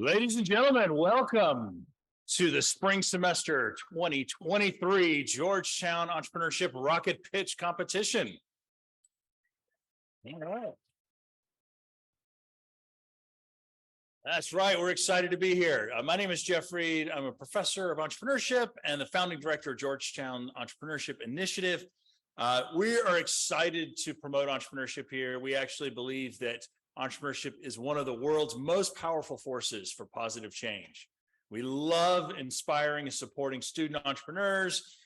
Ladies and gentlemen, welcome to the spring semester 2023 Georgetown Entrepreneurship Rocket Pitch Competition. All right. That's right. We're excited to be here. My name is Jeff Reed. I'm a professor of entrepreneurship and the founding director of Georgetown Entrepreneurship Initiative. We are excited to promote entrepreneurship here. We actually believe that entrepreneurship is one of the world's most powerful forces for positive change. We love inspiring and supporting student entrepreneurs,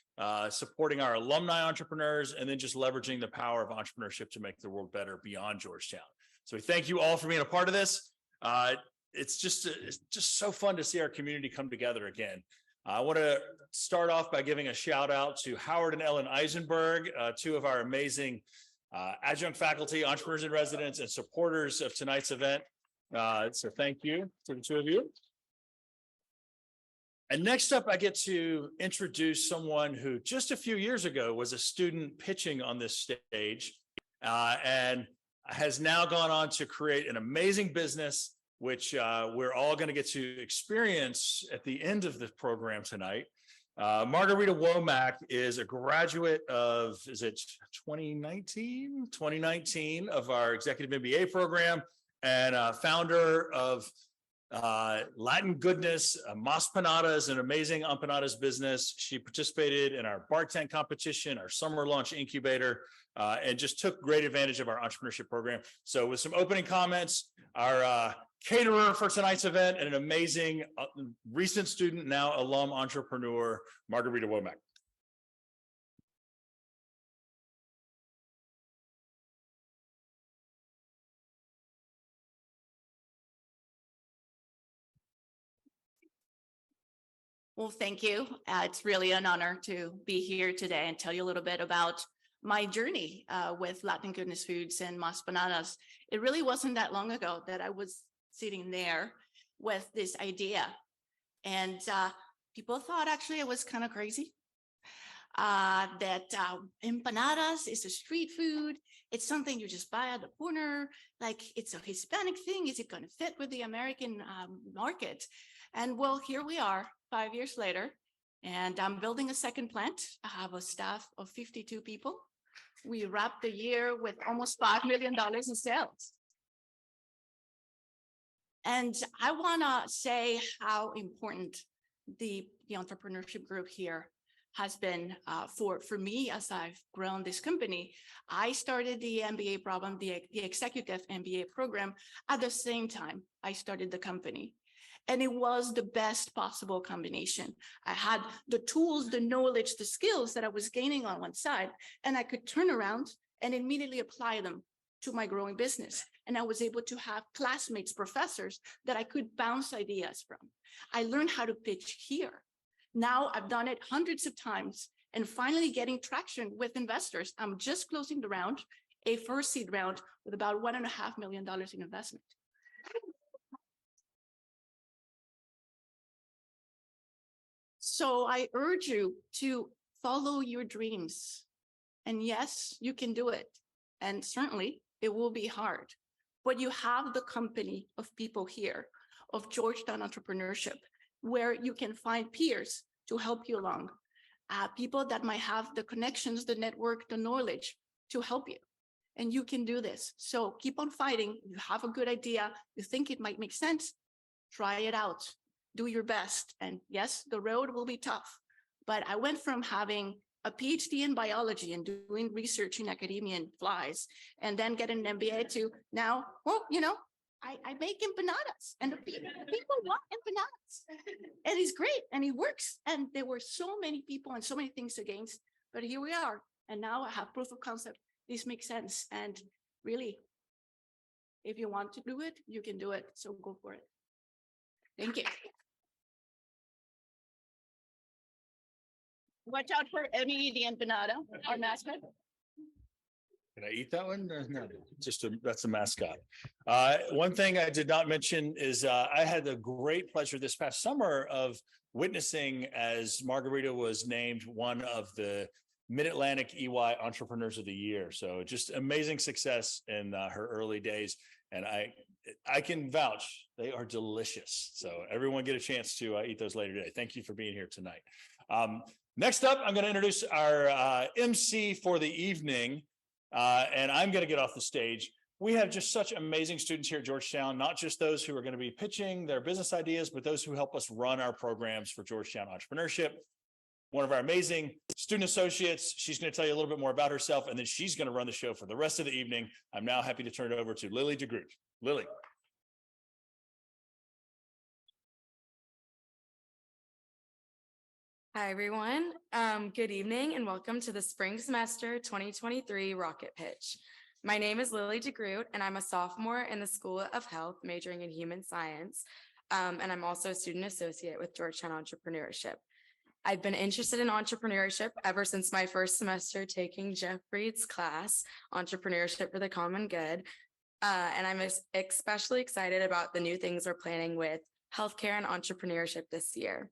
supporting our alumni entrepreneurs, and then just leveraging the power of entrepreneurship to make the world better beyond Georgetown. So we thank you all for being a part of this. It's just so fun to see our community come together again. I want to start off by giving a shout out to Howard and Ellen Eisenberg, two of our amazing adjunct faculty, entrepreneurs in residence, and supporters of tonight's event. So thank you to the two of you. And next up, I get to introduce someone who just a few years ago was a student pitching on this stage and has now gone on to create an amazing business, which we're all going to get to experience at the end of the program tonight. Margarita Womack is a graduate of, is it 2019? 2019 of our executive MBA program and founder of Latin Goodness. Mas Panadas, an amazing empanadas business. She participated in our bar tent competition, our summer launch incubator, and just took great advantage of our entrepreneurship program. So with some opening comments, our caterer for tonight's event and an amazing recent student, now alum entrepreneur, Margarita Womack. Well, thank you. It's really an honor to be here today and tell you a little bit about my journey with Latin Goodness Foods and Mas Panadas. It really wasn't that long ago that I was sitting there with this idea. And people thought actually I was kind of crazy. That empanadas is a street food. It's something you just buy at the corner. Like it's a Hispanic thing. Is it going to fit with the American market? And well, here we are 5 years later, and I'm building a second plant. I have a staff of 52 people. We wrapped the year with almost $5 million in sales. And I want to say how important the entrepreneurship group here has been for me as I've grown this company. I started the MBA program, the executive MBA program at the same time I started the company. And it was the best possible combination. I had the tools, the knowledge, the skills that I was gaining on one side, and I could turn around and immediately apply them to my growing business. And I was able to have classmates, professors that I could bounce ideas from. I learned how to pitch here. Now I've done it hundreds of times and finally getting traction with investors. I'm just closing the round, a first seed round with about $1.5 million in investment. So I urge you to follow your dreams. And yes, you can do it. And certainly it will be hard, but you have the company of people here of Georgetown Entrepreneurship, where you can find peers to help you along, people that might have the connections, the network, the knowledge to help you. And you can do this. So keep on fighting. You have a good idea. You think it might make sense. Try it out. Do your best. And yes, the road will be tough. But I went from having a PhD in biology and doing research in academia and flies, and then get an MBA to now, well, I make empanadas and the people want empanadas and it's great and it works. And there were so many people and so many things against, but here we are. And now I have proof of concept. This makes sense. And really, if you want to do it, you can do it. So go for it. Thank you. Watch out for Emmy the empanada, our mascot. Can I eat that one? No, that's a mascot. One thing I did not mention is I had the great pleasure this past summer of witnessing as Margarita was named one of the Mid-Atlantic EY Entrepreneurs of the Year. So just amazing success in her early days. And I I can vouch, they are delicious. So everyone get a chance to eat those later today. Thank you for being here tonight. Next up, I'm going to introduce our MC for the evening, and I'm going to get off the stage. We have just such amazing students here at Georgetown, not just those who are going to be pitching their business ideas, but those who help us run our programs for Georgetown entrepreneurship. One of our amazing student associates, she's going to tell you a little bit more about herself, and then she's going to run the show for the rest of the evening. I'm now happy to turn it over to Lily DeGroot. Lily. Hi, everyone. Good evening and welcome to the spring semester 2023 Rocket Pitch. My name is Lily DeGroot and I'm a sophomore in the School of Health majoring in human science. And I'm also a student associate with Georgetown Entrepreneurship. I've been interested in entrepreneurship ever since my first semester taking Jeff Reed's class, Entrepreneurship for the Common Good. And I'm especially excited about the new things we're planning with healthcare and entrepreneurship this year.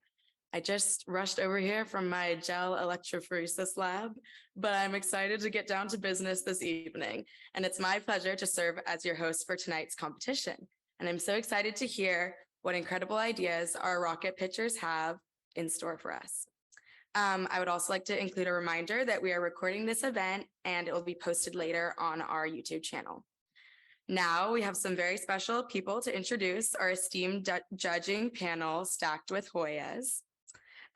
I just rushed over here from my gel electrophoresis lab, but I'm excited to get down to business this evening. And it's my pleasure to serve as your host for tonight's competition. And I'm so excited to hear what incredible ideas our rocket pitchers have in store for us. I would also like to include a reminder that we are recording this event and it will be posted later on our YouTube channel. Now we have some very special people to introduce our esteemed judging panel stacked with Hoyas.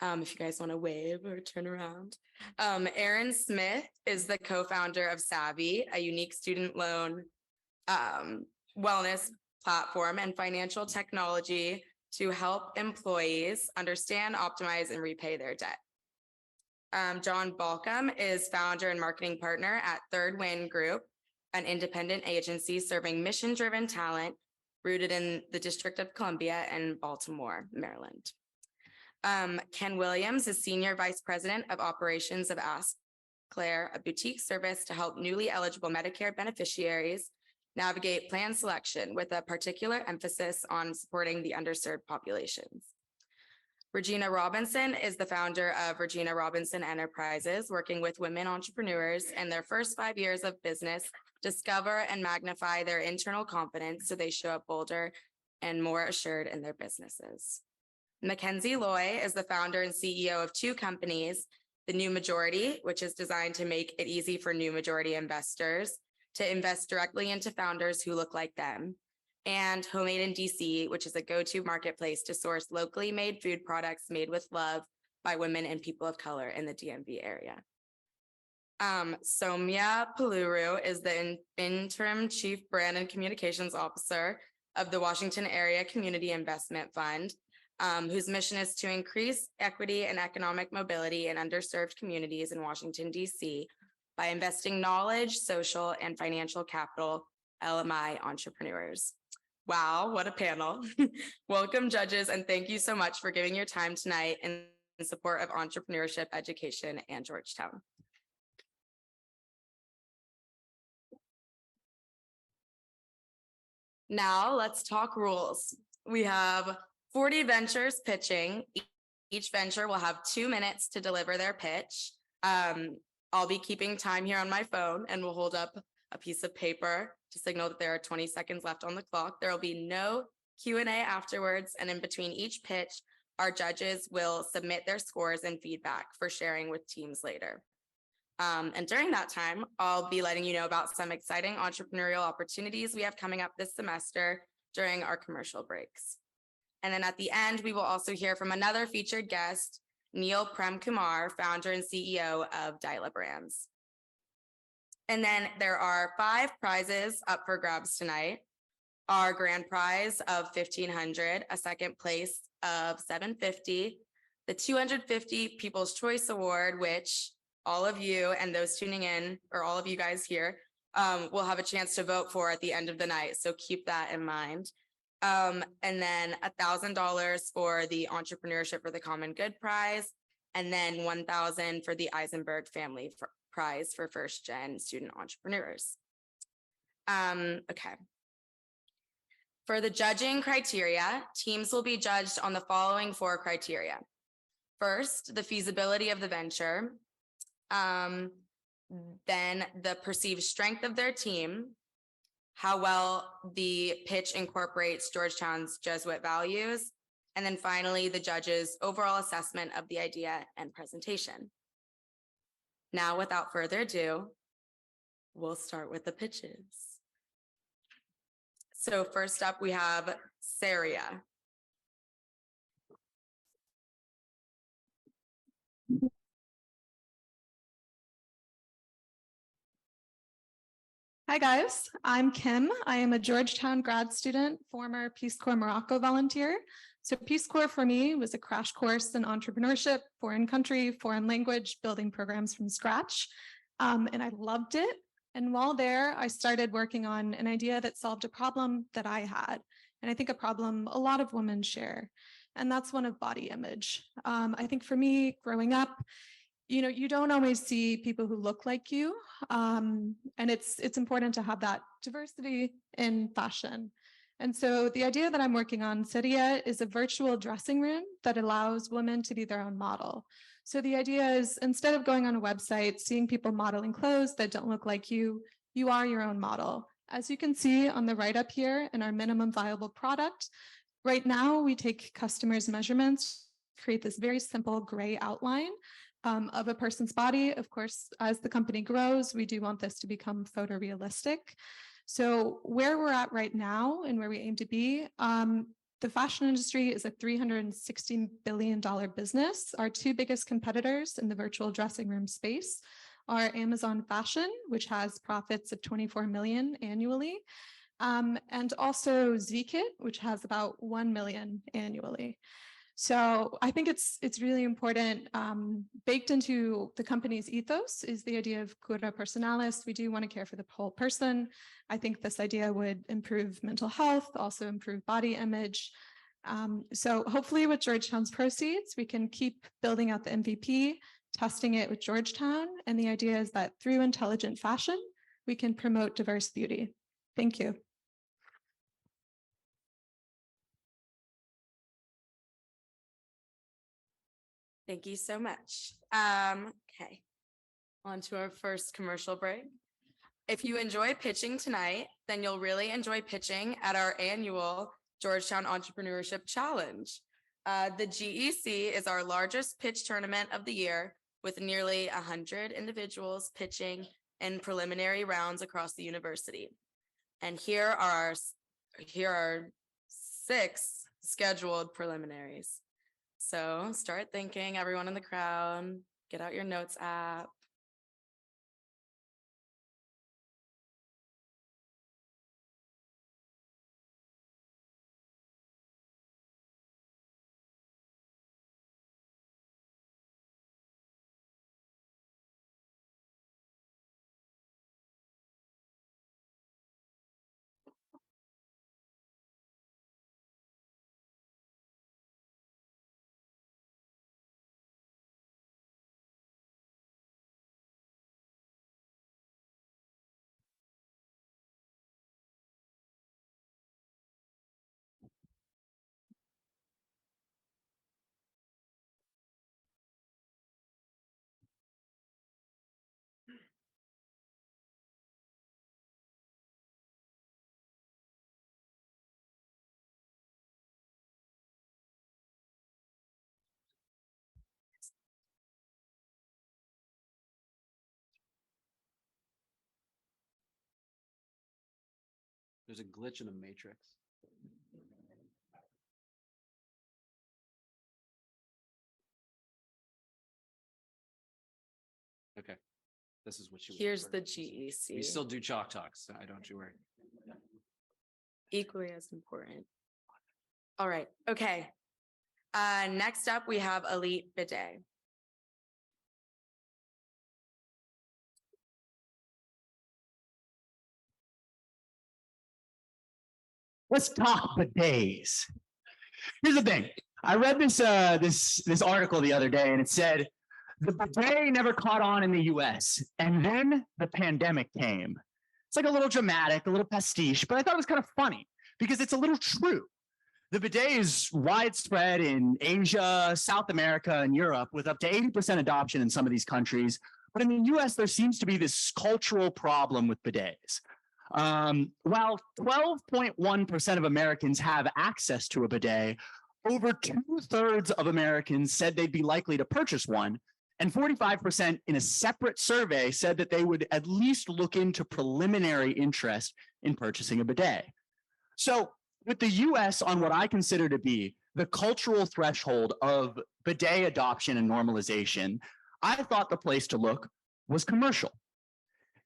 If you guys want to wave or turn around. Aaron Smith is the co-founder of Savvy, a unique student loan wellness platform and financial technology to help employees understand, optimize, and repay their debt. John Balcom is founder and marketing partner at Third Wind Group, an independent agency serving mission-driven talent rooted in the District of Columbia and Baltimore, Maryland. Ken Williams is Senior Vice President of Operations of Ask Claire, a boutique service to help newly eligible Medicare beneficiaries navigate plan selection with a particular emphasis on supporting the underserved populations. Regina Robinson is the founder of Regina Robinson Enterprises, working with women entrepreneurs in their first 5 years of business, discover and magnify their internal confidence so they show up bolder and more assured in their businesses. Mackenzie Loy is the founder and CEO of two companies, The New Majority, which is designed to make it easy for new majority investors to invest directly into founders who look like them, and Homemade in DC, which is a go-to marketplace to source locally made food products made with love by women and people of color in the DMV area. Soumya Paluru is the interim chief brand and communications officer of the Washington Area Community Investment Fund, whose mission is to increase equity and economic mobility in underserved communities in Washington, DC by investing knowledge, social, and financial capital, LMI entrepreneurs. Wow, what a panel. Welcome, judges, and thank you so much for giving your time tonight in support of entrepreneurship education and Georgetown. Now let's talk rules. We have 40 ventures pitching. Each venture will have 2 minutes to deliver their pitch. I'll be keeping time here on my phone and we'll hold up a piece of paper to signal that there are 20 seconds left on the clock. There will be no Q&A afterwards, and in between each pitch, our judges will submit their scores and feedback for sharing with teams later. And during that time, I'll be letting you know about some exciting entrepreneurial opportunities we have coming up this semester during our commercial breaks. And then at the end, we will also hear from another featured guest, Neil Prem Kumar, founder and CEO of Dyla Brands. And then there are 5 prizes up for grabs tonight. Our grand prize of $1,500, a second place of $750, the $250 People's Choice Award, which all of you and those tuning in, or all of you guys here, will have a chance to vote for at the end of the night. So keep that in mind. And then $1,000 for the Entrepreneurship for the Common Good prize, and then $1,000 for the Eisenberg Family Prize for first gen student entrepreneurs. Okay. For the judging criteria, teams will be judged on the following 4 criteria. First, the feasibility of the venture, then the perceived strength of their team, how well the pitch incorporates Georgetown's Jesuit values, and then finally, the judge's overall assessment of the idea and presentation. Now, without further ado, we'll start with the pitches. So first up, we have Saria. Hi guys, I'm Kim. I am a Georgetown grad student, former Peace Corps Morocco volunteer. So Peace Corps for me was a crash course in entrepreneurship, foreign country, foreign language, building programs from scratch. And I loved it. And while there, I started working on an idea that solved a problem that I had. And I think a problem a lot of women share. And that's one of body image. I think for me, growing up, you don't always see people who look like you. And it's important to have that diversity in fashion. And so the idea that I'm working on, Seria, is a virtual dressing room that allows women to be their own model. So the idea is, instead of going on a website, seeing people modeling clothes that don't look like you, you are your own model. As you can see on the right up here in our minimum viable product, right now we take customers' measurements, create this very simple gray outline of a person's body. Of course, as the company grows, we do want this to become photorealistic. So where we're at right now and where we aim to be, the fashion industry is a $316 billion business. Our two biggest competitors in the virtual dressing room space are Amazon Fashion, which has profits of 24 million annually, and also Zkit, which has about 1 million annually. So I think it's really important. Baked into the company's ethos is the idea of cura personalis. We do want to care for the whole person. I think this idea would improve mental health, also improve body image. So hopefully with Georgetown's proceeds, we can keep building out the MVP, testing it with Georgetown. And the idea is that through intelligent fashion, we can promote diverse beauty. Thank you. Thank you so much. Okay, on to our first commercial break. If you enjoy pitching tonight, then you'll really enjoy pitching at our annual Georgetown Entrepreneurship Challenge. The GEC is our largest pitch tournament of the year, with nearly 100 individuals pitching in preliminary rounds across the university. And here are 6 scheduled preliminaries. So start thinking, everyone in the crowd, get out your notes app. There's a glitch in the matrix. Okay, this is what you. Here's the GEC. We still do chalk talks. So I don't you worry. Equally as important. All right. Okay. Next up, we have Elite Bidet. Let's talk bidets. Here's the thing. I read this article the other day, and it said the bidet never caught on in the US, and then the pandemic came. It's like a little dramatic, a little pastiche, but I thought it was kind of funny because it's a little true. The bidet is widespread in Asia, South America, and Europe, with up to 80% adoption in some of these countries. But in the US, there seems to be this cultural problem with bidets. While 12.1% of Americans have access to a bidet, over 2/3 of Americans said they'd be likely to purchase one, and 45% in a separate survey said that they would at least look into preliminary interest in purchasing a bidet. So with the US on what I consider to be the cultural threshold of bidet adoption and normalization, I thought the place to look was commercial.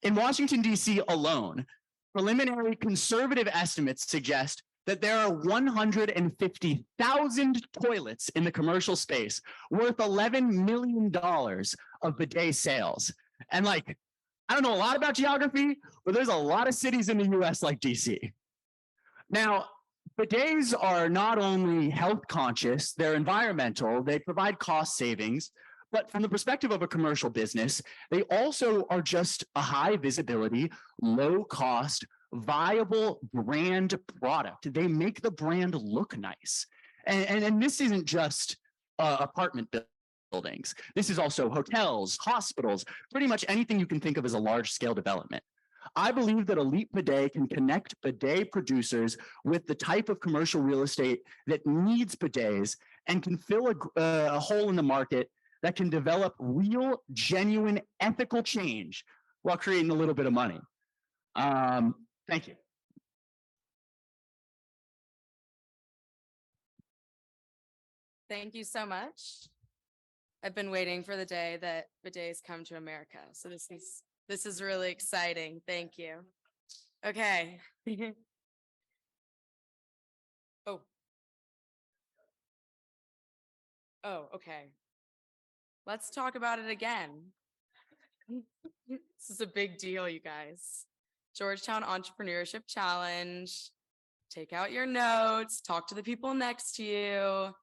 In Washington, D.C. alone, preliminary conservative estimates suggest that there are 150,000 toilets in the commercial space worth $11 million of bidet sales. And like, I don't know a lot about geography, but there's a lot of cities in the US like DC. Now, bidets are not only health conscious, they're environmental, they provide cost savings, but from the perspective of a commercial business, they also are just a high visibility, low cost, viable brand product. They make the brand look nice. And this isn't just apartment buildings. This is also hotels, hospitals, pretty much anything you can think of as a large scale development. I believe that Elite Bidet can connect bidet producers with the type of commercial real estate that needs bidets and can fill a hole in the market that can develop real, genuine, ethical change while creating a little bit of money. Thank you. Thank you so much. I've been waiting for the day that bidets come to America. So this is really exciting. Thank you. Okay. Oh. Oh, okay. Let's talk about it again. This is a big deal, you guys. Georgetown Entrepreneurship Challenge. Take out your notes, talk to the people next to you.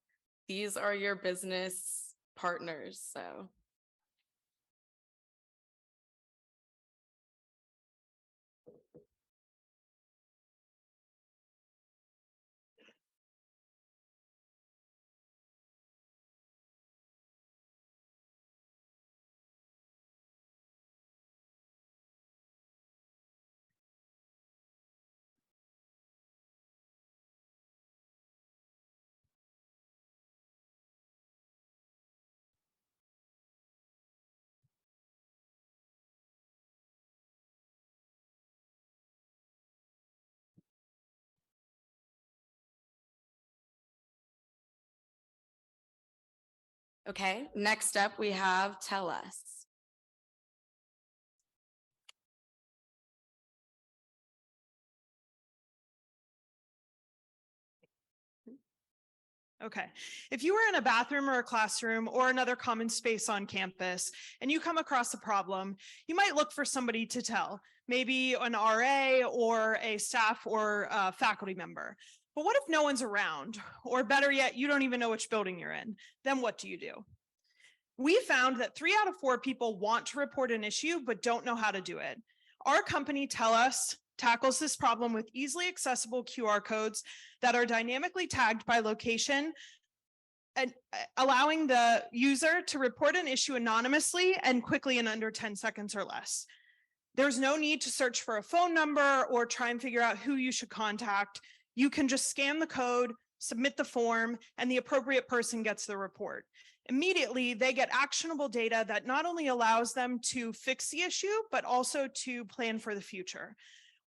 These are your business partners, so. Okay, next up we have Tell Us. Okay. If you were in a bathroom or a classroom or another common space on campus and you come across a problem, you might look for somebody to tell, maybe an RA or a staff or a faculty member. But what if no one's around? Or better yet, you don't even know which building you're in. Then what do? We found that 3 out of 4 people want to report an issue, but don't know how to do it. Our company, Tell Us, tackles this problem with easily accessible QR codes that are dynamically tagged by location and allowing the user to report an issue anonymously and quickly in under 10 seconds or less. There's no need to search for a phone number or try and figure out who you should contact. You can just scan the code, submit the form, and the appropriate person gets the report. Immediately, they get actionable data that not only allows them to fix the issue, but also to plan for the future.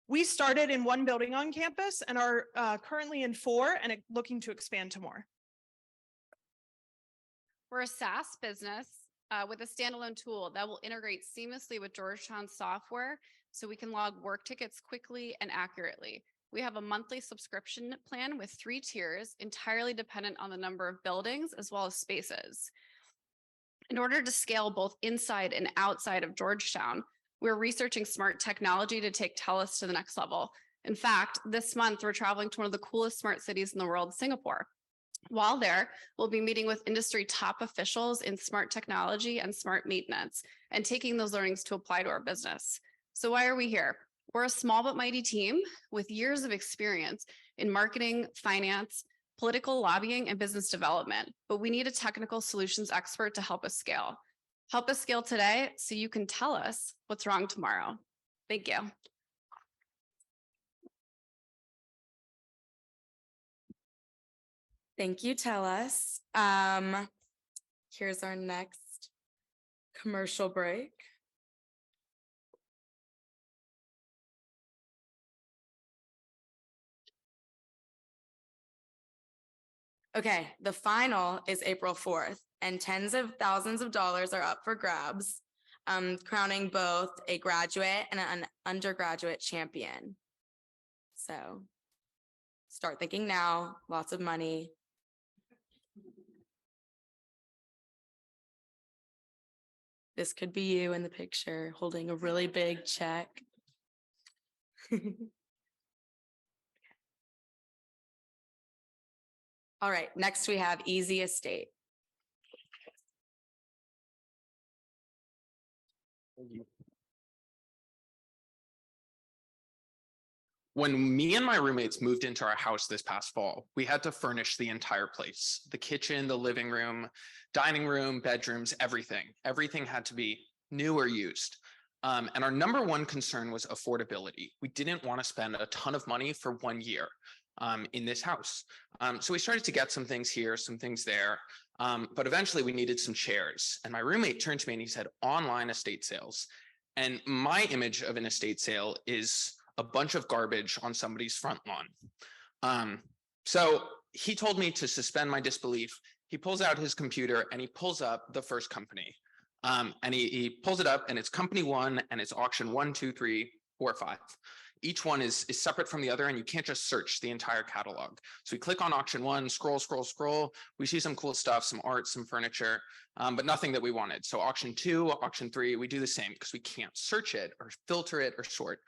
We started in 1 building on campus and are currently in 4 and looking to expand to more. We're a SaaS business with a standalone tool that will integrate seamlessly with Georgetown software so we can log work tickets quickly and accurately. We have a monthly subscription plan with 3 tiers, entirely dependent on the number of buildings as well as spaces. In order to scale both inside and outside of Georgetown, we're researching smart technology to take Tell Us to the next level. In fact, this month, we're traveling to one of the coolest smart cities in the world, Singapore. While there, we'll be meeting with industry top officials in smart technology and smart maintenance and taking those learnings to apply to our business. So why are we here? We're a small but mighty team with years of experience in marketing, finance, political lobbying, and business development, but we need a technical solutions expert to help us scale. Help us scale today so you can tell us what's wrong tomorrow. Thank you. Thank you, tell us. Here's our next commercial break. Okay, the final is April 4th, and tens of thousands of dollars are up for grabs, crowning both a graduate and an undergraduate champion. So start thinking now, lots of money. This could be you in the picture holding a really big check. All right, next we have Easy Estate. When me and my roommates moved into our house this past fall, we had to furnish the entire place. The kitchen, the living room, dining room, bedrooms, everything. Everything had to be new or used. And our number one concern was affordability. We didn't want to spend a ton of money for 1 year in this house. So we started to get some things here, some things there. But eventually we needed some chairs. And my roommate turned to me and he said, online estate sales. And my image of an estate sale is a bunch of garbage on somebody's front lawn. So he told me to suspend my disbelief. He pulls out his computer and he pulls up the first company. And he pulls it up and it's company 1 and it's auction 1, 2, 3, 4, 5. Each one is separate from the other and you can't just search the entire catalog. So we click on auction 1, scroll, scroll, scroll. We see some cool stuff, some art, some furniture, but nothing that we wanted. So auction 2, auction 3, we do the same because we can't search it or filter it or sort.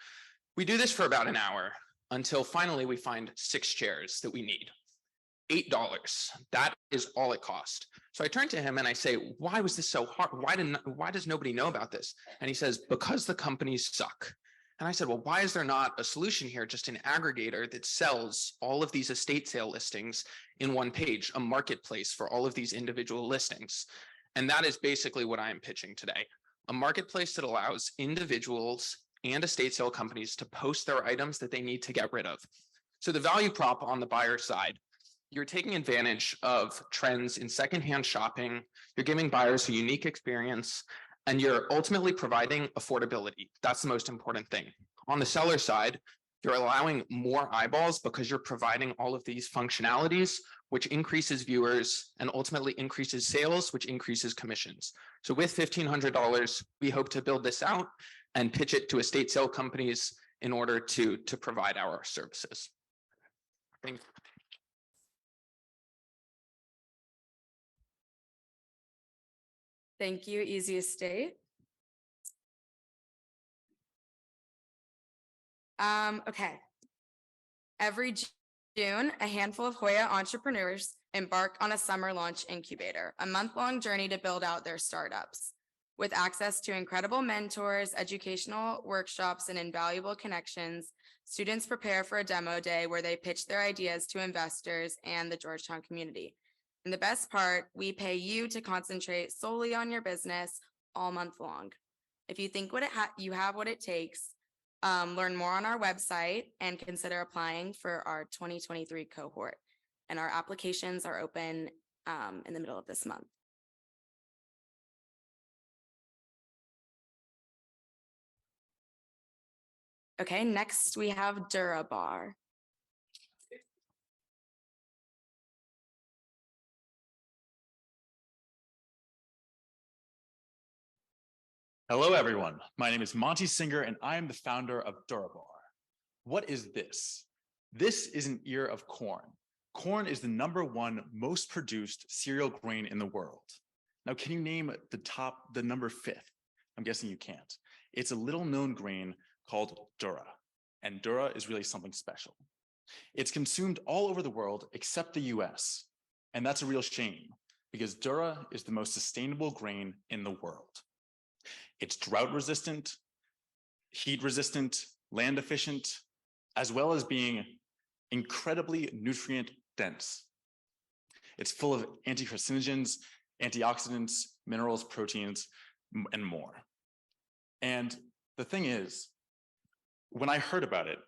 We do this for about an hour until finally we find 6 chairs that we need. $8. That is all it cost. So I turn to him and I say, why was this so hard? Why does nobody know about this? And he says, because the companies suck. And I said, well, why is there not a solution here, just an aggregator that sells all of these estate sale listings in one page, a marketplace for all of these individual listings? And that is basically what I am pitching today. A marketplace that allows individuals and estate sale companies to post their items that they need to get rid of. So the value prop on the buyer side, you're taking advantage of trends in secondhand shopping, you're giving buyers a unique experience, and you're ultimately providing affordability. That's the most important thing. On the seller side, you're allowing more eyeballs because you're providing all of these functionalities, which increases viewers and ultimately increases sales, which increases commissions. So with $1,500, we hope to build this out and pitch it to estate sale companies in order to provide our services. Thank you. Thank you, Easy Estate. Okay. Every June, a handful of Hoya entrepreneurs embark on a summer launch incubator, a month-long journey to build out their startups. With access to incredible mentors, educational workshops, and invaluable connections, students prepare for a demo day where they pitch their ideas to investors and the Georgetown community. And the best part, we pay you to concentrate solely on your business all month long. If you think you have what it takes, learn more on our website and consider applying for our 2023 cohort. And our applications are open in the middle of this month. Okay, next we have DuraBar. Hello, everyone. My name is Monty Singer, and I am the founder of DuraBar. What is this? This is an ear of corn. Corn is the #1 most produced cereal grain in the world. Now, can you name the number 5th? I'm guessing you can't. It's a little known grain called Dura, and Dura is really something special. It's consumed all over the world except the US, and that's a real shame because Dura is the most sustainable grain in the world. It's drought resistant, heat resistant, land efficient, as well as being incredibly nutrient dense. It's full of anti-carcinogens, antioxidants, minerals, proteins, and more. And the thing is, when I heard about it,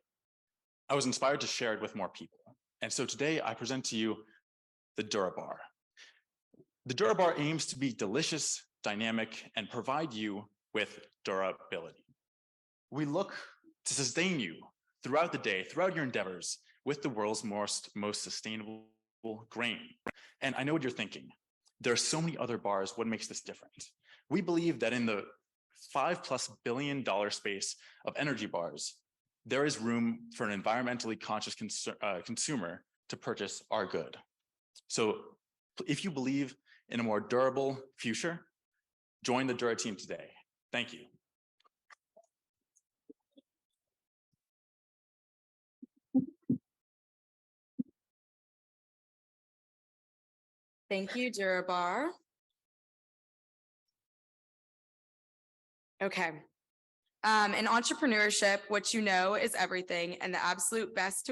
I was inspired to share it with more people. And so today I present to you the DuraBar. The DuraBar aims to be delicious, dynamic, and provide you with durability. We look to sustain you throughout the day, throughout your endeavors, with the world's most sustainable grain. And I know what you're thinking. There are so many other bars. What makes this different? We believe that in the $5+ billion space of energy bars, there is room for an environmentally conscious consumer to purchase our good. So if you believe in a more durable future, join the Dura team today. Thank you. Thank you, DuraBar. Okay. In entrepreneurship, what you know is everything, and the absolute best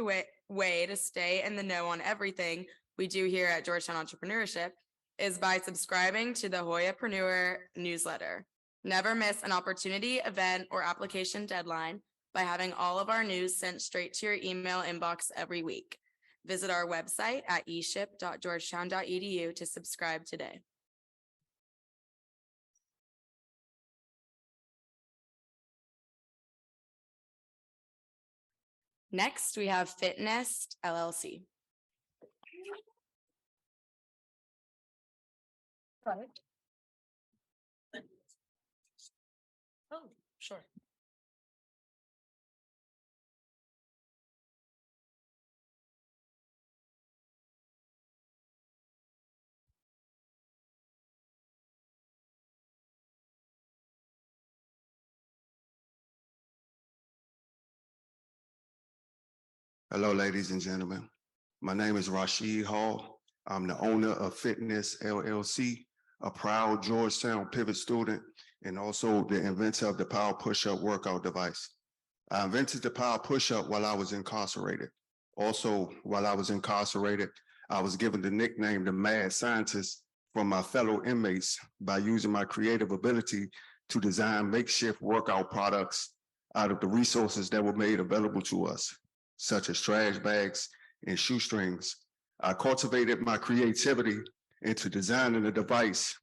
way to stay in the know on everything we do here at Georgetown Entrepreneurship is by subscribing to the Hoyapreneur newsletter. Never miss an opportunity, event, or application deadline by having all of our news sent straight to your email inbox every week. Visit our website at eship.georgetown.edu to subscribe today. Next, we have Fitness LLC. Oh, sure. Hello, ladies and gentlemen. My name is Rashid Hall. I'm the owner of Fitness LLC, a proud Georgetown Pivot student, and also the inventor of the Power Push-Up workout device. I invented the Power Push-Up while I was incarcerated. Also, while I was incarcerated, I was given the nickname the Mad Scientist from my fellow inmates by using my creative ability to design makeshift workout products out of the resources that were made available to us, such as trash bags and shoestrings. I cultivated my creativity into designing a device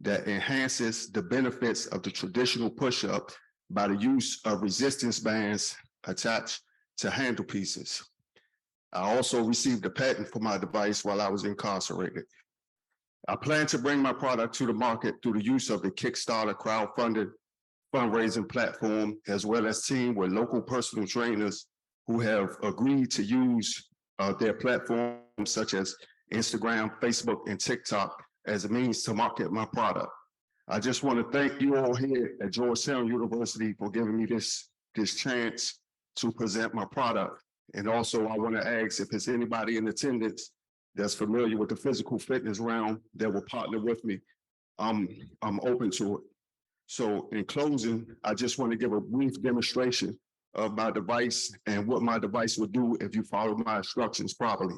that enhances the benefits of the traditional push-up by the use of resistance bands attached to handle pieces. I also received a patent for my device while I was incarcerated. I plan to bring my product to the market through the use of the Kickstarter crowdfunded fundraising platform, as well as team with local personal trainers who have agreed to use their platforms such as Instagram, Facebook, and TikTok as a means to market my product. I just want to thank you all here at Georgetown University for giving me this chance to present my product. And also I want to ask if there's anybody in attendance that's familiar with the physical fitness realm that will partner with me. I'm open to it. So in closing, I just want to give a brief demonstration of my device and what my device would do if you follow my instructions properly.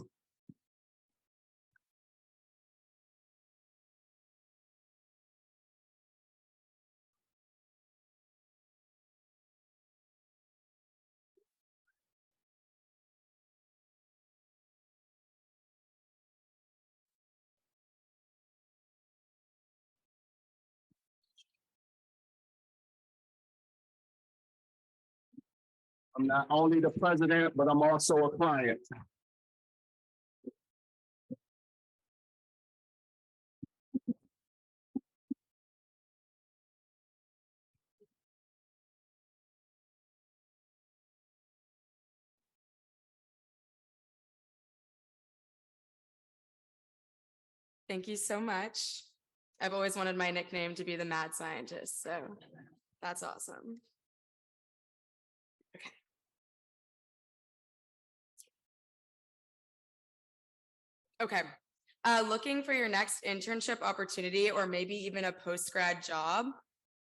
I'm not only the president, but I'm also a client. Thank you so much. I've always wanted my nickname to be the Mad Scientist, so that's awesome. Okay. Okay. Looking for your next internship opportunity or maybe even a post-grad job?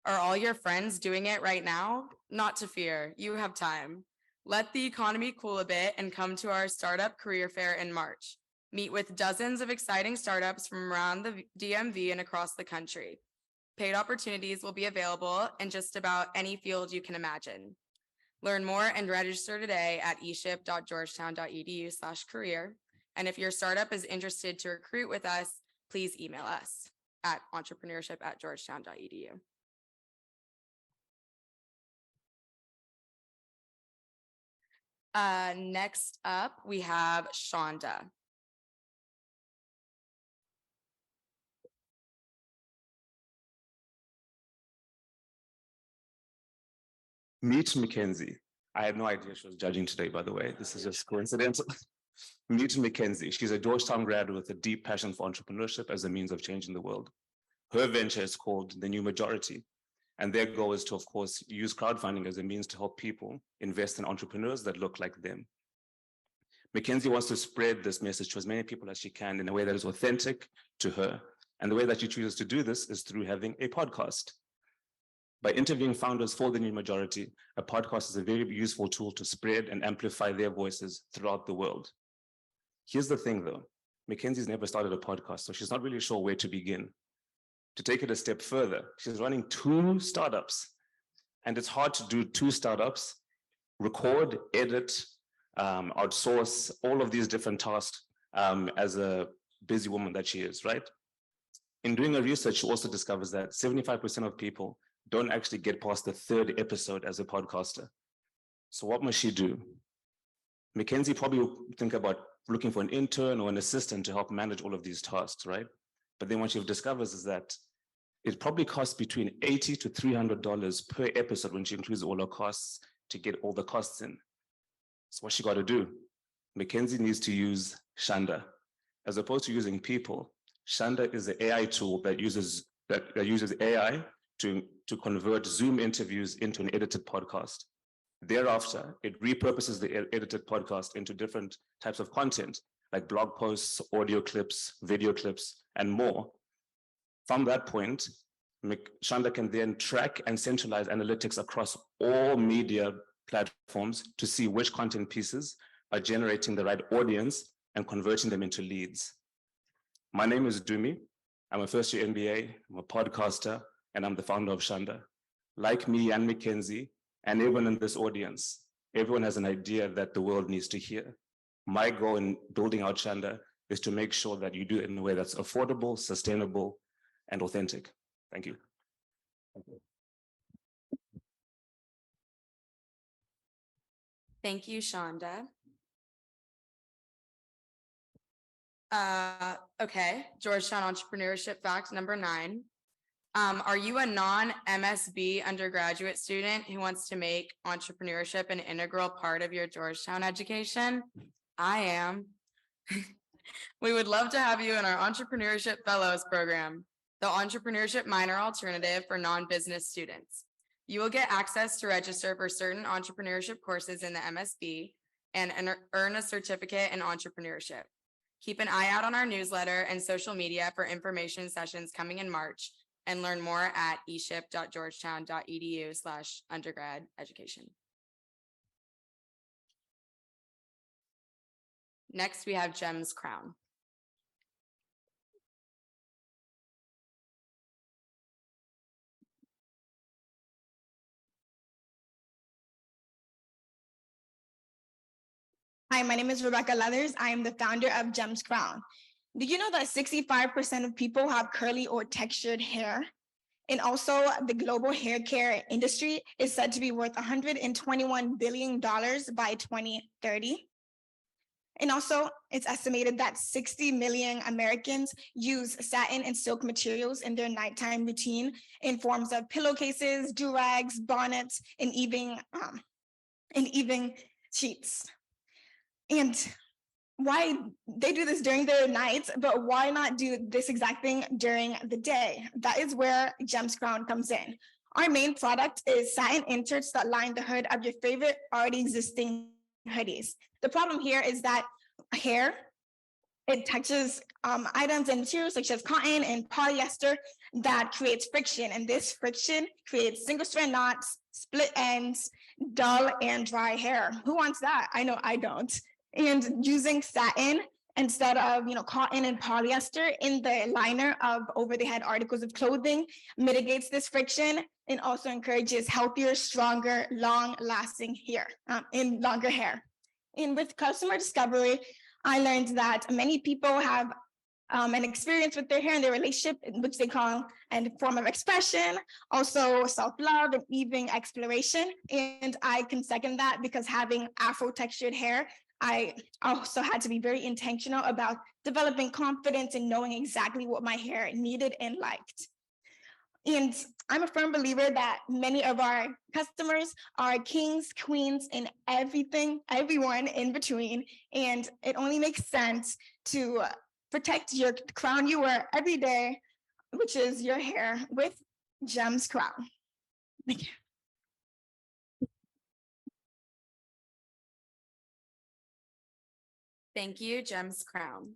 Are all your friends doing it right now? Not to fear, you have time. Let the economy cool a bit and come to our startup career fair in March. Meet with dozens of exciting startups from around the DMV and across the country. Paid opportunities will be available in just about any field you can imagine. Learn more and register today at eship.georgetown.edu/career. And if your startup is interested to recruit with us, please email us at entrepreneurship@georgetown.edu. Next up, we have Shonda. Meet Mackenzie. I had no idea she was judging today, by the way. This is just coincidental. Meet Mackenzie. She's a Georgetown grad with a deep passion for entrepreneurship as a means of changing the world. Her venture is called The New Majority. And their goal is to, of course, use crowdfunding as a means to help people invest in entrepreneurs that look like them. Mackenzie wants to spread this message to as many people as she can in a way that is authentic to her. And the way that she chooses to do this is through having a podcast. By interviewing founders for The New Majority, a podcast is a very useful tool to spread and amplify their voices throughout the world. Here's the thing though, Mackenzie's never started a podcast, so she's not really sure where to begin. To take it a step further, she's running 2 startups, and it's hard to do 2 startups, record, edit, outsource all of these different tasks as a busy woman that she is, right? In doing her research, she also discovers that 75% of people don't actually get past the 3rd episode as a podcaster. So what must she do? Mackenzie probably will think about looking for an intern or an assistant to help manage all of these tasks, right? But then what she discovers is that it probably costs between $80 to $300 per episode when she includes all her costs to get all the costs in. So what she got to do? Mackenzie needs to use Shanda. As opposed to using people, Shanda is an AI tool that uses AI to convert Zoom interviews into an edited podcast. Thereafter, it repurposes the edited podcast into different types of content, like blog posts, audio clips, video clips, and more. From that point, Shanda can then track and centralize analytics across all media platforms to see which content pieces are generating the right audience and converting them into leads. My name is Dumi. I'm a first-year MBA, I'm a podcaster, and I'm the founder of Shanda. Like me and Mackenzie, and everyone in this audience, everyone has an idea that the world needs to hear. My goal in building out Shanda is to make sure that you do it in a way that's affordable, sustainable, and authentic. Thank you. Thank you, Shonda. Okay, Georgetown entrepreneurship fact number 9. Are you a non-MSB undergraduate student who wants to make entrepreneurship an integral part of your Georgetown education? I am. We would love to have you in our Entrepreneurship Fellows program, the entrepreneurship minor alternative for non-business students. You will get access to register for certain entrepreneurship courses in the MSB and earn a certificate in entrepreneurship. Keep an eye out on our newsletter and social media for information sessions coming in March, and learn more at eship.georgetown.edu/undergrad education. Next, we have Gem's Crown. Hi, my name is Rebecca Leathers. I am the founder of Gems Crown. Did you know that 65% of people have curly or textured hair? And also the global hair care industry is said to be worth $121 billion by 2030. And also it's estimated that 60 million Americans use satin and silk materials in their nighttime routine in forms of pillowcases, do-rags, bonnets, and even sheets. And why they do this during their nights, but why not do this exact thing during the day? That is where Gems Crown comes in. Our main product is satin inserts that line the hood of your favorite already existing hoodies. The problem here is that hair, it touches items and materials such as cotton and polyester that creates friction, and this friction creates single strand knots, split ends, dull and dry hair. Who wants that? I know I don't. And using satin instead of cotton and polyester in the liner of over-the-head articles of clothing mitigates this friction and also encourages healthier, stronger, long-lasting hair, and longer hair. And with customer discovery, I learned that many people have an experience with their hair and their relationship, which they call a form of expression, also self-love and even exploration. And I can second that because having Afro textured hair, I also had to be very intentional about developing confidence and knowing exactly what my hair needed and liked. And I'm a firm believer that many of our customers are kings, queens, and everyone in between. And it only makes sense to protect your crown you wear every day, which is your hair, with Gems Crown. Thank you. Thank you, Gems Crown.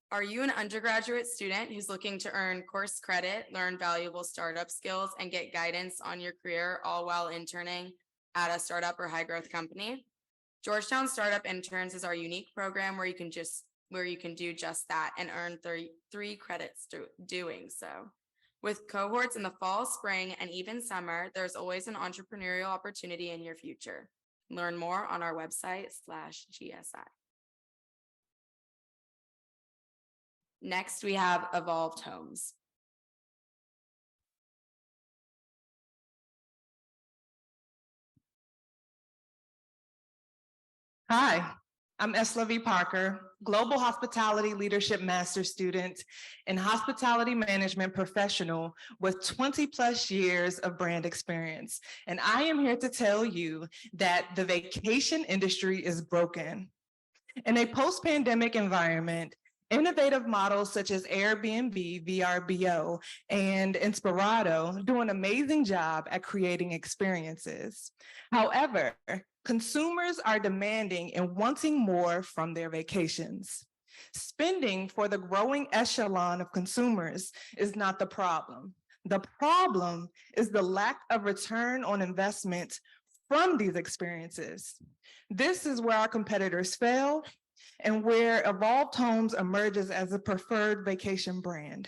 Are you an undergraduate student who's looking to earn course credit, learn valuable startup skills, and get guidance on your career, all while interning at a startup or high growth company? Georgetown Startup Interns is our unique program where you can do just that and earn three credits doing so. With cohorts in the fall, spring, and even summer, there's always an entrepreneurial opportunity in your future. Learn more on our website /GSI. Next, we have Evolved Homes. Hi, I'm Eslavi Parker, Global Hospitality Leadership Master Student and Hospitality Management Professional with 20 plus years of brand experience. And I am here to tell you that the vacation industry is broken. In a post-pandemic environment, innovative models such as Airbnb, VRBO, and Inspirato do an amazing job at creating experiences. However, consumers are demanding and wanting more from their vacations. Spending for the growing echelon of consumers is not the problem. The problem is the lack of return on investment from these experiences. This is where our competitors fail and where Evolved Homes emerges as a preferred vacation brand.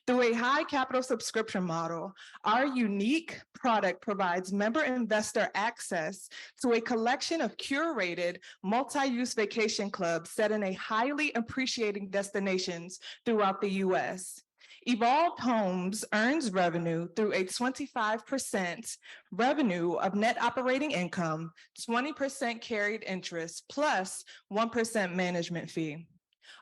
Through a high capital subscription model, our unique product provides member investor access to a collection of curated multi-use vacation clubs set in a highly appreciating destinations throughout the US. Evolved Homes earns revenue through a 25% revenue of net operating income, 20% carried interest, plus 1% management fee.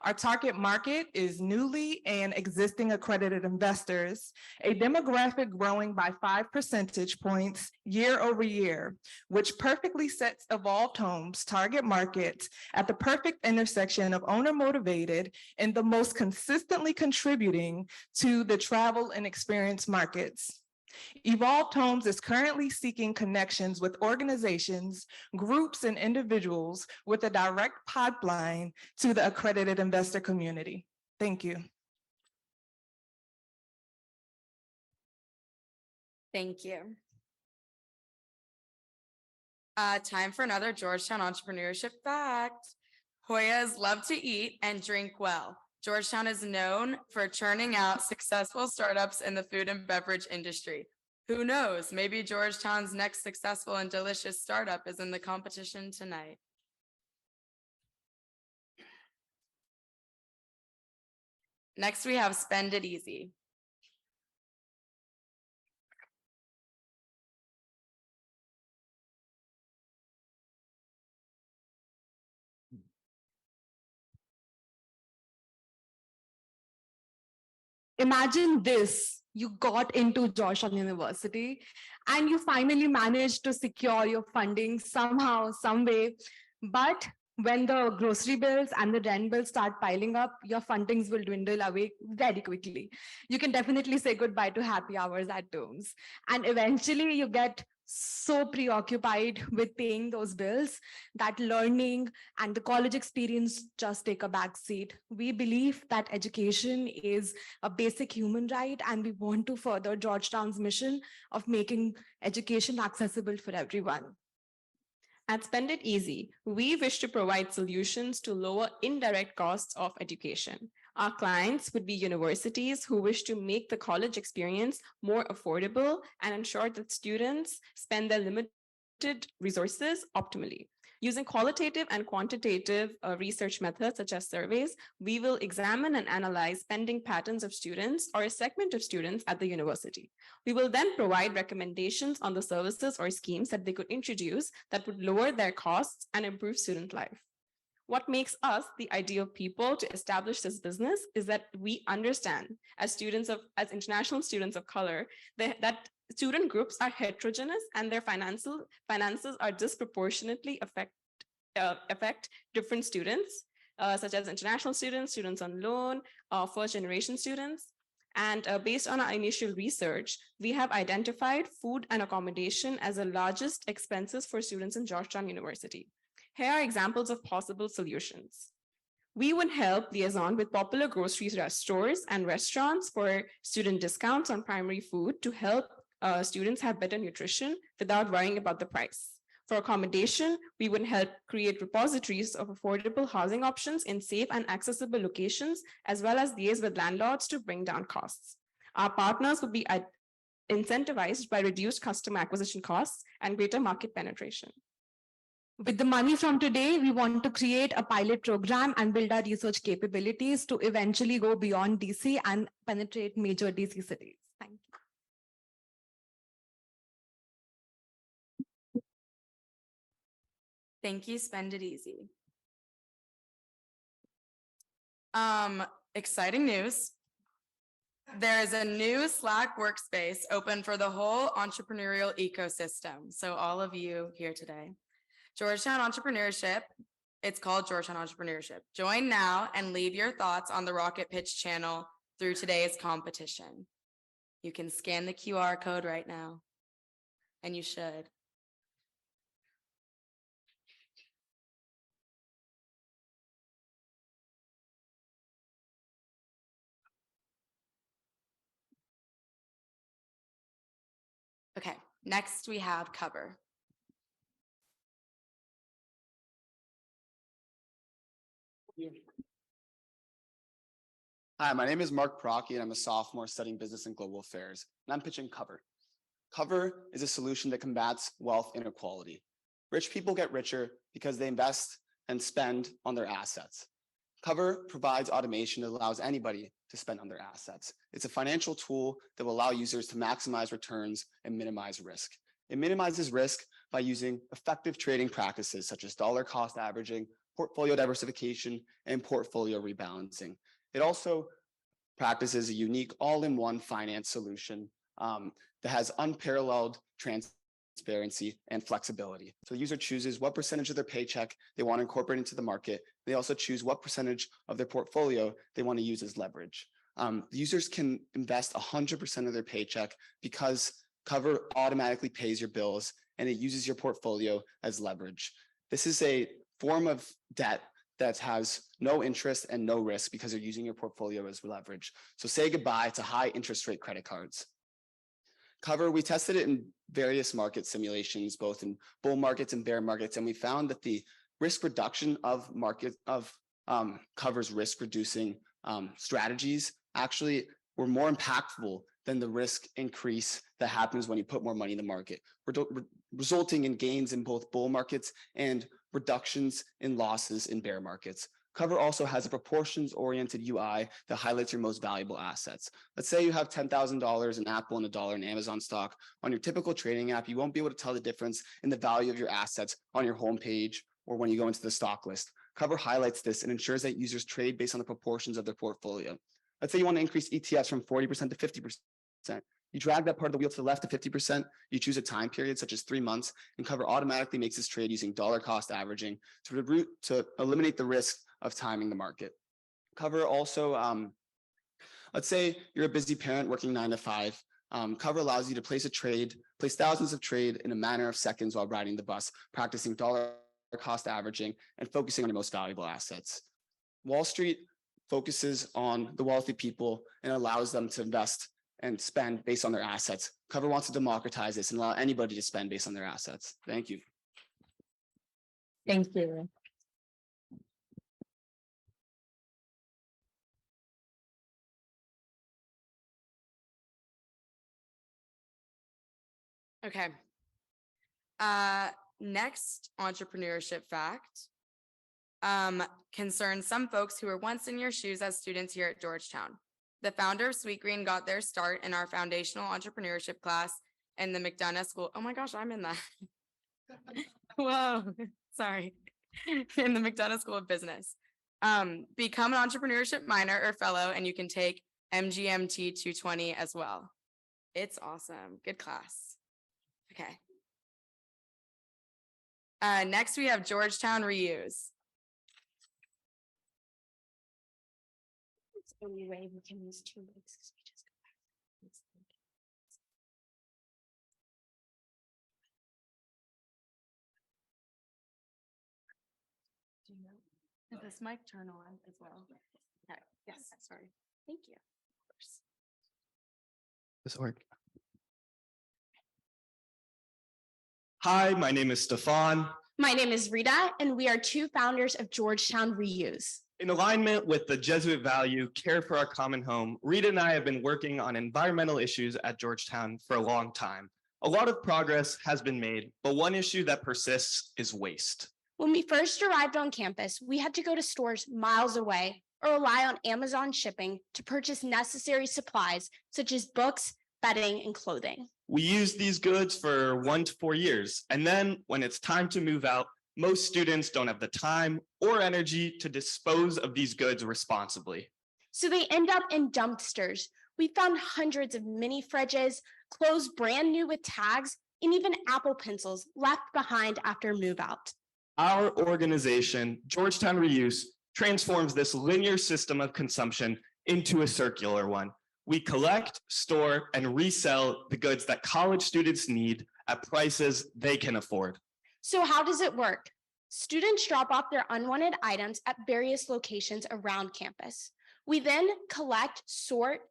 Our target market is newly and existing accredited investors, a demographic growing by 5 percentage points year over year, which perfectly sets Evolved Homes' target market at the perfect intersection of owner-motivated and the most consistently contributing to the travel and experience markets. Evolved Homes is currently seeking connections with organizations, groups, and individuals with a direct pipeline to the accredited investor community. Thank you. Thank you. Time for another Georgetown entrepreneurship fact. Hoyas love to eat and drink well. Georgetown is known for churning out successful startups in the food and beverage industry. Who knows, maybe Georgetown's next successful and delicious startup is in the competition tonight. Next, we have Spend It Easy. Imagine this, you got into Georgetown University and you finally managed to secure your funding somehow, some way. But when the grocery bills and the rent bills start piling up, your fundings will dwindle away very quickly. You can definitely say goodbye to happy hours at dorms. And eventually you get so preoccupied with paying those bills that learning and the college experience just take a back seat. We believe that education is a basic human right, and we want to further Georgetown's mission of making education accessible for everyone. At Spend It Easy, we wish to provide solutions to lower indirect costs of education. Our clients would be universities who wish to make the college experience more affordable and ensure that students spend their limited resources optimally. Using qualitative and quantitative research methods such as surveys, we will examine and analyze spending patterns of students or a segment of students at the university. We will then provide recommendations on the services or schemes that they could introduce that would lower their costs and improve student life. What makes us the ideal people to establish this business is that we understand as international students of color, that student groups are heterogeneous and their finances are disproportionately affect different students, such as international students, students on loan, first generation students. And based on our initial research, we have identified food and accommodation as the largest expenses for students in Georgetown University. Here are examples of possible solutions. We would help liaison with popular grocery stores and restaurants for student discounts on primary food to help students have better nutrition without worrying about the price. For accommodation, we would help create repositories of affordable housing options in safe and accessible locations, as well as liaise with landlords to bring down costs. Our partners would be incentivized by reduced customer acquisition costs and greater market penetration. With the money from today, we want to create a pilot program and build our research capabilities to eventually go beyond DC and penetrate major DC cities. Thank you. Thank you. Spend it easy. Exciting news. There is a new Slack workspace open for the whole entrepreneurial ecosystem. So all of you here today. Georgetown Entrepreneurship, it's called Georgetown Entrepreneurship. Join now and leave your thoughts on the Rocket Pitch channel through today's competition. You can scan the QR code right now, and you should. Okay, next we have cover. Hi, my name is Mark Procky, and I'm a sophomore studying business and global affairs, and I'm pitching Cover. Cover is a solution that combats wealth inequality. Rich people get richer because they invest and spend on their assets. Cover provides automation that allows anybody to spend on their assets. It's a financial tool that will allow users to maximize returns and minimize risk. It minimizes risk by using effective trading practices such as dollar cost averaging, portfolio diversification, and portfolio rebalancing. It also practices a unique all-in-one finance solution that has unparalleled transparency and flexibility. So the user chooses what percentage of their paycheck they want to incorporate into the market. They also choose what percentage of their portfolio they want to use as leverage. The users can invest 100% of their paycheck because Cover automatically pays your bills and it uses your portfolio as leverage. This is a form of debt that has no interest and no risk because they're using your portfolio as leverage. So say goodbye to high interest rate credit cards. Cover, we tested it in various market simulations, both in bull markets and bear markets, and we found that the risk reduction of Cover's risk reducing strategies actually were more impactful than the risk increase that happens when you put more money in the market, resulting in gains in both bull markets and reductions in losses in bear markets. Cover also has a proportions-oriented UI that highlights your most valuable assets. Let's say you have $10,000 in Apple and $1 in Amazon stock. On your typical trading app, you won't be able to tell the difference in the value of your assets on your homepage or when you go into the stock list. Cover highlights this and ensures that users trade based on the proportions of their portfolio. Let's say you want to increase ETFs from 40% to 50%. You drag that part of the wheel to the left to 50%, you choose a time period such as 3 months, and Cover automatically makes this trade using dollar cost averaging to eliminate the risk of timing the market. Cover also, let's say you're a busy parent working 9 to 5. Cover allows you to place thousands of trade in a matter of seconds while riding the bus, practicing dollar cost averaging and focusing on your most valuable assets. Wall Street focuses on the wealthy people and allows them to invest and spend based on their assets. Cover wants to democratize this and allow anybody to spend based on their assets. Thank you. Thank you. Okay. Next entrepreneurship fact concerns some folks who were once in your shoes as students here at Georgetown. The founder of Sweetgreen got their start in our foundational entrepreneurship class in the McDonough School. Oh my gosh, I'm in that. Whoa, sorry. In the McDonough School of Business. Become an entrepreneurship minor or fellow, and you can take MGMT 220 as well. It's awesome. Good class. Okay. Next, we have Georgetown Reuse. It's the only way we can use 2 weeks. 'Cause we just go back. Do you know? Is this mic turn on as well? Okay. Yes, sorry. Thank you. Of course. This work. Hi, my name is Stefan. My name is Rita, and we are 2 founders of Georgetown Reuse. In alignment with the Jesuit value, care for our common home, Rita and I have been working on environmental issues at Georgetown for a long time. A lot of progress has been made, but one issue that persists is waste. When we first arrived on campus, we had to go to stores miles away or rely on Amazon shipping to purchase necessary supplies such as books, bedding, and clothing. We use these goods for 1 to 4 years, and then when it's time to move out, most students don't have the time or energy to dispose of these goods responsibly. So they end up in dumpsters. We found hundreds of mini fridges, clothes brand new with tags, and even Apple pencils left behind after move out. Our organization, Georgetown Reuse, transforms this linear system of consumption into a circular one. We collect, store, and resell the goods that college students need at prices they can afford. So how does it work? Students drop off their unwanted items at various locations around campus. We then collect, sort,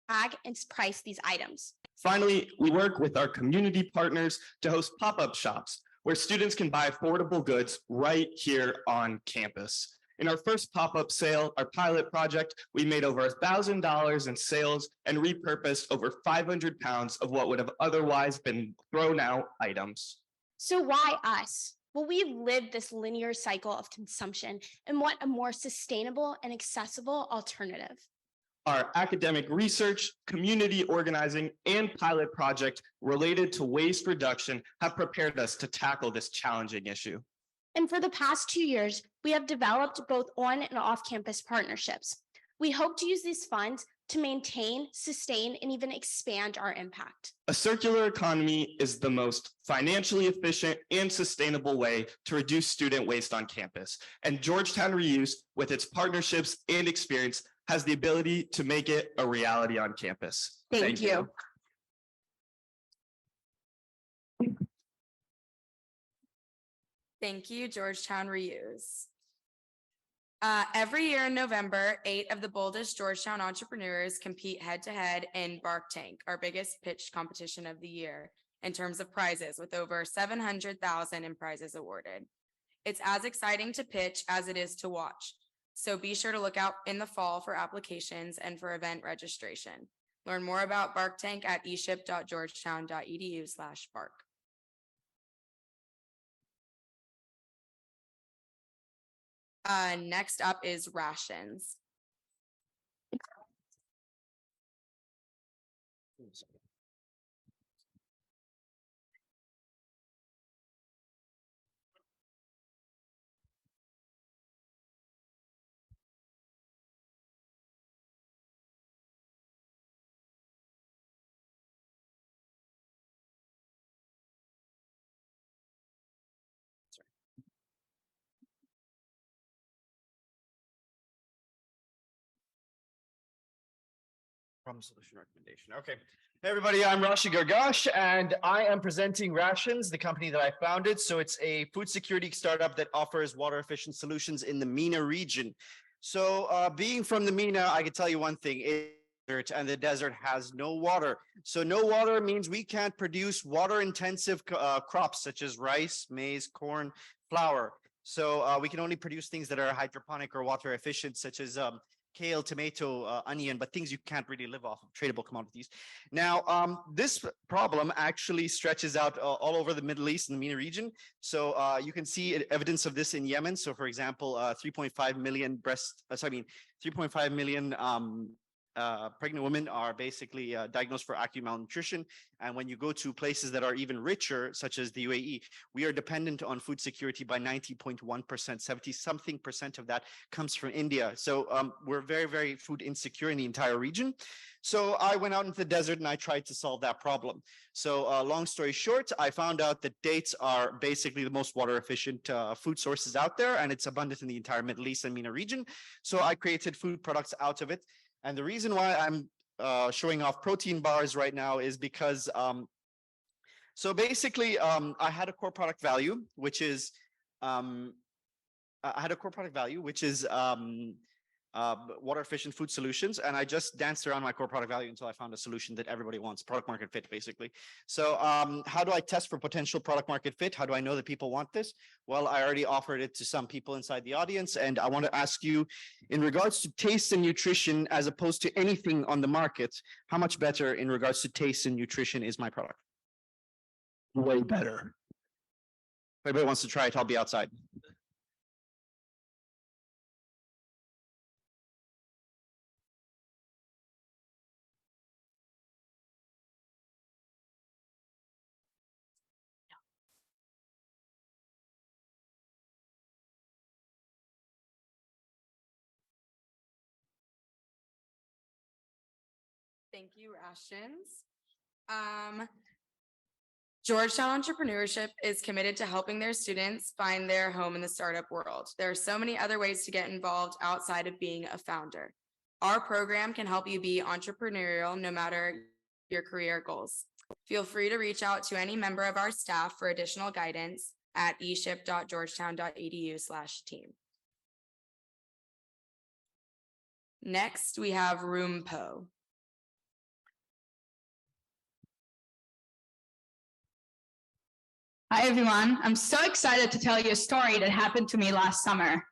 tag, and price these items. Finally, we work with our community partners to host pop-up shops where students can buy affordable goods right here on campus. In our first pop-up sale, our pilot project, we made over $1,000 in sales and repurposed over 500 pounds of what would have otherwise been thrown out items. So why us? Well, we've lived this linear cycle of consumption and want a more sustainable and accessible alternative. Our academic research, community organizing, and pilot project related to waste reduction have prepared us to tackle this challenging issue. And for the past 2 years, we have developed both on and off-campus partnerships. We hope to use these funds to maintain, sustain, and even expand our impact. A circular economy is the most financially efficient and sustainable way to reduce student waste on campus. And Georgetown Reuse, with its partnerships and experience, has the ability to make it a reality on campus. Thank you. Thank you, Georgetown Reuse. Every year in November, 8 of the boldest Georgetown entrepreneurs compete head-to-head in Bark Tank, our biggest pitch competition of the year, in terms of prizes, with over 700,000 in prizes awarded. It's as exciting to pitch as it is to watch. So be sure to look out in the fall for applications and for event registration. Learn more about Bark Tank at eship.georgetown.edu/bark. Next up is rations. Problem solution recommendation. Okay. Hey, everybody, I'm Rashi Gargash, and I am presenting Rations, the company that I founded. So it's a food security startup that offers water efficient solutions in the MENA region. So being from the MENA, I can tell you one thing, desert, and the desert has no water. So no water means we can't produce water intensive crops such as rice, maize, corn, flour. So we can only produce things that are hydroponic or water efficient, such as kale, tomato, onion, but things you can't really live off of, tradable commodities. Now, this problem actually stretches out all over the Middle East and the MENA region. So you can see evidence of this in Yemen. So for example, 3.5 million 3.5 million pregnant women are basically diagnosed for acute malnutrition. And when you go to places that are even richer, such as the UAE, we are dependent on food security by 90.1%, 70 something percent of that comes from India. So we're very, very food insecure in the entire region. So I went out into the desert and I tried to solve that problem. So long story short, I found out that dates are basically the most water efficient food sources out there, and it's abundant in the entire Middle East and MENA region. So I created food products out of it. And the reason why I'm showing off protein bars right now is because, so basically, I had a core product value, which is, water efficient food solutions. And I just danced around my core product value until I found a solution that everybody wants, product market fit, basically. So how do I test for potential product market fit? How do I know that people want this? Well, I already offered it to some people inside the audience. And I want to ask you, in regards to taste and nutrition, as opposed to anything on the market, how much better in regards to taste and nutrition is my product? Way better. If anybody wants to try it, I'll be outside. Thank you, Rations. Georgetown Entrepreneurship is committed to helping their students find their home in the startup world. There are so many other ways to get involved outside of being a founder. Our program can help you be entrepreneurial no matter your career goals. Feel free to reach out to any member of our staff for additional guidance at eship.georgetown.edu/team. Next, we have Room Po. Hi, everyone. I'm so excited to tell you a story that happened to me last summer.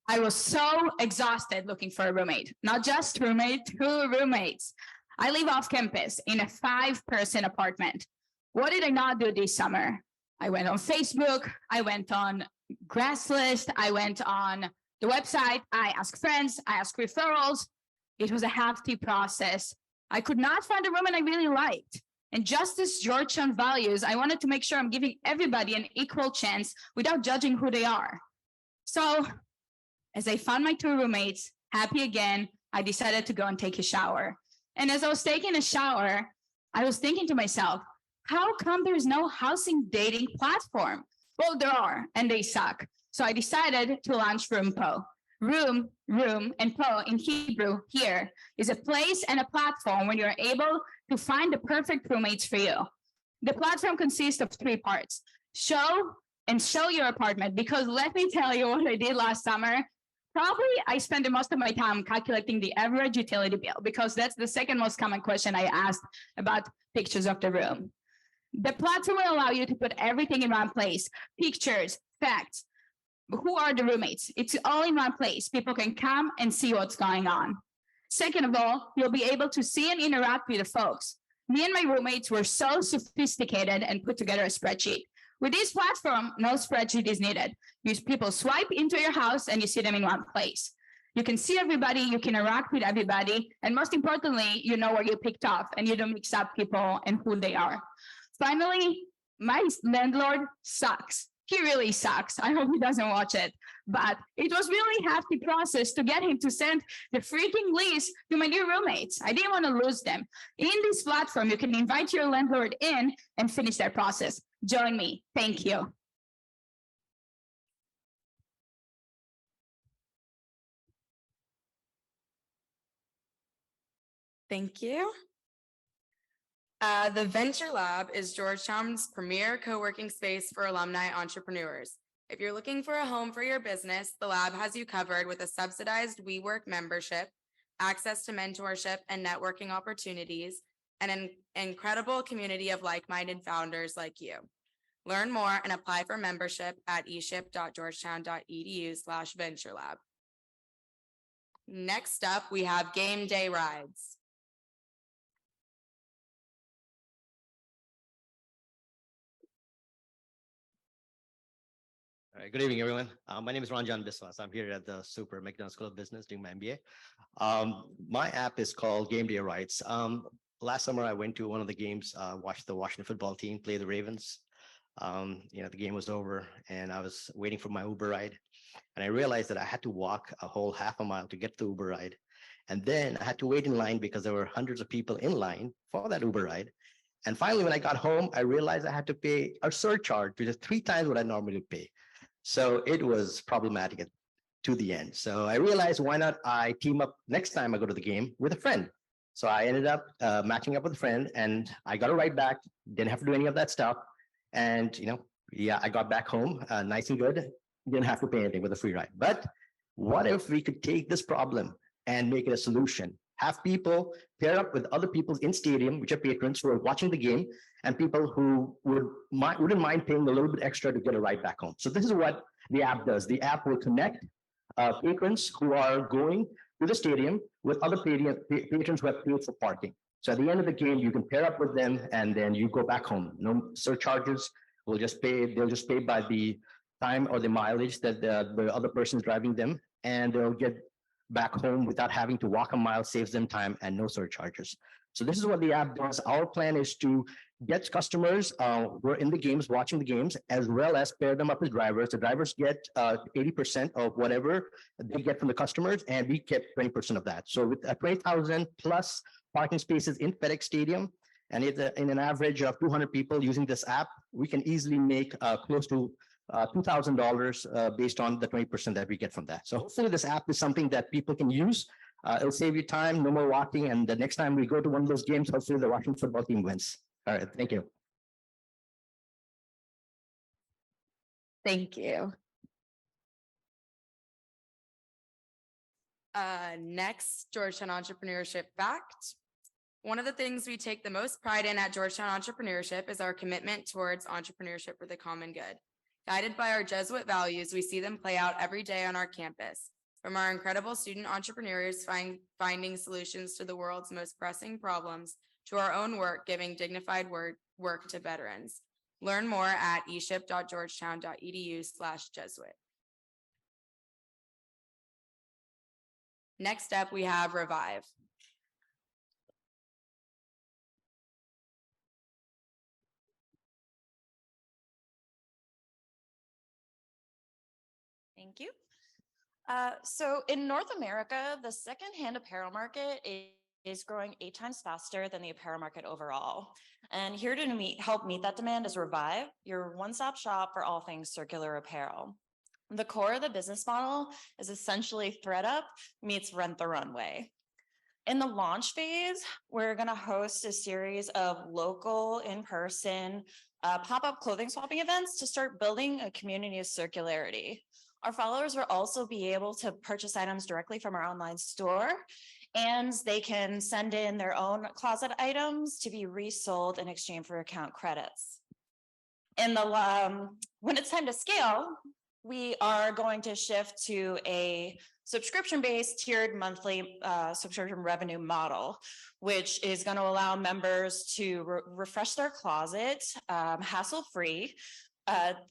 I was so exhausted looking for a roommate, not just roommate, 2 roommates. I live off campus in a 5-person apartment. What did I not do this summer? I went on Facebook, I went on Grasslist, I went on the website, I asked friends, I asked referrals. It was a hefty process. I could not find a roommate I really liked. And just as Georgetown values, I wanted to make sure I'm giving everybody an equal chance without judging who they are. So as I found my 2 roommates, happy again, I decided to go and take a shower. And as I was taking a shower, I was thinking to myself, how come there's no housing dating platform? Well, there are, and they suck. So I decided to launch Room Po. Room, and Po in Hebrew here is a place and a platform where you're able to find the perfect roommates for you. The platform consists of 3 parts. Show your apartment, because let me tell you what I did last summer. Probably I spent the most of my time calculating the average utility bill, because that's the second most common question I asked about pictures of the room. The platform will allow you to put everything in one place: pictures, facts, who are the roommates. It's all in one place. People can come and see what's going on. Second of all, you'll be able to see and interact with the folks. Me and my roommates were so sophisticated and put together a spreadsheet. With this platform, no spreadsheet is needed. People swipe into your house and you see them in one place. You can see everybody, you can interact with everybody, and most importantly, you know where you picked off and you don't mix up people and who they are. Finally, my landlord sucks. He really sucks. I hope he doesn't watch it. But it was really a hefty process to get him to send the freaking lease to my new roommates. I didn't want to lose them. In this platform, you can invite your landlord in and finish that process. Join me. Thank you. Thank you. The Venture Lab is Georgetown's premier co-working space for alumni entrepreneurs. If you're looking for a home for your business, the lab has you covered with a subsidized WeWork membership, access to mentorship and networking opportunities, and an incredible community of like-minded founders like you. Learn more and apply for membership at eship.georgetown.edu/venturelab. Next up, we have game day rides. All right, good evening, everyone. My name is Ranjan Biswas. I'm here at the Super McDonald's School of Business doing my MBA. My app is called Game Day Rights. Last summer, I went to one of the games, watched the Washington football team play the Ravens. The game was over and I was waiting for my Uber ride. And I realized that I had to walk a whole half a mile to get the Uber ride. And then I had to wait in line because there were hundreds of people in line for that Uber ride. And finally, when I got home, I realized I had to pay a surcharge, which is 3 times what I normally pay. So it was problematic to the end. So I realized, why not I team up next time I go to the game with a friend. So I ended up matching up with a friend and I got a ride back, didn't have to do any of that stuff. And, I got back home nice and good, didn't have to pay anything with a free ride. But what if we could take this problem and make it a solution? Have people pair up with other people in stadium, which are patrons who are watching the game, and people who wouldn't mind paying a little bit extra to get a ride back home. So this is what the app does. The app will connect patrons who are going to the stadium with other patrons who have paid for parking. So at the end of the game, you can pair up with them and then you go back home. No surcharges. They'll just pay by the time or the mileage that the other person is driving them, and they'll get back home without having to walk a mile, saves them time and no surcharges. So this is what the app does. Our plan is to get customers who are in the games, watching the games, as well as pair them up with drivers. The drivers get 80% of whatever they get from the customers, and we get 20% of that. So with 20,000 plus parking spaces in FedEx Stadium, and in an average of 200 people using this app, we can easily make close to $2,000 based on the 20% that we get from that. So hopefully this app is something that people can use. It'll save you time, no more walking. And the next time we go to one of those games, hopefully the Washington football team wins. All right, thank you. Thank you. Next, Georgetown Entrepreneurship Fact. One of the things we take the most pride in at Georgetown Entrepreneurship is our commitment towards entrepreneurship for the common good. Guided by our Jesuit values, we see them play out every day on our campus. From our incredible student entrepreneurs finding solutions to the world's most pressing problems, to our own work giving dignified work to veterans. Learn more at eship.georgetown.edu/Jesuit. Next up, we have Revive. Thank you. So in North America, the secondhand apparel market is growing 8 times faster than the apparel market overall. And here to help meet that demand is Revive, your one-stop shop for all things circular apparel. The core of the business model is essentially ThreadUp meets Rent the Runway. In the launch phase, we're going to host a series of local, in-person, pop-up clothing swapping events to start building a community of circularity. Our followers will also be able to purchase items directly from our online store, and they can send in their own closet items to be resold in exchange for account credits. When it's time to scale, we are going to shift to a subscription-based tiered monthly subscription revenue model, which is going to allow members to refresh their closet hassle-free,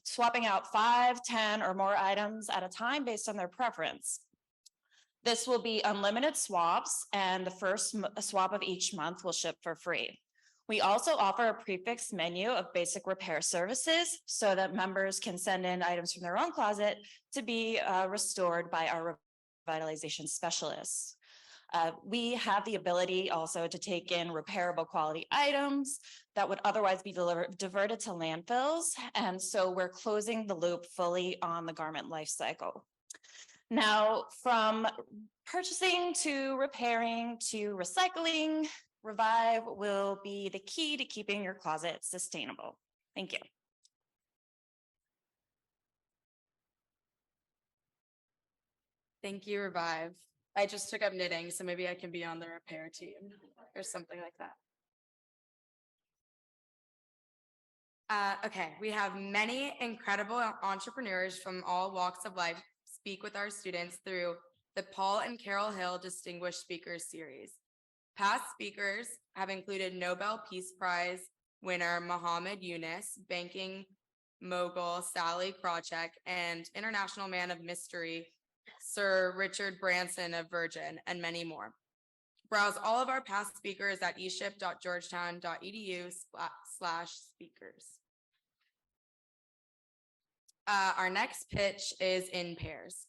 swapping out 5, 10, or more items at a time based on their preference. This will be unlimited swaps, and the first swap of each month will ship for free. We also offer a prefix menu of basic repair services so that members can send in items from their own closet to be restored by our revitalization specialists. We have the ability also to take in repairable quality items that would otherwise be diverted to landfills. And so we're closing the loop fully on the garment life cycle. Now, from purchasing to repairing to recycling, Revive will be the key to keeping your closet sustainable. Thank you. Thank you, Revive. I just took up knitting, so maybe I can be on the repair team or something like that. Okay, we have many incredible entrepreneurs from all walks of life speak with our students through the Paul and Carol Hill Distinguished Speakers Series. Past speakers have included Nobel Peace Prize winner Muhammad Yunus, banking mogul Sally Krawcheck, and international man of mystery Sir Richard Branson of Virgin, and many more. Browse all of our past speakers at eship.georgetown.edu/speakers. Our next pitch is in pairs.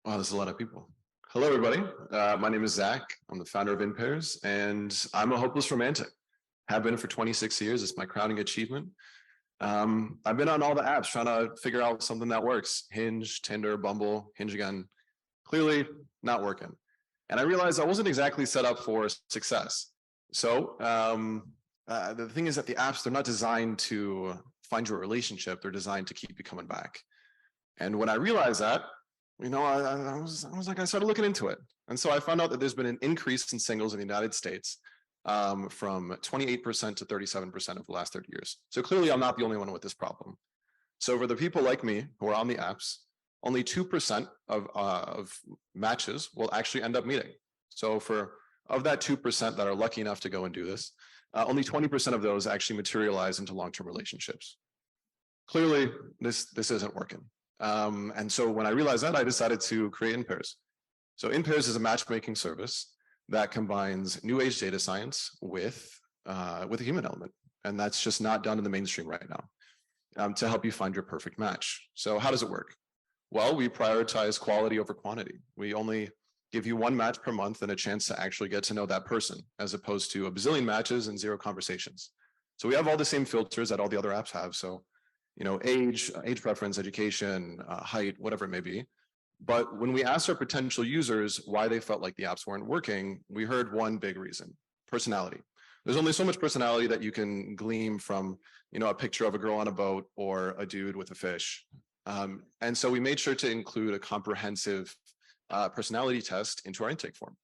Wow, there's a lot of people. Hello, everybody. My name is Zach. I'm the founder of In Pairs, and I'm a hopeless romantic. Have been for 26 years. It's my crowning achievement. I've been on all the apps trying to figure out something that works. Hinge, Tinder, Bumble, Hinge again. Clearly not working. And I realized I wasn't exactly set up for success. So the thing is that the apps, they're not designed to find your relationship. They're designed to keep you coming back. And when I realized that, I started looking into it. And so I found out that there's been an increase in singles in the United States from 28% to 37% over the last 30 years. So clearly I'm not the only one with this problem. So for the people like me who are on the apps, only 2% of matches will actually end up meeting. So of that 2% that are lucky enough to go and do this, only 20% of those actually materialize into long-term relationships. Clearly, this isn't working. And so when I realized that, I decided to create In Pairs. So In Pairs is a matchmaking service that combines new age data science with a human element. And that's just not done in the mainstream right now to help you find your perfect match. So how does it work? Well, we prioritize quality over quantity. We only give you one match per month and a chance to actually get to know that person, as opposed to a bazillion matches and 0 conversations. So we have all the same filters that all the other apps have. So age preference, education, height, whatever it may be. But when we asked our potential users why they felt like the apps weren't working, we heard one big reason: personality. There's only so much personality that you can glean from, a picture of a girl on a boat or a dude with a fish. And so we made sure to include a comprehensive personality test into our intake form.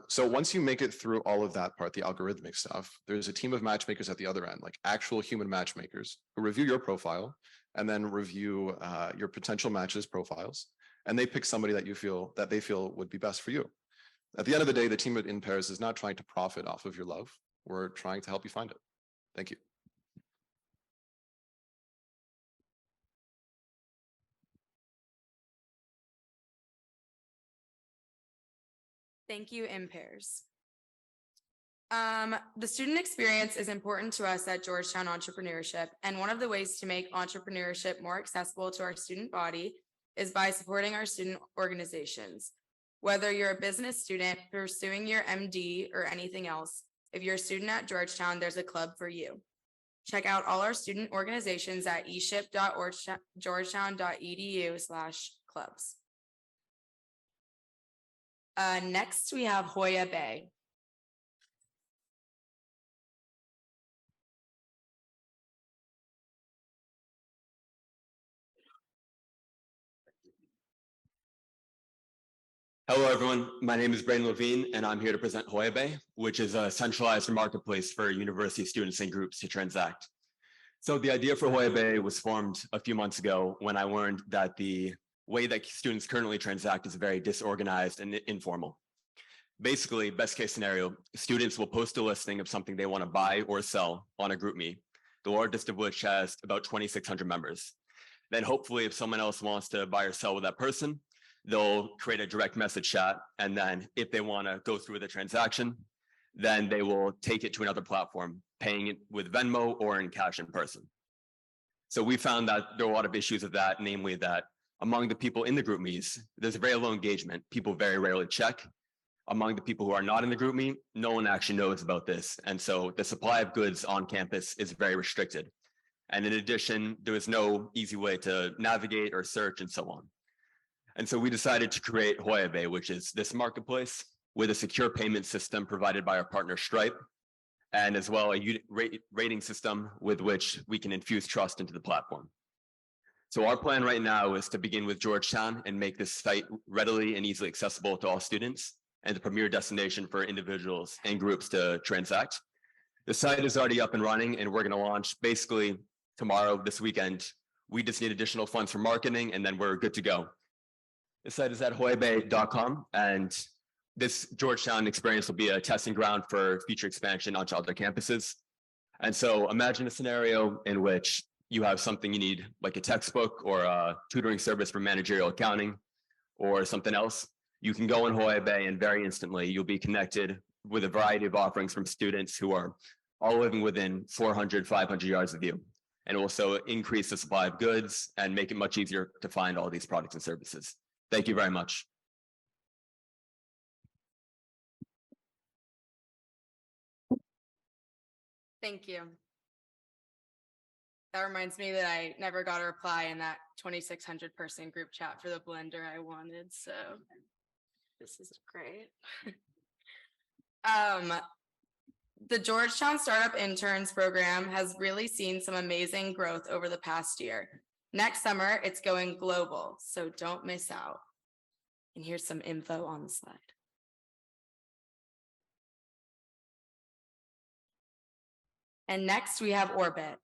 So once you make it through all of that part, the algorithmic stuff, there's a team of matchmakers at the other end, like actual human matchmakers who review your profile and then review your potential matches profiles. And they pick somebody that they feel would be best for you. At the end of the day, the team at In Pairs is not trying to profit off of your love. We're trying to help you find it. Thank you. Thank you, In Pairs. The student experience is important to us at Georgetown Entrepreneurship, and one of the ways to make entrepreneurship more accessible to our student body is by supporting our student organizations. Whether you're a business student pursuing your MD or anything else, if you're a student at Georgetown, there's a club for you. Check out all our student organizations at eship.georgetown.edu/clubs. Next, we have Hoya Bay. Hello, everyone. My name is Brandon Levine, and I'm here to present Hoya Bay, which is a centralized marketplace for university students and groups to transact. So the idea for Hoya Bay was formed a few months ago when I learned that the way that students currently transact is very disorganized and informal. Basically, best case scenario, students will post a listing of something they want to buy or sell on a GroupMe, the largest of which has about 2,600 members. Then hopefully if someone else wants to buy or sell with that person, they'll create a direct message chat. And then if they want to go through the transaction, then they will take it to another platform, paying it with Venmo or in cash in person. So we found that there are a lot of issues with that, namely that among the people in the GroupMes, there's very low engagement. People very rarely check. Among the people who are not in the GroupMe, no one actually knows about this. And so the supply of goods on campus is very restricted. And in addition, there is no easy way to navigate or search and so on. And so we decided to create Hoya Bay, which is this marketplace with a secure payment system provided by our partner Stripe, and as well a rating system with which we can infuse trust into the platform. So our plan right now is to begin with Georgetown and make this site readily and easily accessible to all students and the premier destination for individuals and groups to transact. The site is already up and running and we're going to launch basically tomorrow, this weekend. We just need additional funds for marketing and then we're good to go. The site is at hoyabay.com and this Georgetown experience will be a testing ground for future expansion onto other campuses. And so imagine a scenario in which you have something you need, like a textbook or a tutoring service for managerial accounting or something else. You can go in Hoya Bay and very instantly you'll be connected with a variety of offerings from students who are all living within 400, 500 yards of you, and also increase the supply of goods and make it much easier to find all these products and services. Thank you very much. Thank you. That reminds me that I never got a reply in that 2,600 person group chat for the blender I wanted, so this is great. The Georgetown Startup Interns Program has really seen some amazing growth over the past year. Next summer, it's going global, so don't miss out. And here's some info on the slide. And next we have Orbit.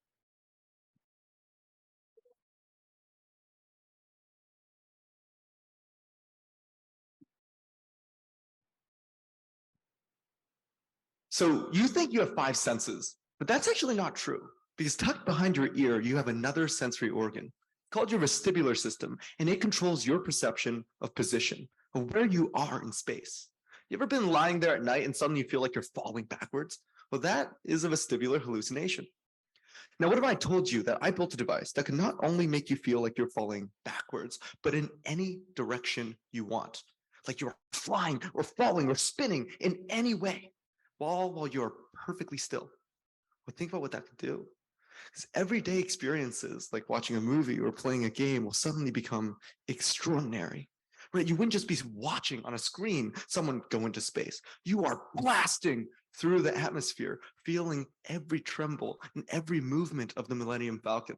So you think you have five senses, but that's actually not true because tucked behind your ear, you have another sensory organ called your vestibular system, and it controls your perception of position, of where you are in space. You ever been lying there at night and suddenly you feel like you're falling backwards? Well, that is a vestibular hallucination. Now, what if I told you that I built a device that can not only make you feel like you're falling backwards, but in any direction you want, like you're flying or falling or spinning in any way, while you're perfectly still? Well, think about what that could do. Because everyday experiences like watching a movie or playing a game will suddenly become extraordinary. Right? You wouldn't just be watching on a screen someone go into space. You are blasting through the atmosphere, feeling every tremble and every movement of the Millennium Falcon.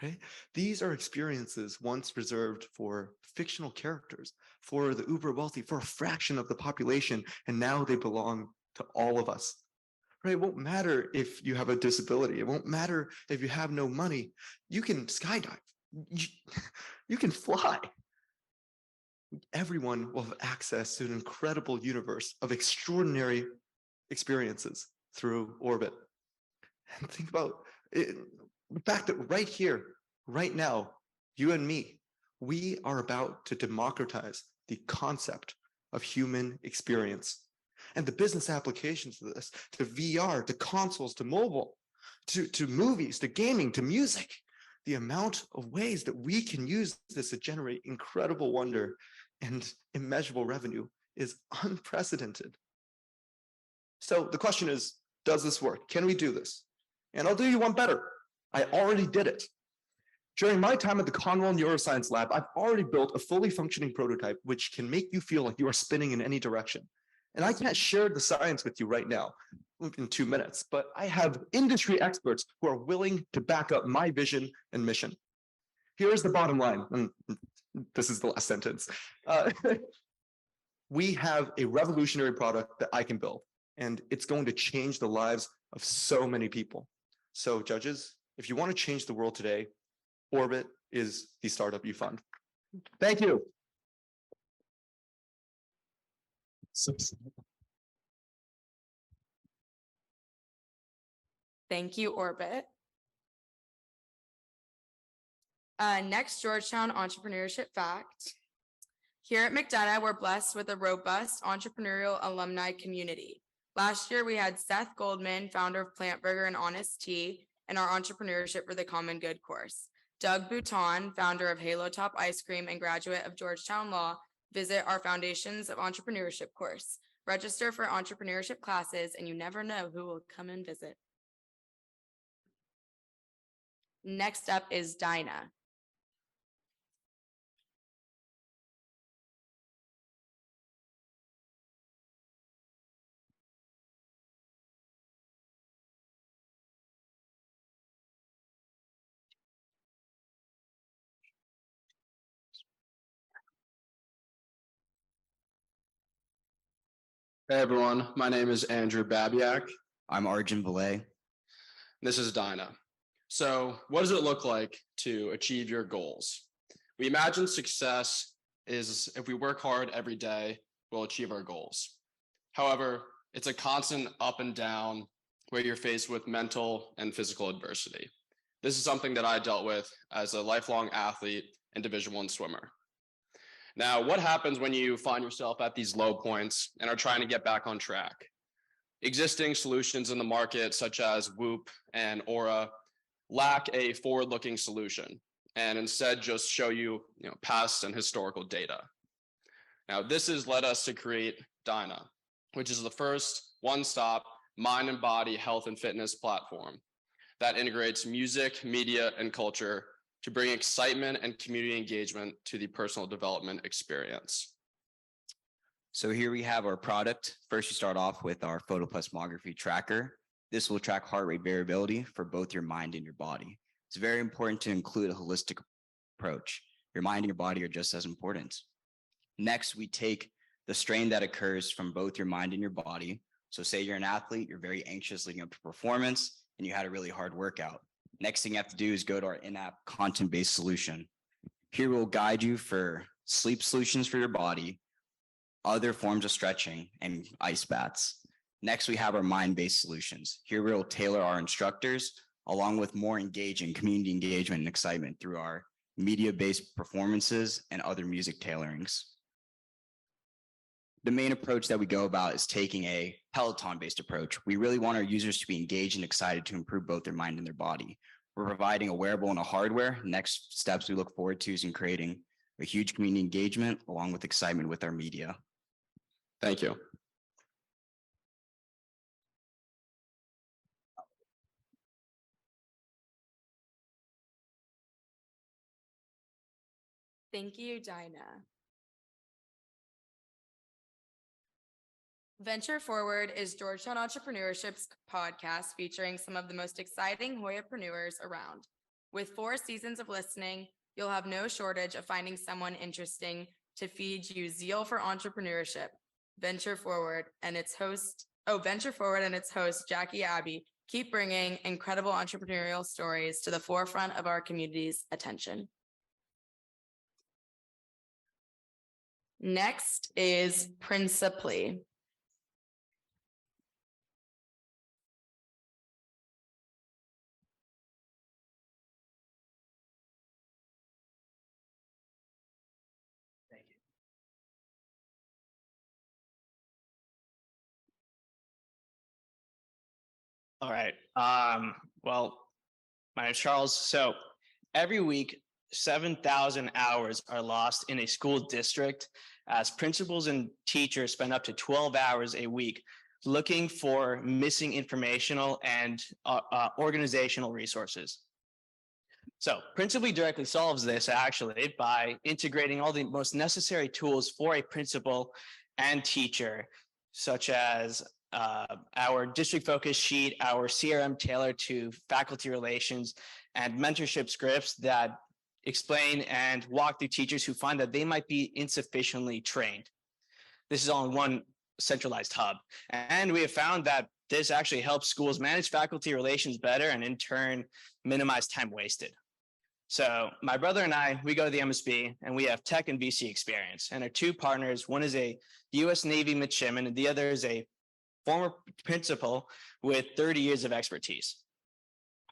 Right? These are experiences once reserved for fictional characters, for the uber wealthy, for a fraction of the population, and now they belong to all of us. Right? It won't matter if you have a disability. It won't matter if you have no money. You can skydive. You can fly. Everyone will have access to an incredible universe of extraordinary experiences through orbit. And think about it, the fact that right here, right now, you and me, we are about to democratize the concept of human experience. And the business applications of this, to VR, to consoles, to mobile, to movies, to gaming, to music, the amount of ways that we can use this to generate incredible wonder and immeasurable revenue is unprecedented. So the question is, does this work? Can we do this? And I'll do you one better. I already did it. During my time at the Conwell Neuroscience Lab, I've already built a fully functioning prototype which can make you feel like you are spinning in any direction. And I can't share the science with you right now in 2 minutes, but I have industry experts who are willing to back up my vision and mission. Here's the bottom line, and this is the last sentence. We have a revolutionary product that I can build, and it's going to change the lives of so many people. So judges, if you want to change the world today, Orbit is the startup you fund. Thank you. Thank you, Orbit. Next, Georgetown entrepreneurship fact. Here at McDonough, we're blessed with a robust entrepreneurial alumni community. Last year, we had Seth Goldman, founder of Plant Burger and Honest Tea, and our Entrepreneurship for the Common Good course. Doug Bouton, founder of Halo Top Ice Cream and graduate of Georgetown Law, visit our Foundations of Entrepreneurship course. Register for entrepreneurship classes, and you never know who will come and visit. Next up is Dinah. Hey everyone, my name is Andrew Babiak. I'm Arjun Valet. This is Dinah. So what does it look like to achieve your goals? We imagine success is if we work hard every day, we'll achieve our goals. However, it's a constant up and down where you're faced with mental and physical adversity. This is something that I dealt with as a lifelong athlete and Division I swimmer. Now, what happens when you find yourself at these low points and are trying to get back on track? Existing solutions in the market, such as Whoop and Aura, lack a forward-looking solution and instead just show you, past and historical data. Now, this has led us to create Dinah, which is the first one-stop mind and body health and fitness platform that integrates music, media, and culture to bring excitement and community engagement to the personal development experience. So here we have our product. First, you start off with our photoplethysmography tracker. This will track heart rate variability for both your mind and your body. It's very important to include a holistic approach. Your mind and your body are just as important. Next, we take the strain that occurs from both your mind and your body. So say you're an athlete, you're very anxious leading up to performance, and you had a really hard workout. Next thing you have to do is go to our in-app content-based solution. Here we'll guide you for sleep solutions for your body, other forms of stretching, and ice baths. Next, we have our mind-based solutions. Here we'll tailor our instructors along with more engaging community engagement and excitement through our media-based performances and other music tailorings. The main approach that we go about is taking a Peloton-based approach. We really want our users to be engaged and excited to improve both their mind and their body. We're providing a wearable and a hardware. Next steps we look forward to is in creating a huge community engagement along with excitement with our media. Thank you. Thank you, Dinah. Venture Forward is Georgetown Entrepreneurship's podcast featuring some of the most exciting Hoyapreneurs around. With 4 seasons of listening, you'll have no shortage of finding someone interesting to feed you zeal for entrepreneurship. Venture Forward and its host, Jackie Abbey, keep bringing incredible entrepreneurial stories to the forefront of our community's attention. Next is Principally. All right. Well, my name's Charles. So every week, 7,000 hours are lost in a school district as principals and teachers spend up to 12 hours a week looking for missing informational and organizational resources. So Principally directly solves this actually by integrating all the most necessary tools for a principal and teacher, such as our district focus sheet, our CRM tailored to faculty relations, and mentorship scripts that explain and walk through teachers who find that they might be insufficiently trained. This is all in one centralized hub. And we have found that this actually helps schools manage faculty relations better and in turn minimize time wasted. So my brother and I, we go to the MSB and we have tech and VC experience. And our 2 partners, one is a US Navy midshipman and the other is a former principal with 30 years of expertise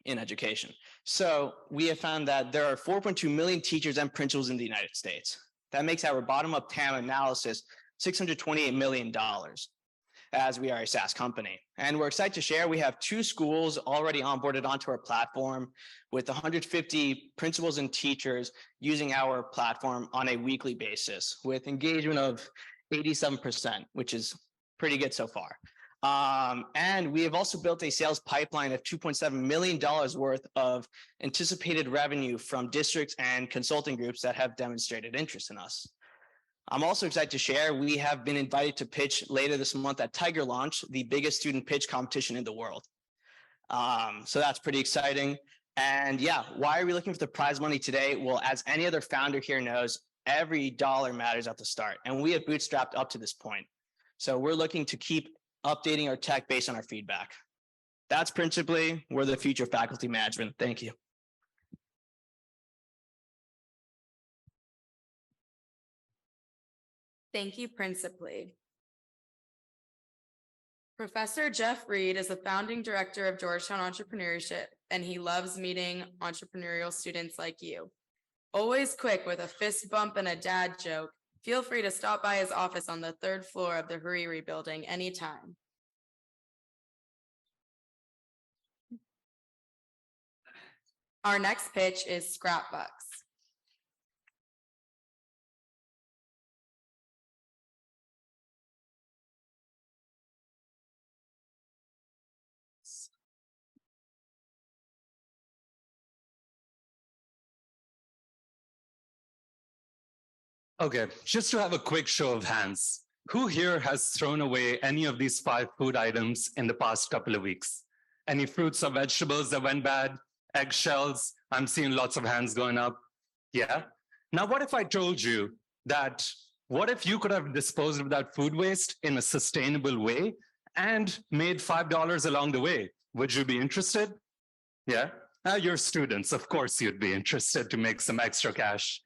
in education. So we have found that there are 4.2 million teachers and principals in the United States. That makes our bottom-up TAM analysis $628 million, as we are a SaaS company. And we're excited to share we have 2 schools already onboarded onto our platform with 150 principals and teachers using our platform on a weekly basis with engagement of 87%, which is pretty good so far. And we have also built a sales pipeline of $2.7 million worth of anticipated revenue from districts and consulting groups that have demonstrated interest in us. I'm also excited to share we have been invited to pitch later this month at Tiger Launch, the biggest student pitch competition in the world. So that's pretty exciting. And yeah, why are we looking for the prize money today? Well, as any other founder here knows, every dollar matters at the start, and we have bootstrapped up to this point. So we're looking to keep updating our tech based on our feedback. That's principally where the future of faculty management. Thank you. Thank you, principally. Professor Jeff Reed is the founding director of Georgetown Entrepreneurship, and he loves meeting entrepreneurial students like you. Always quick with a fist bump and a dad joke, feel free to stop by his office on the 3rd floor of the Hariri building anytime. Our next pitch is Scrapbucks. Okay, just to have a quick show of hands, who here has thrown away any of these 5 food items in the past couple of weeks? Any fruits or vegetables that went bad? Eggshells? I'm seeing lots of hands going up. Yeah? Now, what if I told you that, what if you could have disposed of that food waste in a sustainable way and made $5 along the way? Would you be interested? Yeah? You're students, of course you'd be interested to make some extra cash.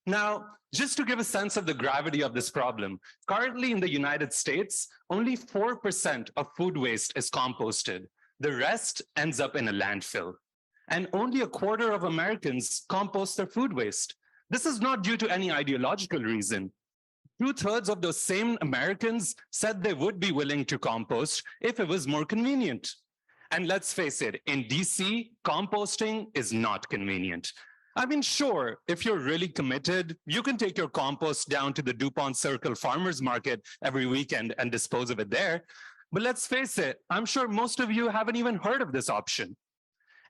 Now, just to give a sense of the gravity of this problem, currently in the United States, only 4% of food waste is composted. The rest ends up in a landfill. And only 1/4 of Americans compost their food waste. This is not due to any ideological reason. 2/3 of those same Americans said they would be willing to compost if it was more convenient. And let's face it, in DC, composting is not convenient. I mean, sure, if you're really committed, you can take your compost down to the DuPont Circle Farmers Market every weekend and dispose of it there. But let's face it, I'm sure most of you haven't even heard of this option.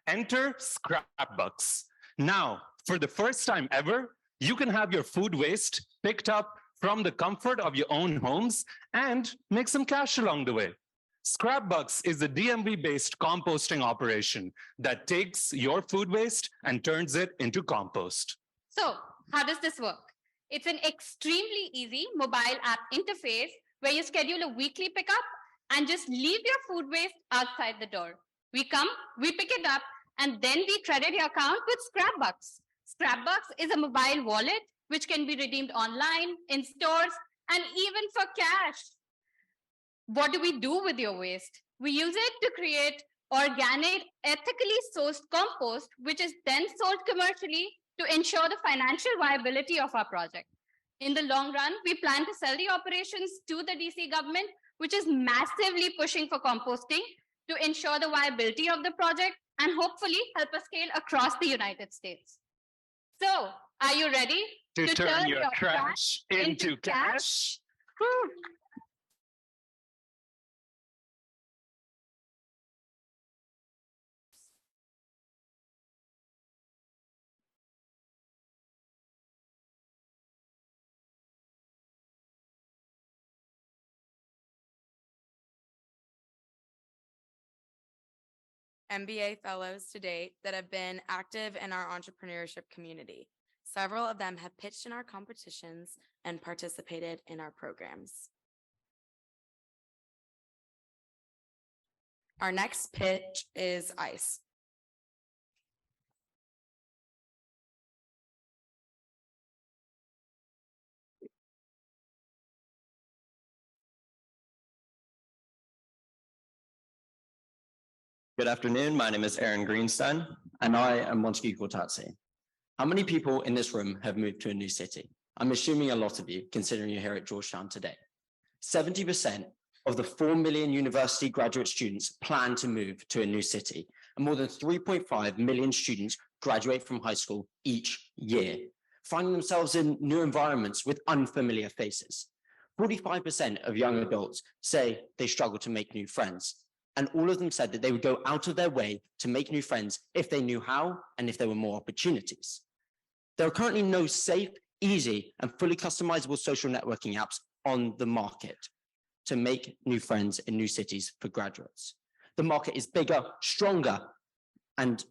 Enter Scrapbucks. Now, for the first time ever, you can have your food waste picked up from the comfort of your own homes and make some cash along the way. Scrapbucks is a DMV-based composting operation that takes your food waste and turns it into compost. So, how does this work? It's an extremely easy mobile app interface where you schedule a weekly pickup and just leave your food waste outside the door. We come, we pick it up, and then we credit your account with Scrapbucks. Scrapbucks is a mobile wallet which can be redeemed online, in stores, and even for cash. What do we do with your waste? We use it to create organic, ethically sourced compost, which is then sold commercially to ensure the financial viability of our project. In the long run, we plan to sell the operations to the DC government, which is massively pushing for composting to ensure the viability of the project and hopefully help us scale across the United States. So, are you ready to turn your trash into cash? Woo. MBA fellows to date that have been active in our entrepreneurship community. Several of them have pitched in our competitions and participated in our programs. Our next pitch is ICE. Good afternoon. My name is Aaron Greenstein, and I am Montague Cortazzi. How many people in this room have moved to a new city? I'm assuming a lot of you, considering you're here at Georgetown today. 70% of the 4 million university graduate students plan to move to a new city, and more than 3.5 million students graduate from high school each year, finding themselves in new environments with unfamiliar faces. 45% of young adults say they struggle to make new friends. And all of them said that they would go out of their way to make new friends if they knew how and if there were more opportunities. There are currently no safe, easy, and fully customizable social networking apps on the market to make new friends in new cities for graduates. The market is bigger, stronger, and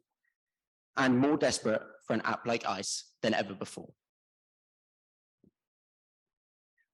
more desperate for an app like ICE than ever before.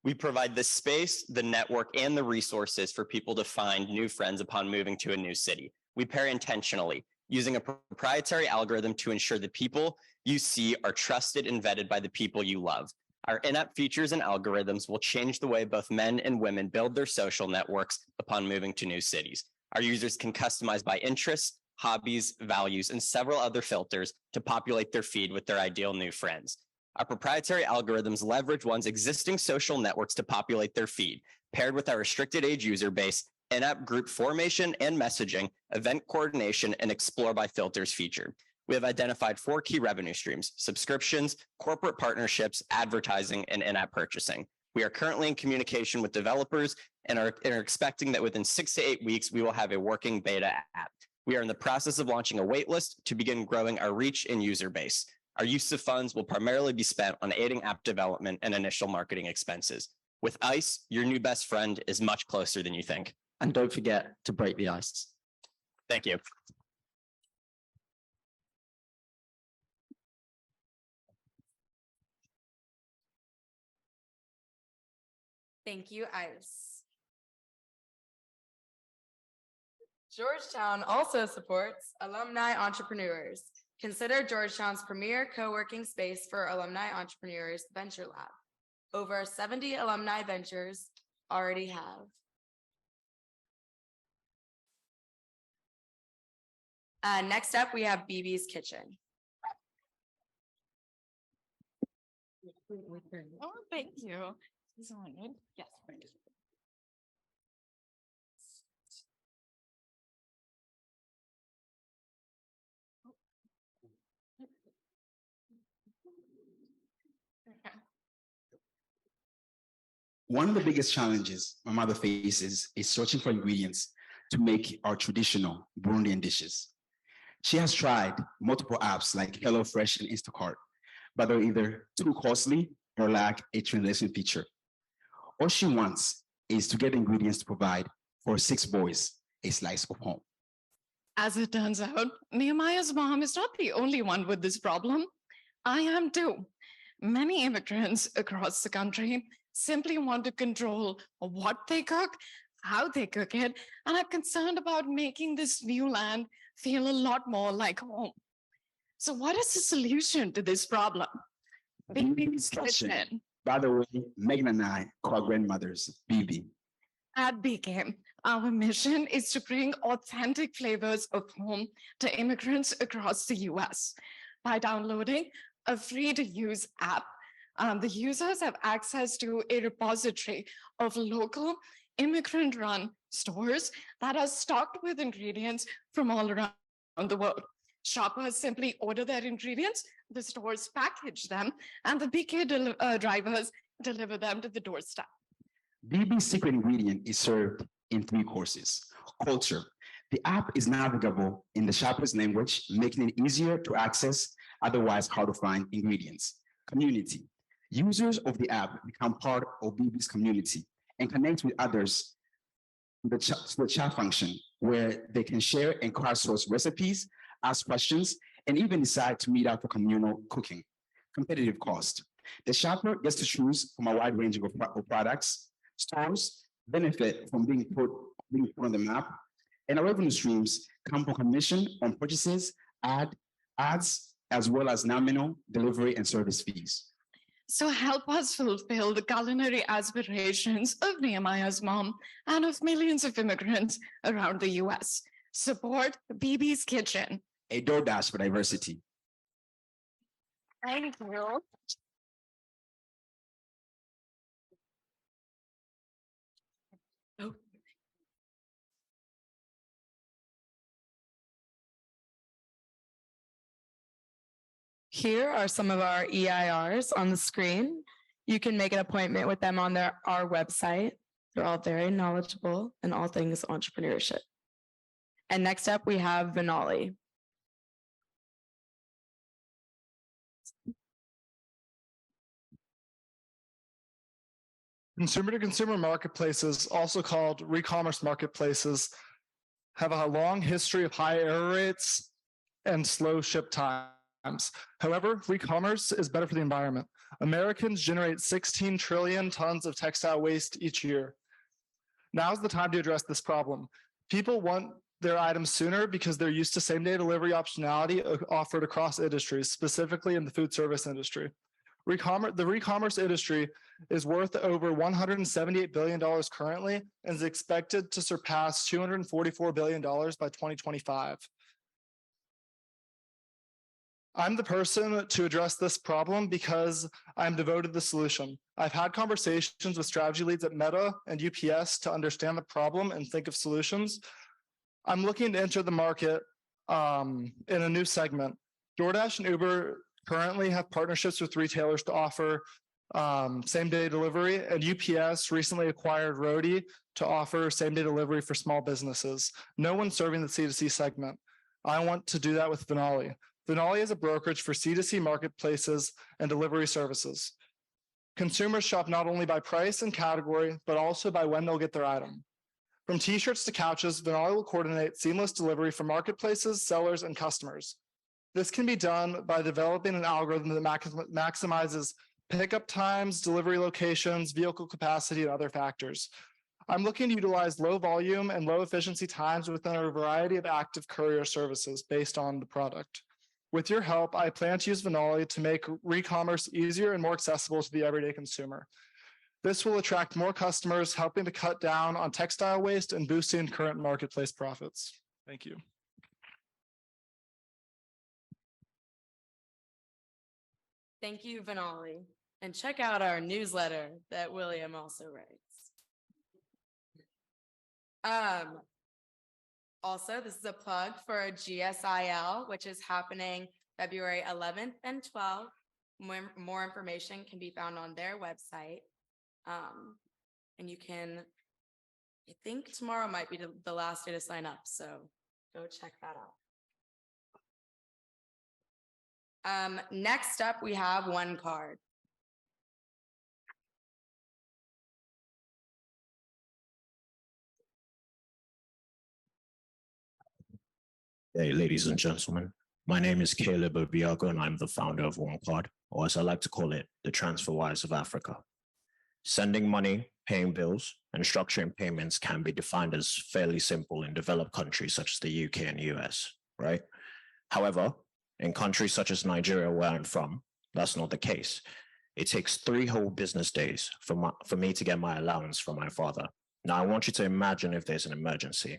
We provide the space, the network, and the resources for people to find new friends upon moving to a new city. We pair intentionally, using a proprietary algorithm to ensure the people you see are trusted and vetted by the people you love. Our in-app features and algorithms will change the way both men and women build their social networks upon moving to new cities. Our users can customize by interests, hobbies, values, and several other filters to populate their feed with their ideal new friends. Our proprietary algorithms leverage one's existing social networks to populate their feed, paired with our restricted age user base, in-app group formation and messaging, event coordination, and explore by filters feature. We have identified 4 key revenue streams: subscriptions, corporate partnerships, advertising, and in-app purchasing. We are currently in communication with developers and are expecting that within 6 to 8 weeks, we will have a working beta app. We are in the process of launching a waitlist to begin growing our reach and user base. Our use of funds will primarily be spent on aiding app development and initial marketing expenses. With ICE, your new best friend is much closer than you think. And don't forget to break the ice. Thank you. Thank you, ICE. Georgetown also supports alumni entrepreneurs. Consider Georgetown's premier co-working space for alumni entrepreneurs, Venture Lab. Over 70 alumni ventures already have. Next up, we have BB's Kitchen. Oh, thank you. Is this one good? Yes. Thank you. Okay. One of the biggest challenges my mother faces is searching for ingredients to make our traditional Burundian dishes. She has tried multiple apps like HelloFresh and Instacart, but they're either too costly or lack a translation feature. All she wants is to get ingredients to provide for 6 boys a slice of home. As it turns out, Nehemiah's mom is not the only one with this problem. I am too. Many immigrants across the country simply want to control what they cook, how they cook it, and are concerned about making this new land feel a lot more like home. So what is the solution to this problem? BB's Kitchen. By the way, Megan and I call our grandmothers BB. At BK, our mission is to bring authentic flavors of home to immigrants across the US. By downloading a free-to-use app, the users have access to a repository of local immigrant-run stores that are stocked with ingredients from all around the world. Shoppers simply order their ingredients, the stores package them, and the BK drivers deliver them to the doorstep. BB's secret ingredient is served in 3 courses. Culture. The app is navigable in the shopper's language, making it easier to access otherwise hard to find ingredients. Community. Users of the app become part of BB's community and connect with others through the chat function, where they can share and crowdsource recipes, ask questions, and even decide to meet up for communal cooking. Competitive cost. The shopper gets to choose from a wide range of products. Stores benefit from being put on the map, and our revenue streams come from commission on purchases, ads, as well as nominal delivery and service fees. So help us fulfill the culinary aspirations of Nehemiah's mom and of millions of immigrants around the US. Support BB's Kitchen. A DoorDash for diversity. Thank you. Here are some of our EIRs on the screen. You can make an appointment with them on our website. They're all very knowledgeable in all things entrepreneurship. And next up, we have Vinali. Consumer-to-consumer marketplaces, also called re-commerce marketplaces, have a long history of high error rates and slow ship time. However, e-commerce is better for the environment. Americans generate 16 trillion tons of textile waste each year. Now's the time to address this problem. People want their items sooner because they're used to same-day delivery optionality offered across industries, specifically in the food service industry. The e-commerce industry is worth over $178 billion currently and is expected to surpass $244 billion by 2025. I'm the person to address this problem because I'm devoted to the solution. I've had conversations with strategy leads at Meta and UPS to understand the problem and think of solutions. I'm looking to enter the market in a new segment. DoorDash and Uber currently have partnerships with retailers to offer same-day delivery, and UPS recently acquired Roadie to offer same-day delivery for small businesses. No one's serving the C2C segment. I want to do that with Venali. Venali is a brokerage for C2C marketplaces and delivery services. Consumers shop not only by price and category, but also by when they'll get their item. From t-shirts to couches, Venali will coordinate seamless delivery for marketplaces, sellers, and customers. This can be done by developing an algorithm that maximizes pickup times, delivery locations, vehicle capacity, and other factors. I'm looking to utilize low volume and low efficiency times within a variety of active courier services based on the product. With your help, I plan to use Venali to make e-commerce easier and more accessible to the everyday consumer. This will attract more customers, helping to cut down on textile waste and boosting current marketplace profits. Thank you. Thank you, Venali. And check out our newsletter that William also writes. Also, this is a plug for GSIL, which is happening February 11th and 12th. More information can be found on their website. And you can, I think tomorrow might be the last day to sign up, so go check that out. Next up, we have One Card. Hey, ladies and gentlemen, my name is Caleb Obiago and I'm the founder of OneCard, or as I like to call it, the TransferWise of Africa. Sending money, paying bills, and structuring payments can be defined as fairly simple in developed countries such as the UK and US, right? However, in countries such as Nigeria, where I'm from, that's not the case. It takes 3 whole business days for me to get my allowance from my father. Now, I want you to imagine if there's an emergency.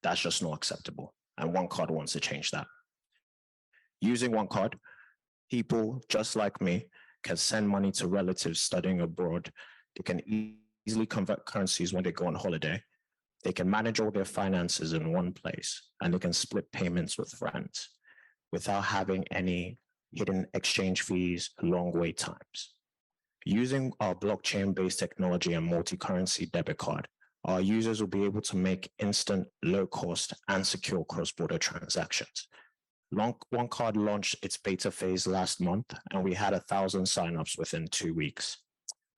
That's just not acceptable. And OneCard wants to change that. Using OneCard, people just like me can send money to relatives studying abroad. They can easily convert currencies when they go on holiday. They can manage all their finances in one place, and they can split payments with friends without having any hidden exchange fees, long wait times. Using our blockchain-based technology and multi-currency debit card, our users will be able to make instant, low-cost, and secure cross-border transactions. OneCard launched its beta phase last month, and we had 1,000 signups within 2 weeks.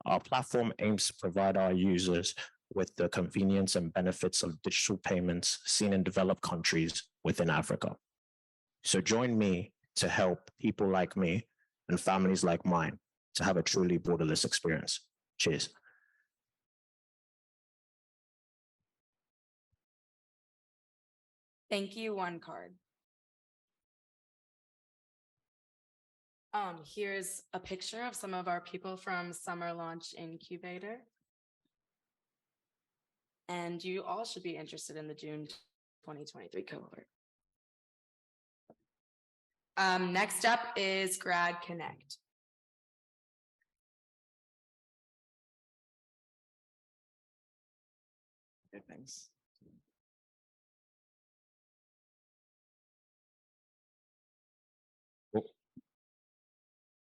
Our platform aims to provide our users with the convenience and benefits of digital payments seen in developed countries within Africa. So join me to help people like me and families like mine to have a truly borderless experience. Cheers. Thank you, OneCard. Here's a picture of some of our people from Summer Launch Incubator. And you all should be interested in the June 2023 cohort. Next up is Grad Connect. Good, thanks.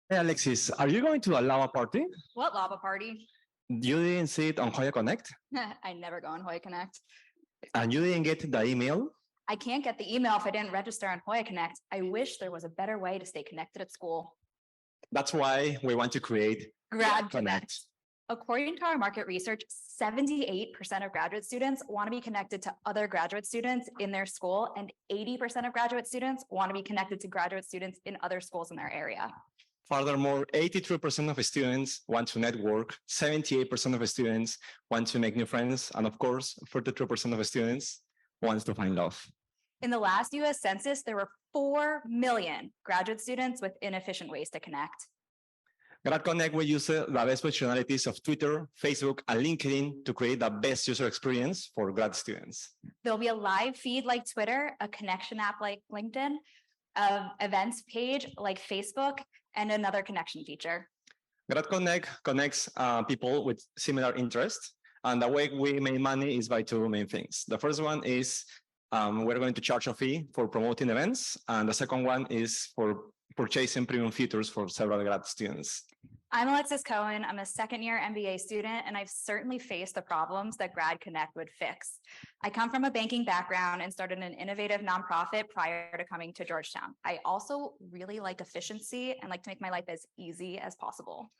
Hey, Alexis, are you going to a lava party? What lava party? You didn't see it on Hoya Connect? I never go on Hoya Connect. And you didn't get the email? I can't get the email if I didn't register on Hoya Connect. I wish there was a better way to stay connected at school. That's why we want to create Grad Connect. According to our market research, 78% of graduate students want to be connected to other graduate students in their school, and 80% of graduate students want to be connected to graduate students in other schools in their area. Furthermore, 83% of students want to network, 78% of students want to make new friends, and of course, 42% of students wants to find love. In the last US Census, there were 4 million graduate students with inefficient ways to connect. GradConnect will use the best functionalities of Twitter, Facebook, and LinkedIn to create the best user experience for grad students. There'll be a live feed like Twitter, a connection app like LinkedIn, an events page like Facebook, and another connection feature. GradConnect connects people with similar interests, and the way we make money is by two main things. The first one is we're going to charge a fee for promoting events, and the second one is for purchasing premium features for several grad students. I'm Alexis Cohen. I'm a second-year MBA student, and I've certainly faced the problems that GradConnect would fix. I come from a banking background and started an innovative nonprofit prior to coming to Georgetown. I also really like efficiency and like to make my life as easy as possible.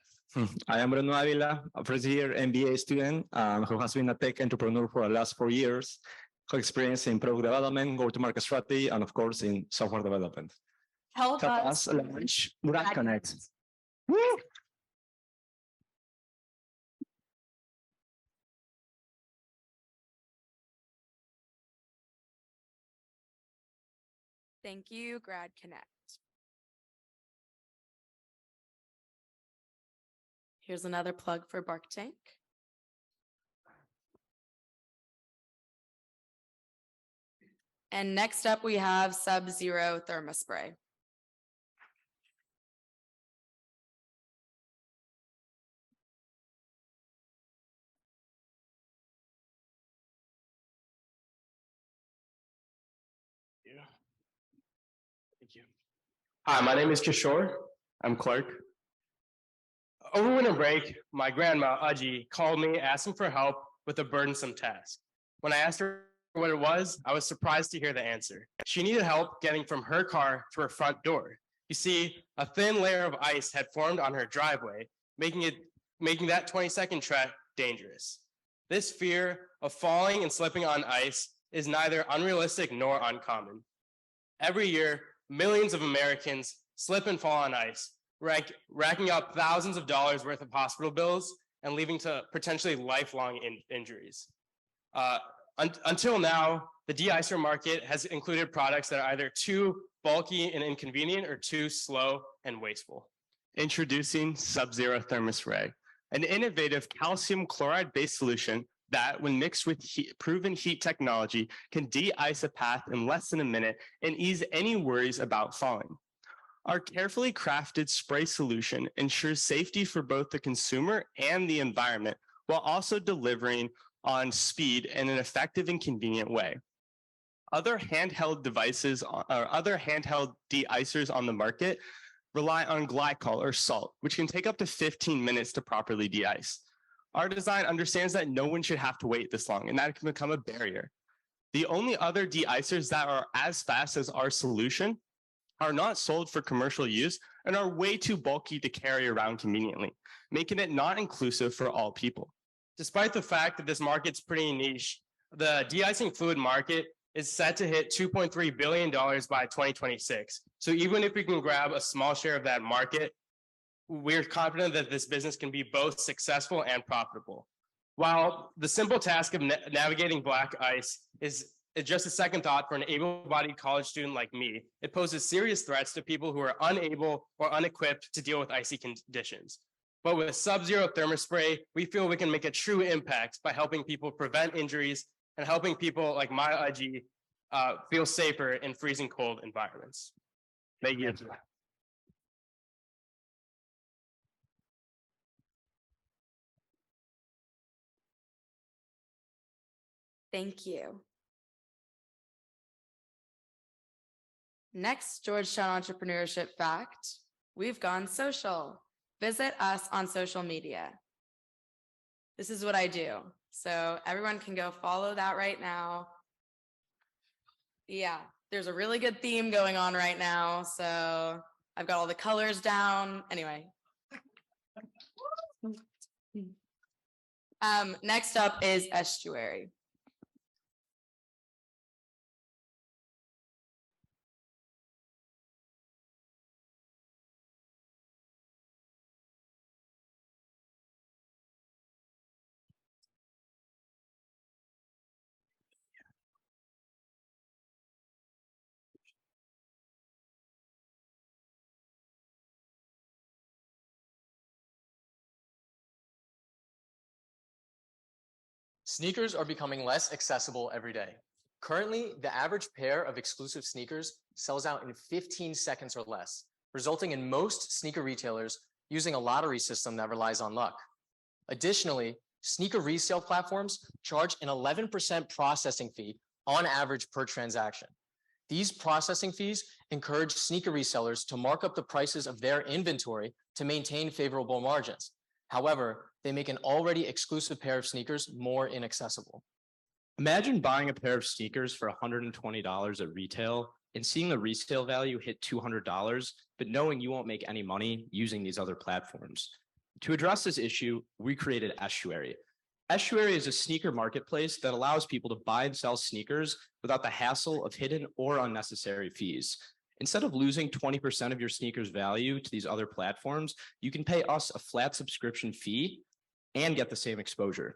I am Bruno Avila, a first-year MBA student who has been a tech entrepreneur for the last 4 years, who experience in product development, go-to-market strategy, and of course in software development. Help us launch GradConnect. Thank you, GradConnect. Here's another plug for Bark Tank. And next up, we have Sub-Zero Thermospray. Thank you. Hi, my name is Kishore. I'm Clark. Over winter break, my grandma, Aji, called me asking for help with a burdensome task. When I asked her what it was, I was surprised to hear the answer. She needed help getting from her car to her front door. You see, a thin layer of ice had formed on her driveway, making that 20-second trek dangerous. This fear of falling and slipping on ice is neither unrealistic nor uncommon. Every year, millions of Americans slip and fall on ice, racking up thousands of dollars worth of hospital bills and leading to potentially lifelong injuries. Until now, the de-icer market has included products that are either too bulky and inconvenient or too slow and wasteful. Introducing Sub-Zero Thermospray, an innovative calcium chloride-based solution that, when mixed with proven heat technology, can de-ice a path in less than a minute and ease any worries about falling. Our carefully crafted spray solution ensures safety for both the consumer and the environment, while also delivering on speed in an effective and convenient way. Other handheld devices or other handheld de-icers on the market rely on glycol or salt, which can take up to 15 minutes to properly de-ice. Our design understands that no one should have to wait this long, and that can become a barrier. The only other de-icers that are as fast as our solution are not sold for commercial use and are way too bulky to carry around conveniently, making it not inclusive for all people. Despite the fact that this market's pretty niche, the de-icing fluid market is set to hit $2.3 billion by 2026. So even if we can grab a small share of that market, we're confident that this business can be both successful and profitable. While the simple task of navigating black ice is just a second thought for an able-bodied college student like me, it poses serious threats to people who are unable or unequipped to deal with icy conditions. But with Sub-Zero Thermospray, we feel we can make a true impact by helping people prevent injuries and helping people like my Aji feel safer in freezing cold environments. Thank you. Thank you. Next Georgetown Entrepreneurship Fact, we've gone social. Visit us on social media. This is what I do. So everyone can go follow that right now. Yeah, there's a really good theme going on right now. So I've got all the colors down. Anyway. Next up is estuary. Sneakers are becoming less accessible every day. Currently, the average pair of exclusive sneakers sells out in 15 seconds or less, resulting in most sneaker retailers using a lottery system that relies on luck. Additionally, sneaker resale platforms charge an 11% processing fee on average per transaction. These processing fees encourage sneaker resellers to mark up the prices of their inventory to maintain favorable margins. However, they make an already exclusive pair of sneakers more inaccessible. Imagine buying a pair of sneakers for $120 at retail and seeing the resale value hit $200, but knowing you won't make any money using these other platforms. To address this issue, we created Estuary. Estuary is a sneaker marketplace that allows people to buy and sell sneakers without the hassle of hidden or unnecessary fees. Instead of losing 20% of your sneakers value to these other platforms, you can pay us a flat subscription fee and get the same exposure.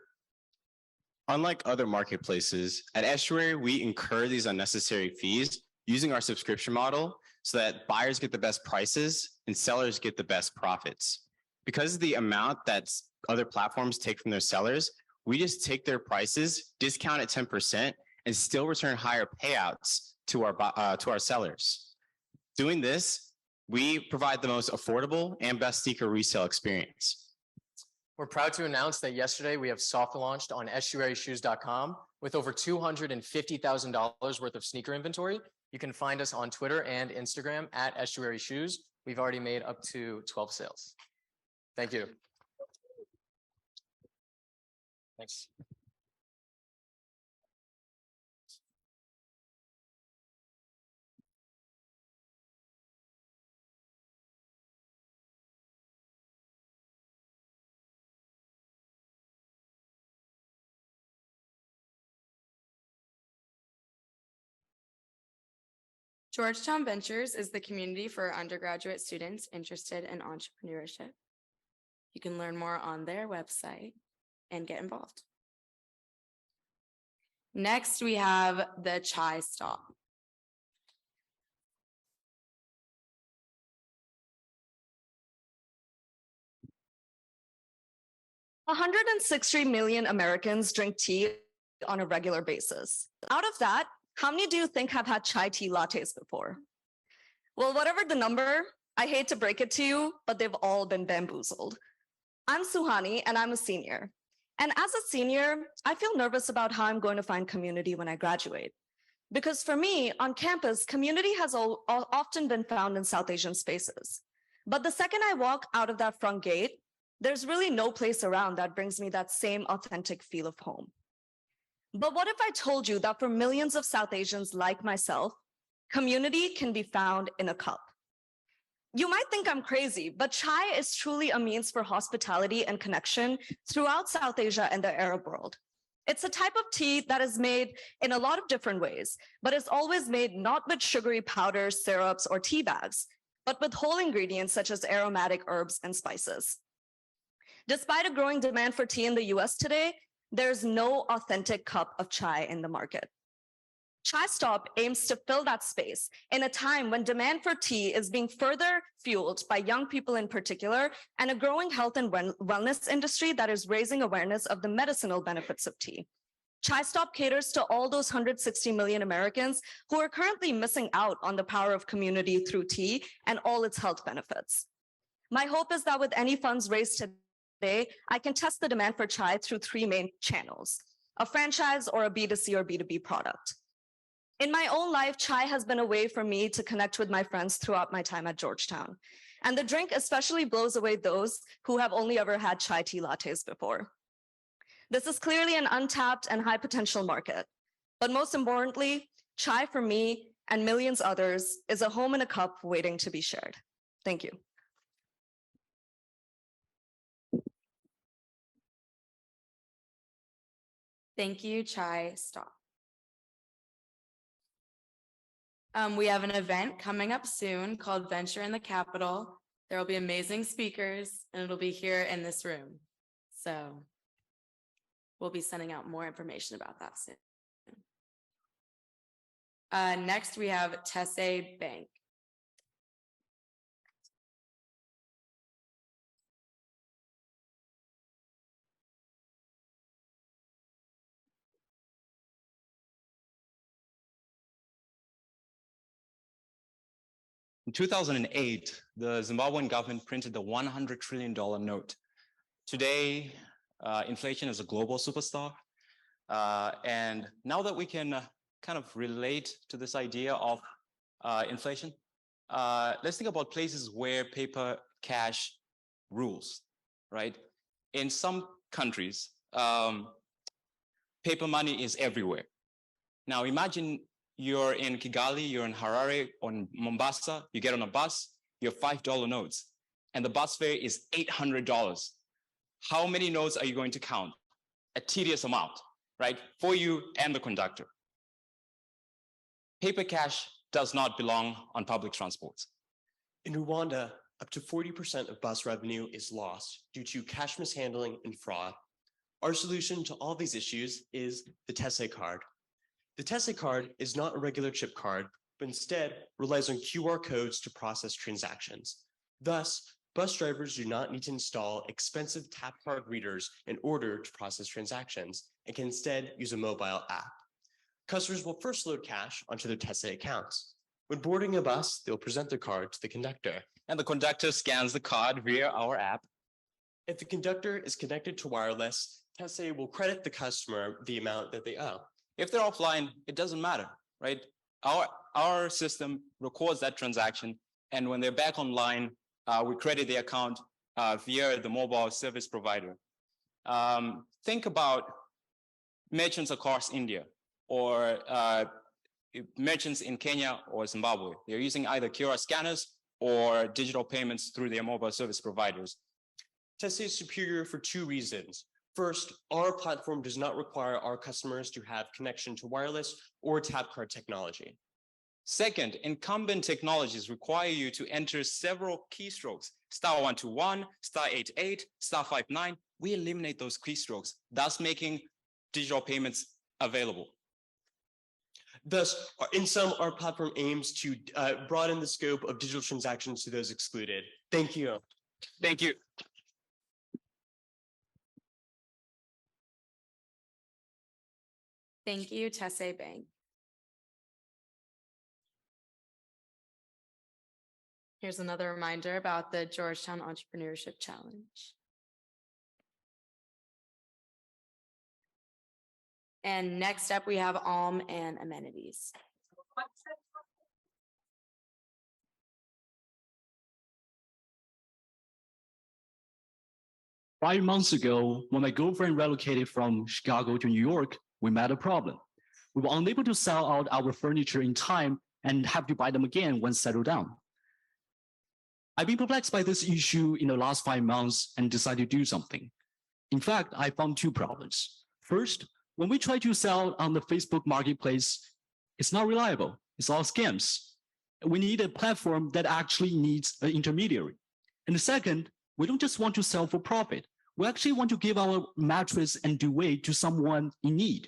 Unlike other marketplaces, at Estuary, we incur these unnecessary fees using our subscription model so that buyers get the best prices and sellers get the best profits. Because of the amount that other platforms take from their sellers, we just take their prices, discount it 10%, and still return higher payouts to our sellers. Doing this, we provide the most affordable and best sneaker resale experience. We're proud to announce that yesterday we have soft launched on estuaryshoes.com with over $250,000 worth of sneaker inventory. You can find us on Twitter and Instagram at Estuary Shoes. We've already made up to 12 sales. Thank you. Thanks. Georgetown Ventures is the community for undergraduate students interested in entrepreneurship. You can learn more on their website and get involved. Next, we have the Chai Stop. $160 million Americans drink tea on a regular basis. Out of that, how many do you think have had chai tea lattes before? Well, whatever the number, I hate to break it to you, but they've all been bamboozled. I'm Suhani, and I'm a senior. And as a senior, I feel nervous about how I'm going to find community when I graduate. Because for me, on campus, community has often been found in South Asian spaces. But the second I walk out of that front gate, there's really no place around that brings me that same authentic feel of home. But what if I told you that for millions of South Asians like myself, community can be found in a cup? You might think I'm crazy, but chai is truly a means for hospitality and connection throughout South Asia and the Arab world. It's a type of tea that is made in a lot of different ways, but it's always made not with sugary powders, syrups, or tea bags, but with whole ingredients such as aromatic herbs and spices. Despite a growing demand for tea in the US today, there's no authentic cup of chai in the market. Chai Stop aims to fill that space in a time when demand for tea is being further fueled by young people in particular, and a growing health and wellness industry that is raising awareness of the medicinal benefits of tea. Chai Stop caters to all those 160 million Americans who are currently missing out on the power of community through tea and all its health benefits. My hope is that with any funds raised today, I can test the demand for chai through three main channels: a franchise or a B2C or B2B product. In my own life, chai has been a way for me to connect with my friends throughout my time at Georgetown. And the drink especially blows away those who have only ever had chai tea lattes before. This is clearly an untapped and high potential market. But most importantly, chai for me and millions others is a home in a cup waiting to be shared. Thank you. Thank you, Chai Stop. We have an event coming up soon called Venture in the Capital. There will be amazing speakers and it'll be here in this room. So we'll be sending out more information about that soon. Next, we have Tesse Bank. In 2008, the Zimbabwean government printed the $100 trillion note. Today, inflation is a global superstar. And now that we can kind of relate to this idea of inflation, let's think about places where paper cash rules, right? In some countries, paper money is everywhere. Now imagine you're in Kigali, you're in Harare, or in Mombasa, you get on a bus, you have $5 notes, and the bus fare is $800. How many notes are you going to count? A tedious amount, right? For you and the conductor. Paper cash does not belong on public transports. In Rwanda, up to 40% of bus revenue is lost due to cash mishandling and fraud. Our solution to all these issues is the Tesse card. The Tesse card is not a regular chip card, but instead relies on QR codes to process transactions. Thus, bus drivers do not need to install expensive tap card readers in order to process transactions and can instead use a mobile app. Customers will first load cash onto their Tesse accounts. When boarding a bus, they'll present their card to the conductor. And the conductor scans the card via our app. If the conductor is connected to wireless, Tesse will credit the customer the amount that they owe. If they're offline, it doesn't matter, right? Our system records that transaction, and when they're back online, we credit the account via the mobile service provider. Think about merchants across India or merchants in Kenya or Zimbabwe. They're using either QR scanners or digital payments through their mobile service providers. Tesse is superior for two reasons. First, our platform does not require our customers to have connection to wireless or tap card technology. Second, incumbent technologies require you to enter several keystrokes, *121, *88, *59. We eliminate those keystrokes, thus making digital payments available. Thus, in sum, our platform aims to broaden the scope of digital transactions to those excluded. Thank you. Thank you. Thank you, Tesse Bank. Here's another reminder about the Georgetown Entrepreneurship Challenge. And next up, we have Alm and amenities. 5 months ago, when my girlfriend relocated from Chicago to New York, we met a problem. We were unable to sell out our furniture in time and have to buy them again when settled down. I've been perplexed by this issue in the last 5 months and decided to do something. In fact, I found 2 problems. First, when we try to sell on the Facebook marketplace, it's not reliable. It's all scams. We need a platform that actually needs an intermediary. And the second, we don't just want to sell for profit. We actually want to give our mattress and duvet to someone in need.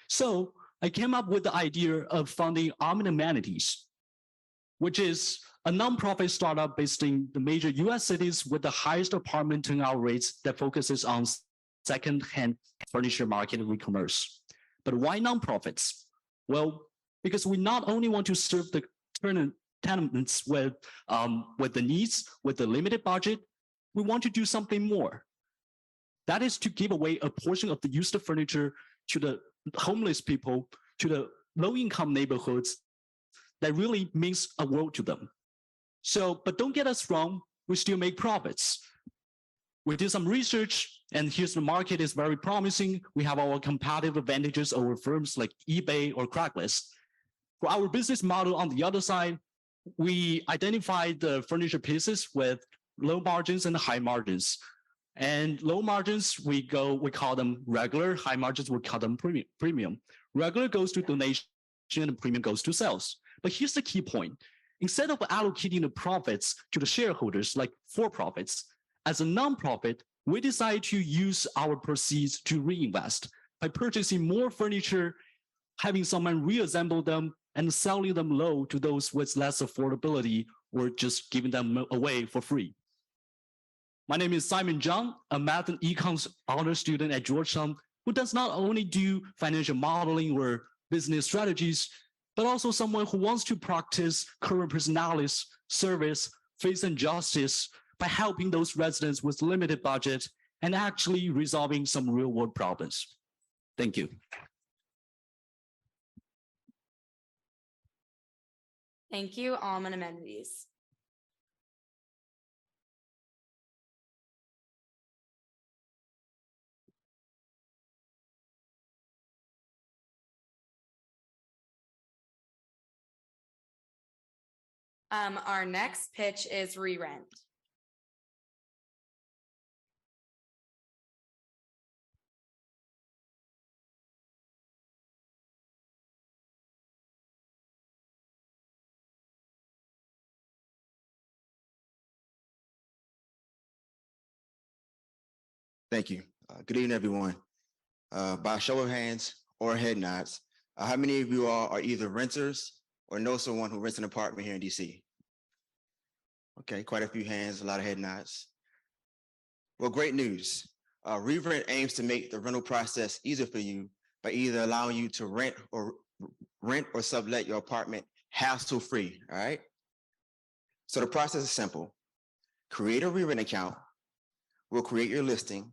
So I came up with the idea of founding Alm and Amenities, which is a nonprofit startup based in the major US cities with the highest apartment turnout rates that focuses on second-hand furniture market and e-commerce. But why nonprofits? Well, because we not only want to serve the tenants with the needs, with the limited budget, we want to do something more. That is to give away a portion of the used furniture to the homeless people, to the low-income neighborhoods. That really means a world to them. So, but don't get us wrong, we still make profits. We did some research, and here's the market is very promising. We have our competitive advantages over firms like eBay or Craigslist. For our business model on the other side, we identified the furniture pieces with low margins and high margins. And low margins, we call them regular. High margins, we call them premium. Regular goes to donation and premium goes to sales. But here's the key point. Instead of allocating the profits to the shareholders like for-profits, as a nonprofit, we decide to use our proceeds to reinvest by purchasing more furniture, having someone reassemble them, and selling them low to those with less affordability or just giving them away for free. My name is Simon Zhang, a math and econs honor student at Georgetown who does not only do financial modeling or business strategies, but also someone who wants to practice current personalities, service, faith, and justice by helping those residents with limited budget and actually resolving some real world problems. Thank you. Thank you, Almond Amenities. Our next pitch is re-rent. Thank you. Good evening, everyone. By show of hands or head nods, how many of you all are either renters or know someone who rents an apartment here in DC? Okay, quite a few hands, a lot of head nods. Well, great news. Re-rent aims to make the rental process easier for you by either allowing you to rent or sublet your apartment hassle-free, all right? So the process is simple. Create a re-rent account. We'll create your listing,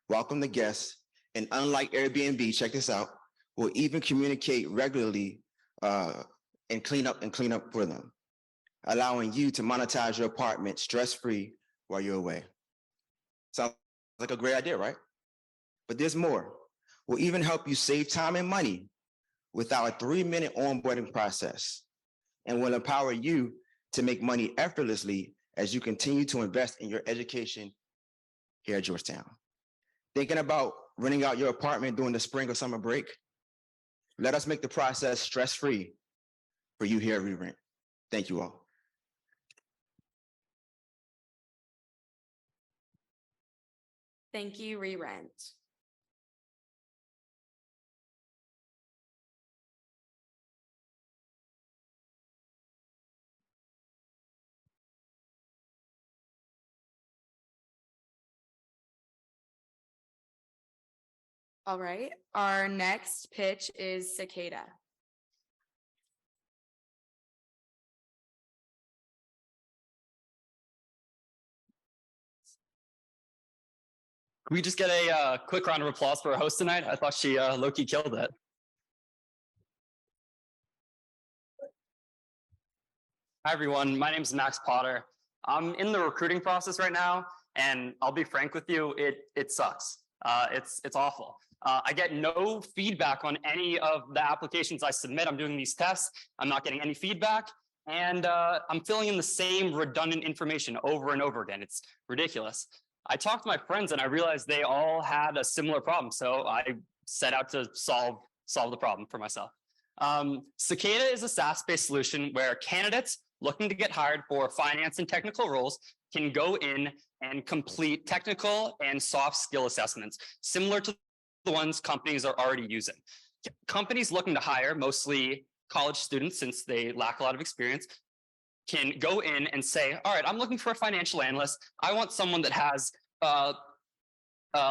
welcome the guests, and unlike Airbnb, check this out, we'll even communicate regularly and clean up for them, allowing you to monetize your apartment stress-free while you're away. Sounds like a great idea, right? But there's more. We'll even help you save time and money with our 3-minute onboarding process, and will empower you to make money effortlessly as you continue to invest in your education here at Georgetown. Thinking about renting out your apartment during the spring or summer break? Let us make the process stress-free for you here at Re-Rent. Thank you all. Thank you, re-rent. All right, our next pitch is Cicada. Can we just get a quick round of applause for our host tonight? I thought she low-key killed it. Hi, everyone. My name is Max Potter. I'm in the recruiting process right now, and I'll be frank with you, it sucks. It's awful. I get no feedback on any of the applications I submit. I'm doing these tests. I'm not getting any feedback, and I'm filling in the same redundant information over and over again. It's ridiculous. I talked to my friends and I realized they all had a similar problem. So I set out to solve the problem for myself. Cicada is a SaaS-based solution where candidates looking to get hired for finance and technical roles can go in and complete technical and soft skill assessments, similar to the ones companies are already using. Companies looking to hire, mostly college students since they lack a lot of experience, can go in and say, all right, I'm looking for a financial analyst. I want someone that has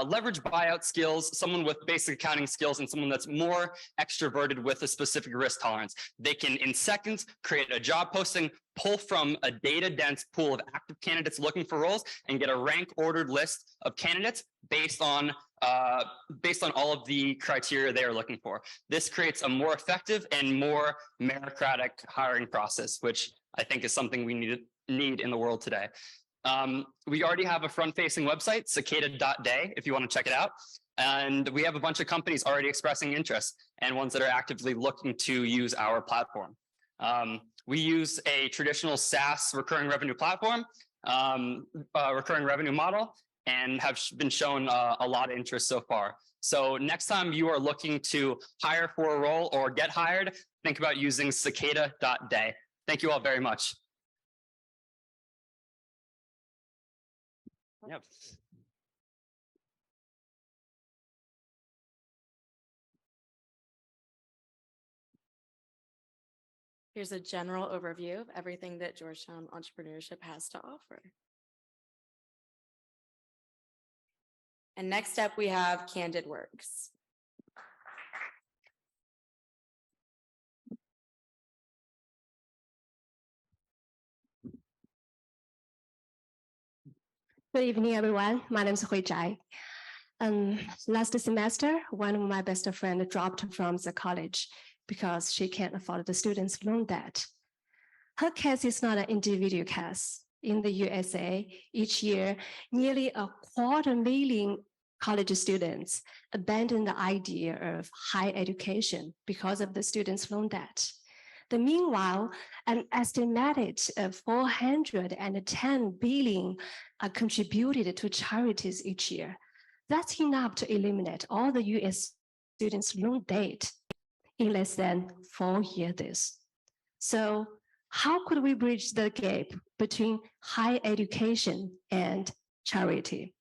leverage buyout skills, someone with basic accounting skills, and someone that's more extroverted with a specific risk tolerance. They can, in seconds, create a job posting, pull from a data-dense pool of active candidates looking for roles, and get a rank-ordered list of candidates based on all of the criteria they are looking for. This creates a more effective and more meritocratic hiring process, which I think is something we need in the world today. We already have a front-facing website, cicada.day, if you want to check it out. And we have a bunch of companies already expressing interest and ones that are actively looking to use our platform. We use a traditional SaaS recurring revenue platform, recurring revenue model, and have been shown a lot of interest so far. So next time you are looking to hire for a role or get hired, think about using cicada.day. Thank you all very much. Yep. Here's a general overview of everything that Georgetown Entrepreneurship has to offer. And next up, we have Candid Works. Good evening, everyone. My name is Hui Zhai. Last semester, one of my best friends dropped from the college because she can't afford the student's loan debt. Her case is not an individual case. In the USA, each year, nearly 250,000 college students abandon the idea of higher education because of the student's loan debt. Meanwhile, an estimated 410 billion are contributed to charities each year. That's enough to eliminate all the US students' loan debt in less than 4 years. So how could we bridge the gap between higher education and charity?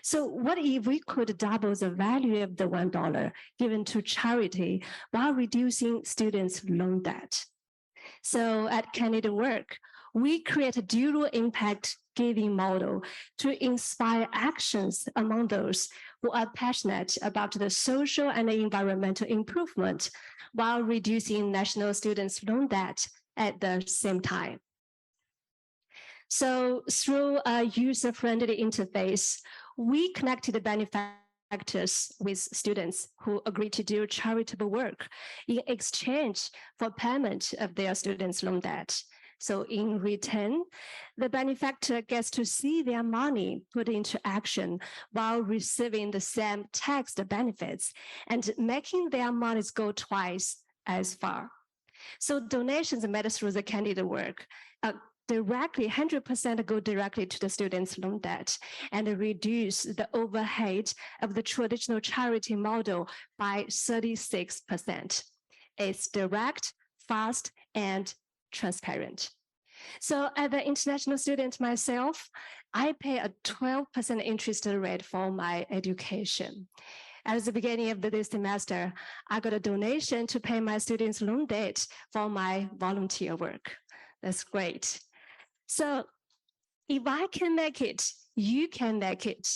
So what if we could double the value of the $1 given to charity while reducing students' loan debt? So at Candid Work, we create a dual impact giving model to inspire actions among those who are passionate about the social and environmental improvement while reducing national students' loan debt at the same time. So through a user-friendly interface, we connected benefactors with students who agreed to do charitable work in exchange for payment of their students' loan debt. So in return, the benefactor gets to see their money put into action while receiving the same tax benefits and making their monies go twice as far. So donations made through the Candid Work directly, 100% go directly to the students' loan debt and reduce the overhead of the traditional charity model by 36%. It's direct, fast, and transparent. So as an international student myself, I pay a 12% interest rate for my education. At the beginning of this semester, I got a donation to pay my students' loan debt for my volunteer work. That's great. So if I can make it, you can make it.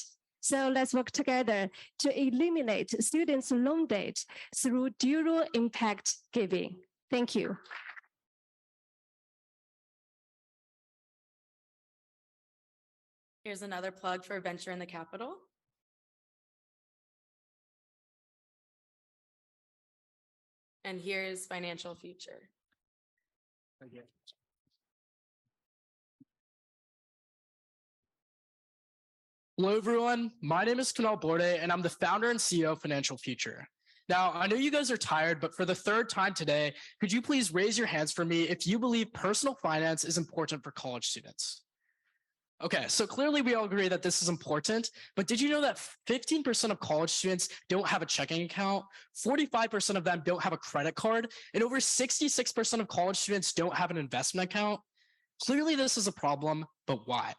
So let's work together to eliminate students' loan debt through dual impact giving. Thank you. Here's another plug for Venture in the Capital. And here's Financial Future. Hello, everyone. My name is Kunal Borde, and I'm the founder and CEO of Financial Future. Now, I know you guys are tired, but for the third time today, could you please raise your hands for me if you believe personal finance is important for college students? Okay, so clearly we all agree that this is important, but did you know that 15% of college students don't have a checking account, 45% of them don't have a credit card, and over 66% of college students don't have an investment account? Clearly this is a problem, but why?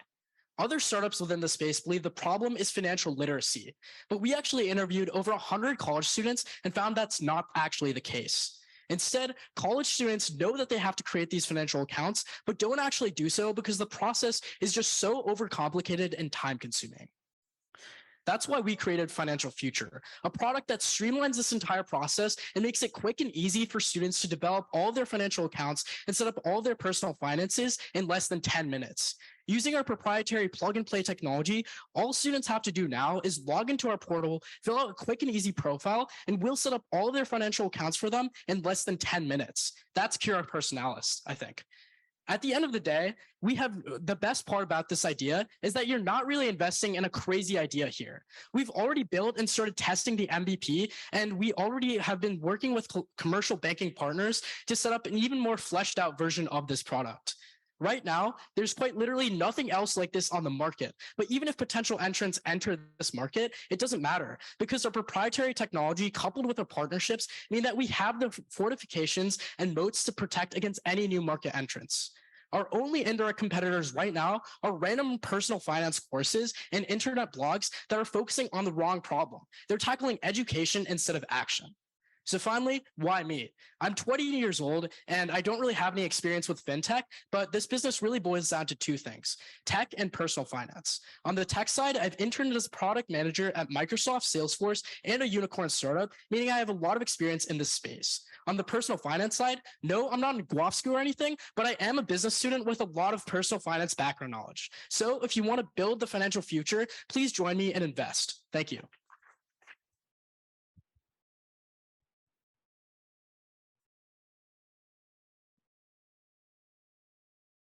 Other startups within the space believe the problem is financial literacy, but we actually interviewed over 100 college students and found that's not actually the case. Instead, college students know that they have to create these financial accounts, but don't actually do so because the process is just so overcomplicated and time-consuming. That's why we created Financial Future, a product that streamlines this entire process and makes it quick and easy for students to develop all their financial accounts and set up all their personal finances in less than 10 minutes. Using our proprietary plug-and-play technology, all students have to do now is log into our portal, fill out a quick and easy profile, and we'll set up all their financial accounts for them in less than 10 minutes. That's Cura Personalis, I think. At the end of the day, we have the best part about this idea is that you're not really investing in a crazy idea here. We've already built and started testing the MVP, and we already have been working with commercial banking partners to set up an even more fleshed out version of this product. Right now, there's quite literally nothing else like this on the market. But even if potential entrants enter this market, it doesn't matter because our proprietary technology coupled with our partnerships mean that we have the fortifications and moats to protect against any new market entrants. Our only indirect competitors right now are random personal finance courses and internet blogs that are focusing on the wrong problem. They're tackling education instead of action. So finally, why me? I'm 20 years old and I don't really have any experience with fintech, but this business really boils down to two things, tech and personal finance. On the tech side, I've interned as product manager at Microsoft, Salesforce, and a unicorn startup, meaning I have a lot of experience in this space. On the personal finance side, no, I'm not in Guelph school or anything, but I am a business student with a lot of personal finance background knowledge. So if you want to build the financial future, please join me and invest. Thank you.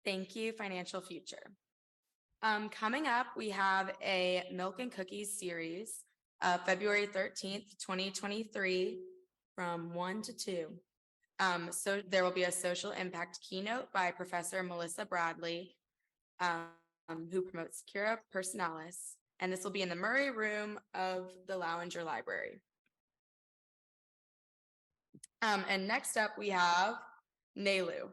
Thank you, Financial Future. Coming up, we have a Milk and Cookies series, February 13th, 2023, from 1 to 2. So there will be a social impact keynote by Professor Melissa Bradley, who promotes Cura Personalis, and this will be in the Murray Room of the Lounger Library. And next up, we have Nelu.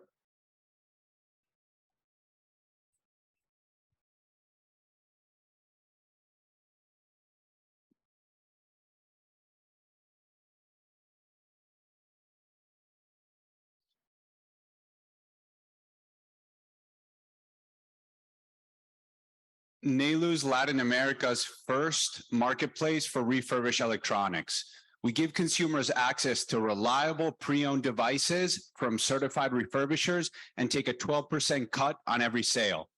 NALU's Latin America's first marketplace for refurbished electronics. We give consumers access to reliable pre-owned devices from certified refurbishers and take a 12% cut on every sale.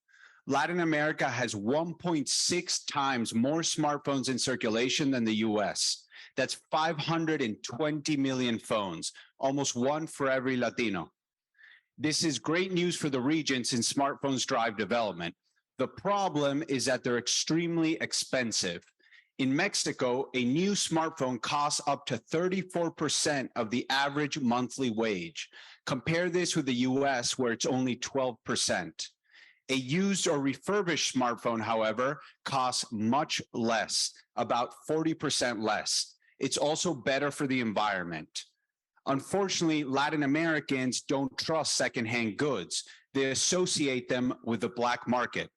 Latin America has 1.6 times more smartphones in circulation than the US. That's 520 million phones, almost one for every Latino. This is great news for the region since smartphones drive development. The problem is that they're extremely expensive. In Mexico, a new smartphone costs up to 34% of the average monthly wage. Compare this with the US, where it's only 12%. A used or refurbished smartphone, however, costs much less, about 40% less. It's also better for the environment. Unfortunately, Latin Americans don't trust secondhand goods. They associate them with the black market.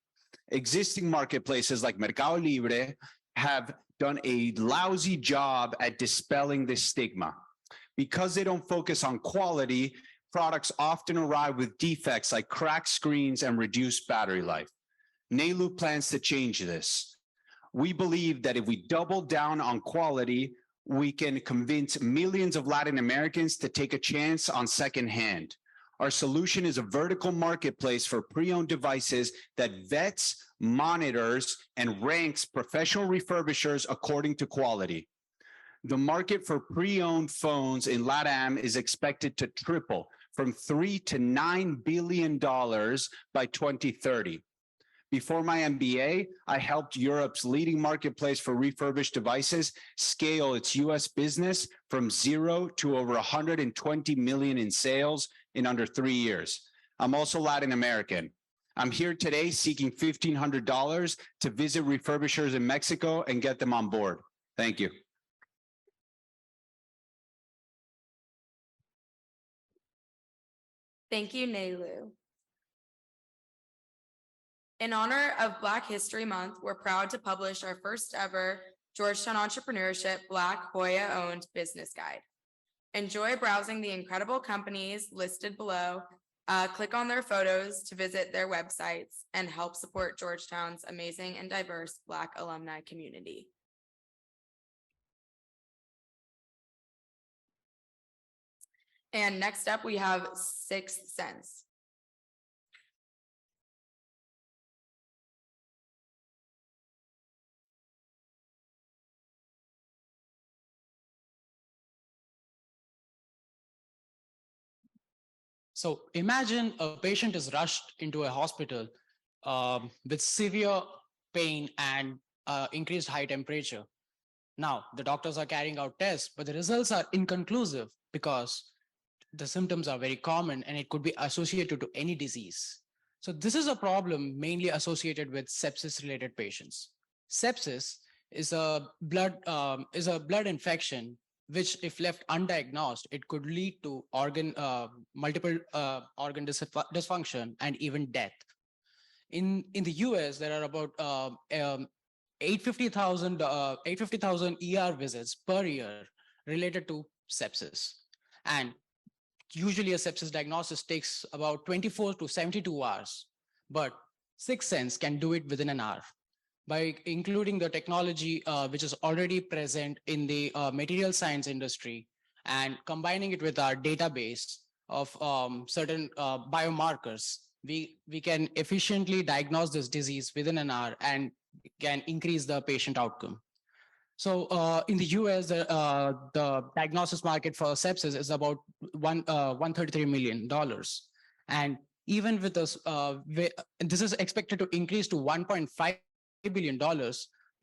Existing marketplaces like Mercado Libre have done a lousy job at dispelling this stigma. Because they don't focus on quality, products often arrive with defects like cracked screens and reduced battery life. NALU plans to change this. We believe that if we double down on quality, we can convince millions of Latin Americans to take a chance on secondhand. Our solution is a vertical marketplace for pre-owned devices that vets, monitors, and ranks professional refurbishers according to quality. The market for pre-owned phones in LATAM is expected to triple from $3 to $9 billion by 2030. Before my MBA, I helped Europe's leading marketplace for refurbished devices scale its US business from 0 to over 120 million in sales in under 3 years. I'm also Latin American. I'm here today seeking $1,500 to visit refurbishers in Mexico and get them on board. Thank you. Thank you, Nelu. In honor of Black History Month, we're proud to publish our first ever Georgetown Entrepreneurship Black Hoya-owned business guide. Enjoy browsing the incredible companies listed below. Click on their photos to visit their websites and help support Georgetown's amazing and diverse Black alumni community. And next up, we have Sixth Sense. So imagine a patient is rushed into a hospital with severe pain and increased high temperature. Now, the doctors are carrying out tests, but the results are inconclusive because the symptoms are very common and it could be associated to any disease. So this is a problem mainly associated with sepsis-related patients. Sepsis is a blood infection which, if left undiagnosed, it could lead to multiple organ dysfunction and even death. In the US, there are about 850,000 ER visits per year related to sepsis. And usually a sepsis diagnosis takes about 24 to 72 hours, but Sixth Sense can do it within an hour by including the technology which is already present in the material science industry and combining it with our database of certain biomarkers. We can efficiently diagnose this disease within an hour and can increase the patient outcome. So in the US, the diagnosis market for sepsis is about $133 million. And even with this, this is expected to increase to $1.5 billion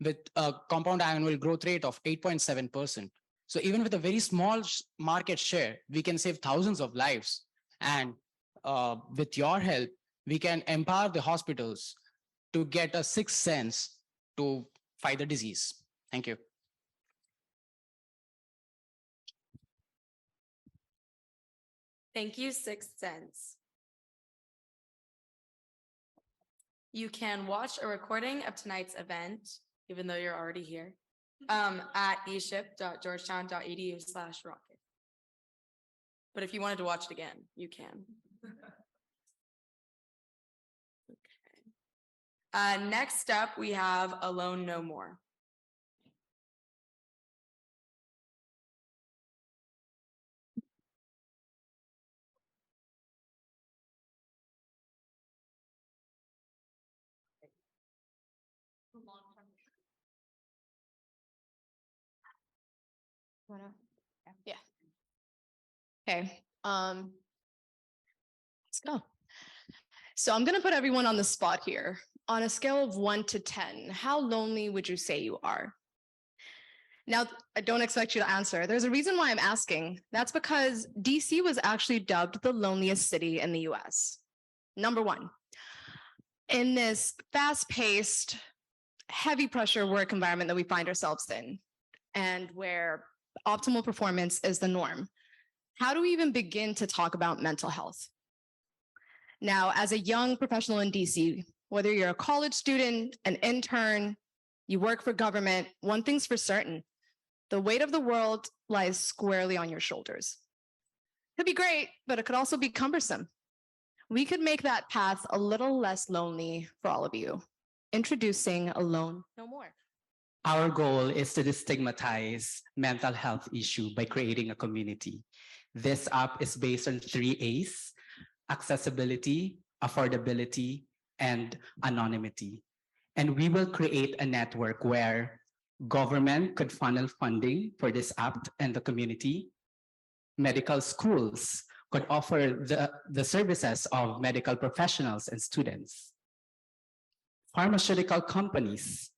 with a compound annual growth rate of 8.7%. So even with a very small market share, we can save thousands of lives. And with your help, we can empower the hospitals to get a sixth sense to fight the disease. Thank you. Thank you, Sixth Sense. You can watch a recording of tonight's event, even though you're already here, at eship.georgetown.edu/rocket. But if you wanted to watch it again, you can. Okay. Next up, we have Alone No More. Yeah. Okay. Let's go. So I'm going to put everyone on the spot here. On a scale of 1 to 10, how lonely would you say you are? Now, I don't expect you to answer. There's a reason why I'm asking. That's because DC was actually dubbed the loneliest city in the US. Number one, in this fast-paced, heavy pressure work environment that we find ourselves in, and where optimal performance is the norm, how do we even begin to talk about mental health? Now, as a young professional in DC, whether you're a college student, an intern, you work for government, one thing's for certain, the weight of the world lies squarely on your shoulders. Could be great, but it could also be cumbersome. We could make that path a little less lonely for all of you. Introducing Alone No More. Our goal is to destigmatize mental health issue by creating a community. This app is based on 3 A's: accessibility, affordability, and anonymity. And we will create a network where government could funnel funding for this app and the community. Medical schools could offer the services of medical professionals and students. Pharmaceutical companies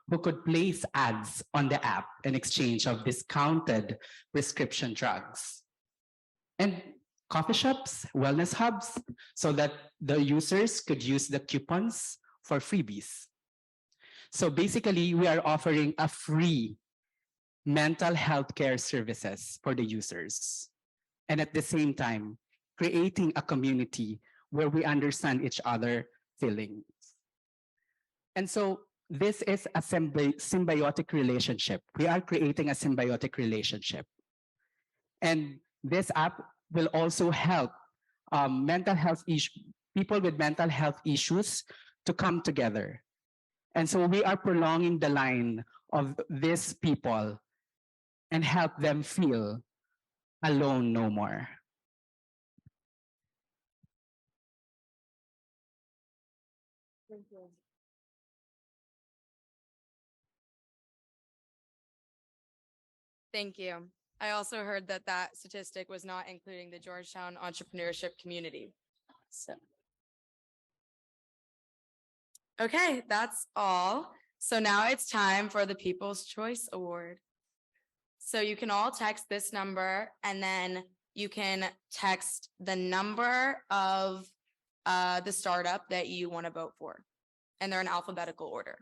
who could place ads on the app in exchange of discounted prescription drugs. And coffee shops, wellness hubs, so that the users could use the coupons for freebies. So basically, we are offering a free mental health care services for the users. And at the same time, creating a community where we understand each other's feelings. And so this is a symbiotic relationship. We are creating a symbiotic relationship. And this app will also help people with mental health issues to come together. And so we are prolonging the line of these people and help them feel alone no more. Thank you. Thank you. I also heard that that statistic was not including the Georgetown entrepreneurship community. So, okay, that's all. So now it's time for the People's Choice Award. So you can all text this number, and then you can text the number of the startup that you want to vote for. And they're in alphabetical order.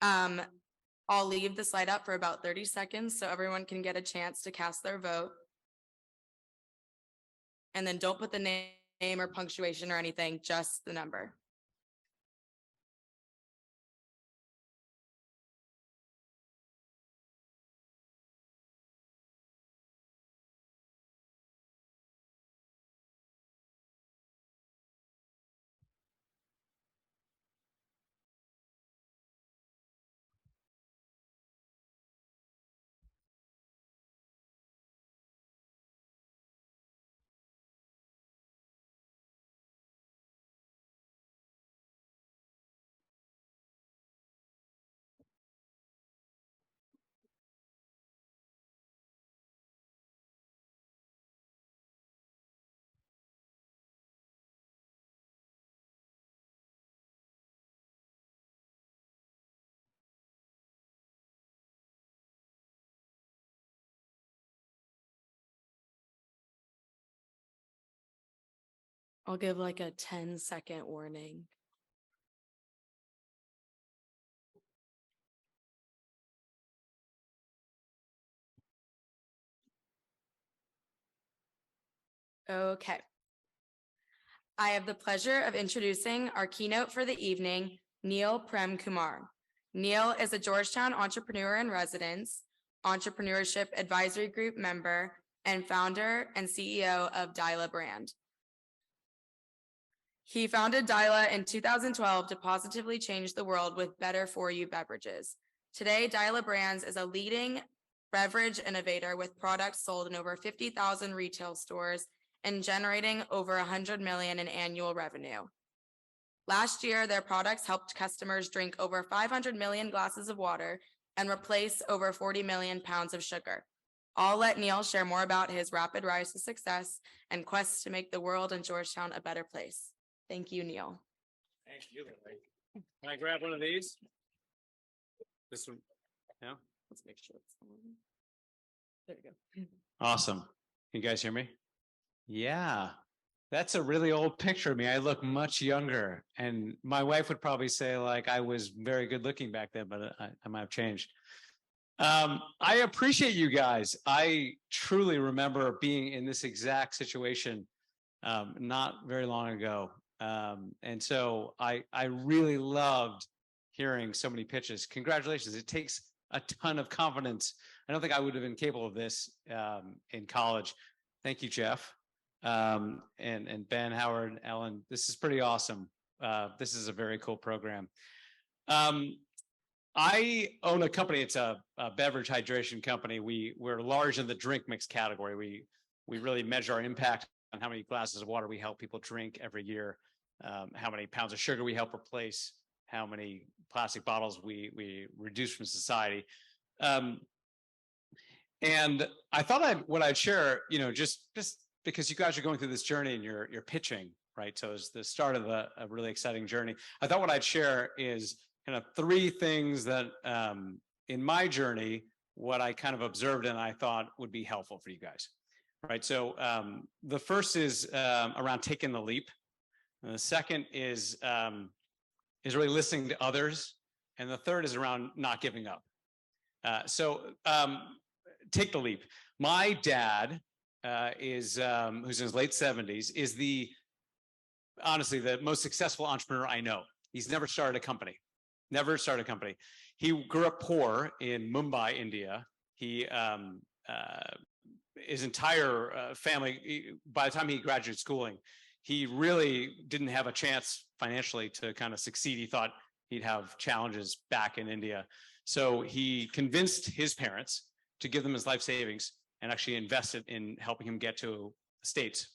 I'll leave the slide up for about 30 seconds so everyone can get a chance to cast their vote. And then don't put the name or punctuation or anything, just the number. I'll give like a 10-second warning. Okay. I have the pleasure of introducing our keynote for the evening, Neil Prem Kumar. Neil is a Georgetown entrepreneur in residence, entrepreneurship advisory group member, and founder and CEO of Dyla Brand. He founded Dyla in 2012 to positively change the world with better for you beverages. Today, Dyla Brands is a leading beverage innovator with products sold in over 50,000 retail stores and generating over 100 million in annual revenue. Last year, their products helped customers drink over 500 million glasses of water and replace over 40 million pounds of sugar. I'll let Neil share more about his rapid rise to success and quest to make the world and Georgetown a better place. Thank you, Neil. Thank you. Can I grab one of these? This one, yeah. Let's make sure it's on. There you go. Awesome. Can you guys hear me? Yeah. That's a really old picture of me. I look much younger. And my wife would probably say like I was very good looking back then, but I might have changed. I appreciate you guys. I truly remember being in this exact situation not very long ago. And so I really loved hearing so many pitches. Congratulations. It takes a ton of confidence. I don't think I would have been capable of this in college. Thank you, Jeff. And Ben, Howard, Ellen. This is pretty awesome. This is a very cool program. I own a company. It's a beverage hydration company. We're large in the drink mix category. We really measure our impact on how many glasses of water we help people drink every year, how many pounds of sugar we help replace, how many plastic bottles we reduce from society. And I thought what I'd share, just because you guys are going through this journey and you're pitching, right? So it's the start of a really exciting journey. I thought what I'd share is kind of 3 things that in my journey, what I kind of observed and I thought would be helpful for you guys, right? So the first is around taking the leap. And the second is really listening to others. And the third is around not giving up. So take the leap. My dad is, who's in his late 70s, is honestly the most successful entrepreneur I know. He's never started a company. Never started a company. He grew up poor in Mumbai, India. His entire family, by the time he graduated schooling, he really didn't have a chance financially to kind of succeed. He thought he'd have challenges back in India. So he convinced his parents to give them his life savings and actually invested in helping him get to the States.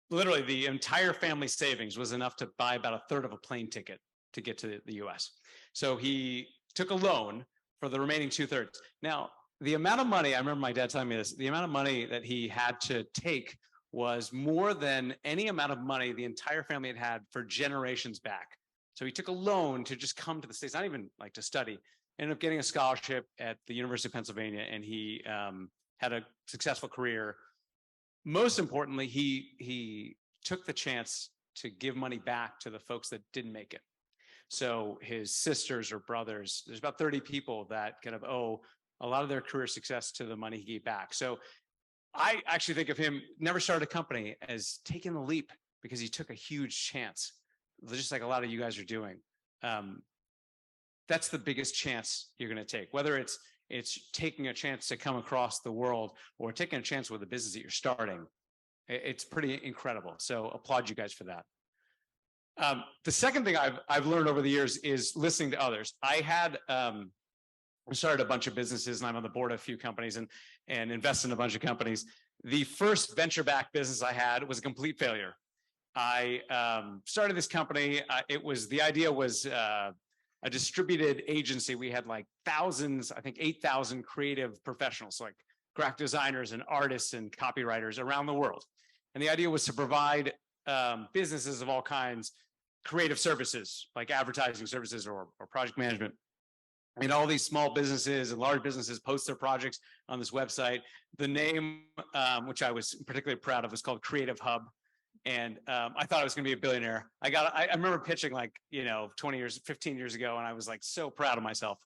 Literally, the entire family savings was enough to buy about a third of a plane ticket to get to the US. So he took a loan for the remaining 2/3. Now, the amount of money, I remember my dad telling me this, the amount of money that he had to take was more than any amount of money the entire family had for generations back. So he took a loan to just come to the States, not even like to study, ended up getting a scholarship at the University of Pennsylvania, and he had a successful career. most importantly, he took the chance to give money back to the folks that didn't make it. So his sisters or brothers, there's about 30 people that kind of owe a lot of their career success to the money he gave back. So I actually think of him, never started a company, as taking the leap because he took a huge chance, just like a lot of you guys are doing. That's the biggest chance you're going to take, whether it's taking a chance to come across the world or taking a chance with a business that you're starting. It's pretty incredible. So applaud you guys for that. The second thing I've learned over the years is listening to others. I started a bunch of businesses, and I'm on the board of a few companies and invest in a bunch of companies. The first venture-backed business I had was a complete failure. I started this company. The idea was a distributed agency. We had like thousands, I think 8,000 creative professionals, like graphic designers and artists and copywriters around the world. And the idea was to provide businesses of all kinds creative services, like advertising services or project management. And all these small businesses and large businesses post their projects on this website. The name, which I was particularly proud of, was called Creative Hub. And I thought I was going to be a billionaire. I remember pitching 15 years ago, and I was like so proud of myself.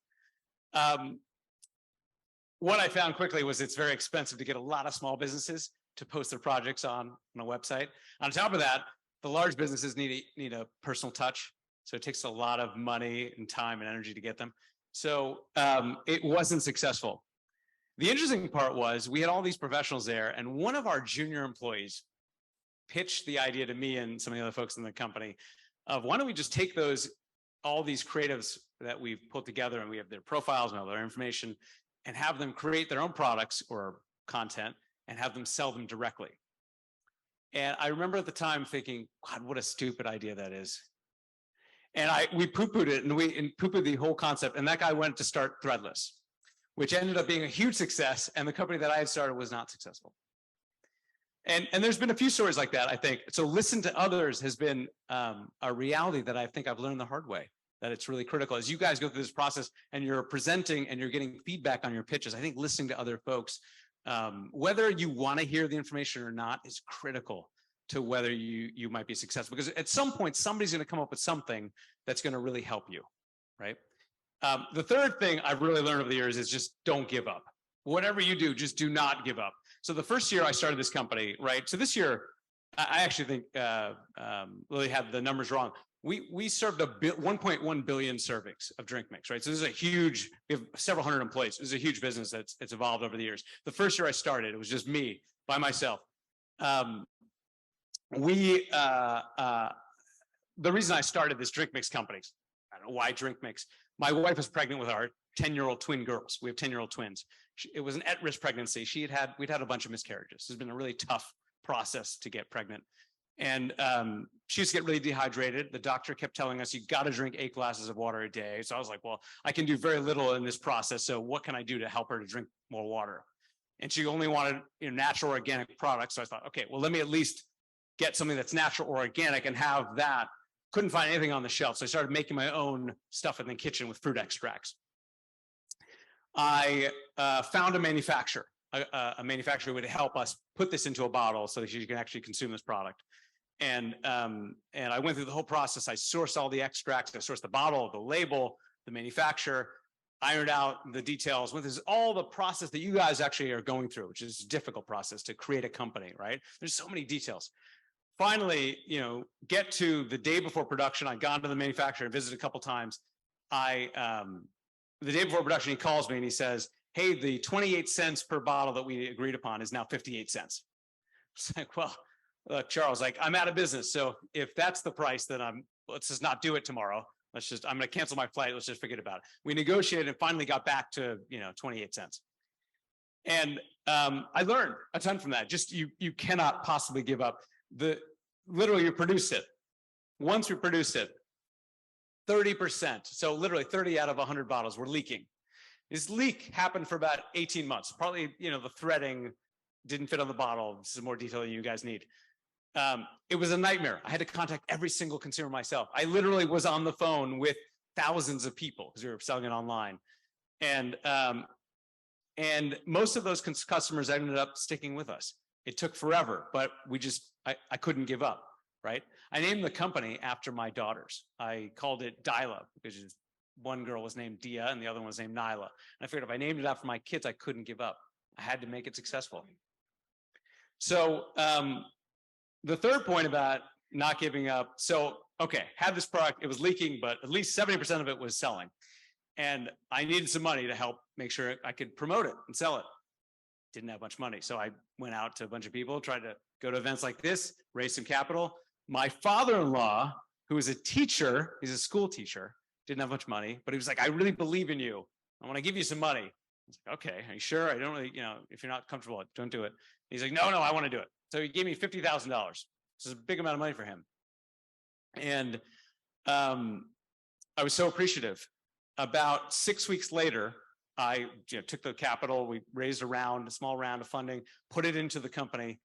What I found quickly was it's very expensive to get a lot of small businesses to post their projects on a website. On top of that, the large businesses need a personal touch. So it takes a lot of money and time and energy to get them. So it wasn't successful. The interesting part was we had all these professionals there, and one of our junior employees pitched the idea to me and some of the other folks in the company of, why don't we just take all these creatives that we've put together, and we have their profiles and all their information, and have them create their own products or content and have them sell them directly. And I remember at the time thinking, God, what a stupid idea that is. And we poo-pooed it, and we poo-pooed the whole concept. And that guy went to start Threadless, which ended up being a huge success. And the company that I had started was not successful. And there's been a few stories like that, I think. So listen to others has been a reality that I think I've learned the hard way, that it's really critical. As you guys go through this process and you're presenting and you're getting feedback on your pitches, I think listening to other folks, whether you want to hear the information or not, is critical to whether you might be successful. Because at some point, somebody's going to come up with something that's going to really help you, right? The third thing I've really learned over the years is just don't give up. Whatever you do, just do not give up. So the first year I started this company, right? So this year, I actually think Lily had the numbers wrong. We served 1.1 billion servings of drink mix, right? So this is we have several hundred employees. This is a huge business that's evolved over the years. The first year I started, it was just me by myself. The reason I started this drink mix company, I don't know why drink mix. My wife was pregnant with our 10-year-old twin girls. We have 10-year-old twins. It was an at-risk pregnancy. We'd had a bunch of miscarriages. It's been a really tough process to get pregnant. And she used to get really dehydrated. The doctor kept telling us, you got to drink 8 glasses of water a day. So I was like, well, I can do very little in this process. So what can I do to help her to drink more water? And she only wanted natural organic products. So I thought, okay, well, let me at least get something that's natural or organic and have that. Couldn't find anything on the shelf. So I started making my own stuff in the kitchen with fruit extracts. I found a manufacturer. A manufacturer would help us put this into a bottle so that you can actually consume this product. And I went through the whole process. I sourced all the extracts. I sourced the bottle, the label, the manufacturer, ironed out the details. This is all the process that you guys actually are going through, which is a difficult process to create a company, right? There's so many details. Finally, get to the day before production. I'd gone to the manufacturer and visited a couple times. The day before production, he calls me and he says, hey, the 28 cents per bottle that we agreed upon is now 58 cents. It's like, well, look, Charles, I'm out of business. So if that's the price, then let's just not do it tomorrow. I'm going to cancel my flight. Let's just forget about it. We negotiated and finally got back to, 28 cents. And I learned a ton from that. Just you cannot possibly give up. Literally, you produce it. Once we produce it, 30%. So literally 30 out of 100 bottles were leaking. This leak happened for about 18 months. Probably, the threading didn't fit on the bottle. This is more detail than you guys need. It was a nightmare. I had to contact every single consumer myself. I literally was on the phone with thousands of people because we were selling it online. And most of those customers ended up sticking with us. It took forever, but I couldn't give up, right? I named the company after my daughters. I called it Dyla because one girl was named Dia and the other one was named Nyla. And I figured if I named it after my kids, I couldn't give up. I had to make it successful. So the third point about not giving up. So, okay, had this product, it was leaking, but at least 70% of it was selling. And I needed some money to help make sure I could promote it and sell it. Didn't have much money. So I went out to a bunch of people, tried to go to events like this, raise some capital. My father-in-law, who is a teacher, he's a school teacher, didn't have much money, but he was like, I really believe in you. I want to give you some money. I was like, okay, are you sure? I don't really, if you're not comfortable, don't do it. He's like, no, I want to do it. So he gave me $50,000. This is a big amount of money for him. And I was so appreciative. About 6 weeks later, I took the capital, we raised a small round of funding, put it into the company.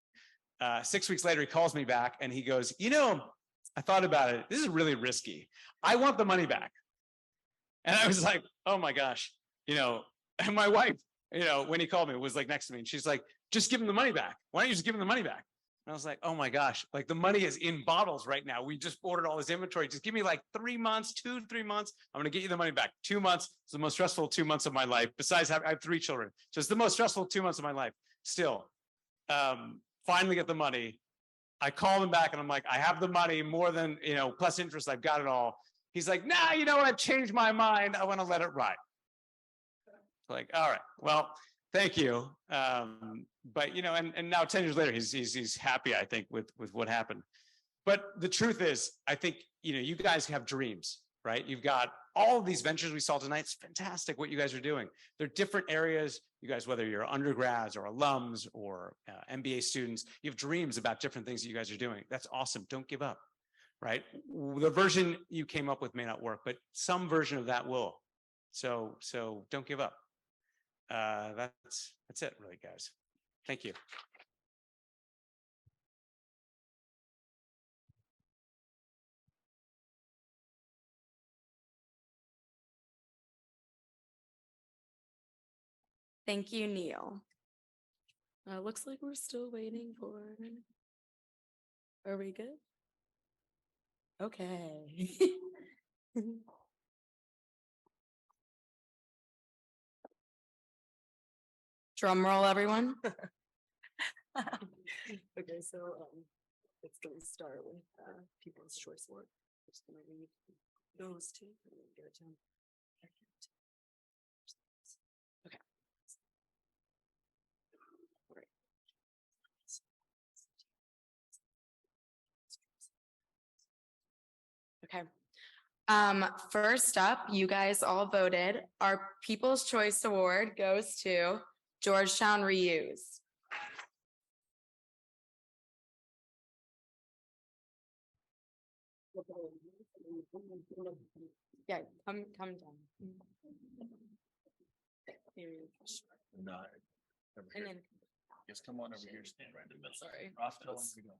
6 weeks later, he calls me back and he goes, I thought about it. This is really risky. I want the money back. And I was like, oh my gosh, and my wife, when he called me, was like next to me and she's like, just give him the money back. Why don't you just give him the money back? And I was like, oh my gosh, like the money is in bottles right now. We just ordered all this inventory. Just give me like 3 months, 2 to 3 months. I'm going to get you the money back. 2 months is the most stressful 2 months of my life. Besides, I have 3 children. So it's the most stressful 2 months of my life. Still, finally get the money. I call him back and I'm like, I have the money more than, plus interest. I've got it all. He's like, nah, you know what? I've changed my mind. I want to let it ride. Like, all right, well, thank you. But and now 10 years later, he's happy, I think, with what happened. But the truth is, I think, you guys have dreams, right? You've got all of these ventures we saw tonight. It's fantastic what you guys are doing. They're different areas. You guys, whether you're undergrads or alums or MBA students, you have dreams about different things that you guys are doing. That's awesome. Don't give up, right? The version you came up with may not work, but some version of that will. So don't give up. That's it, really, guys. Thank you. Thank you, Neil. Looks like we're still waiting for. Are we good? Okay. Drum roll, everyone. Okay, so it's going to start with People's Choice Award. Just going to read those two and then Georgetown. Okay. All right. Okay. First up, you guys all voted. Our People's Choice Award goes to Georgetown Reuse. Yeah, come down. No. And then Just come on over here, stand right in the middle. Sorry. Off to we go.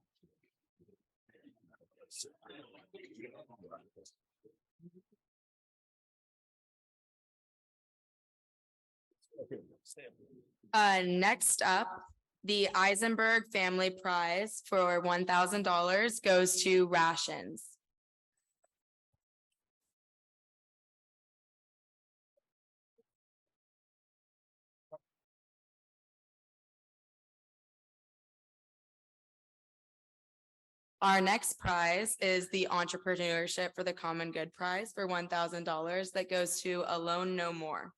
Next up, the Eisenberg Family Prize for $1,000 goes to rations. Our next prize is the Entrepreneurship for the Common Good Prize for $1,000 that goes to Alone No More.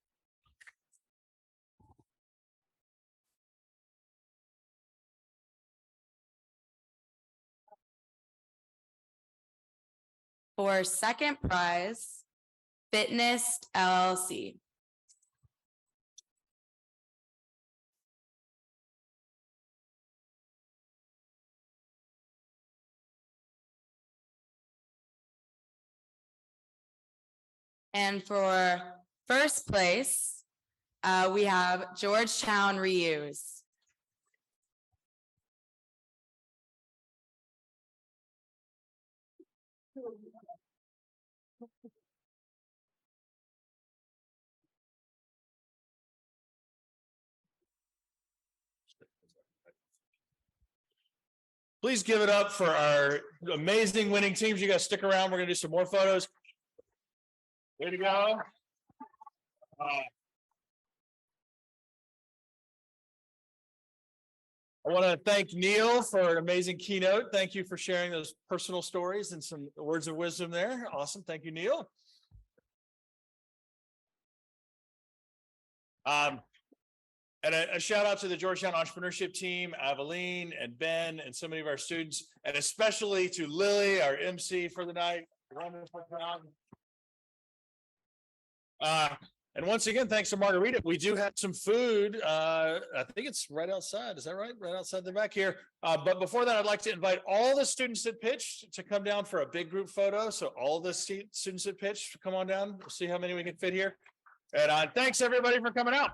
For second prize, Fitness LLC. And for first place, we have Georgetown Reuse. Please give it up for our amazing winning teams. You guys stick around. We're going to do some more photos. Way to go. I want to thank Neil for an amazing keynote. Thank you for sharing those personal stories and some words of wisdom there. Awesome. Thank you, Neil. And a shout out to the Georgetown entrepreneurship team, Aveline and Ben, and so many of our students, and especially to Lily, our MC for the night. And once again, thanks to Margarita. We do have some food. I think it's right outside. Is that right? Right outside the back here. But before that, I'd like to invite all the students that pitched to come down for a big group photo. So all the students that pitched, come on down. We'll see how many we can fit here. And thanks everybody for coming out.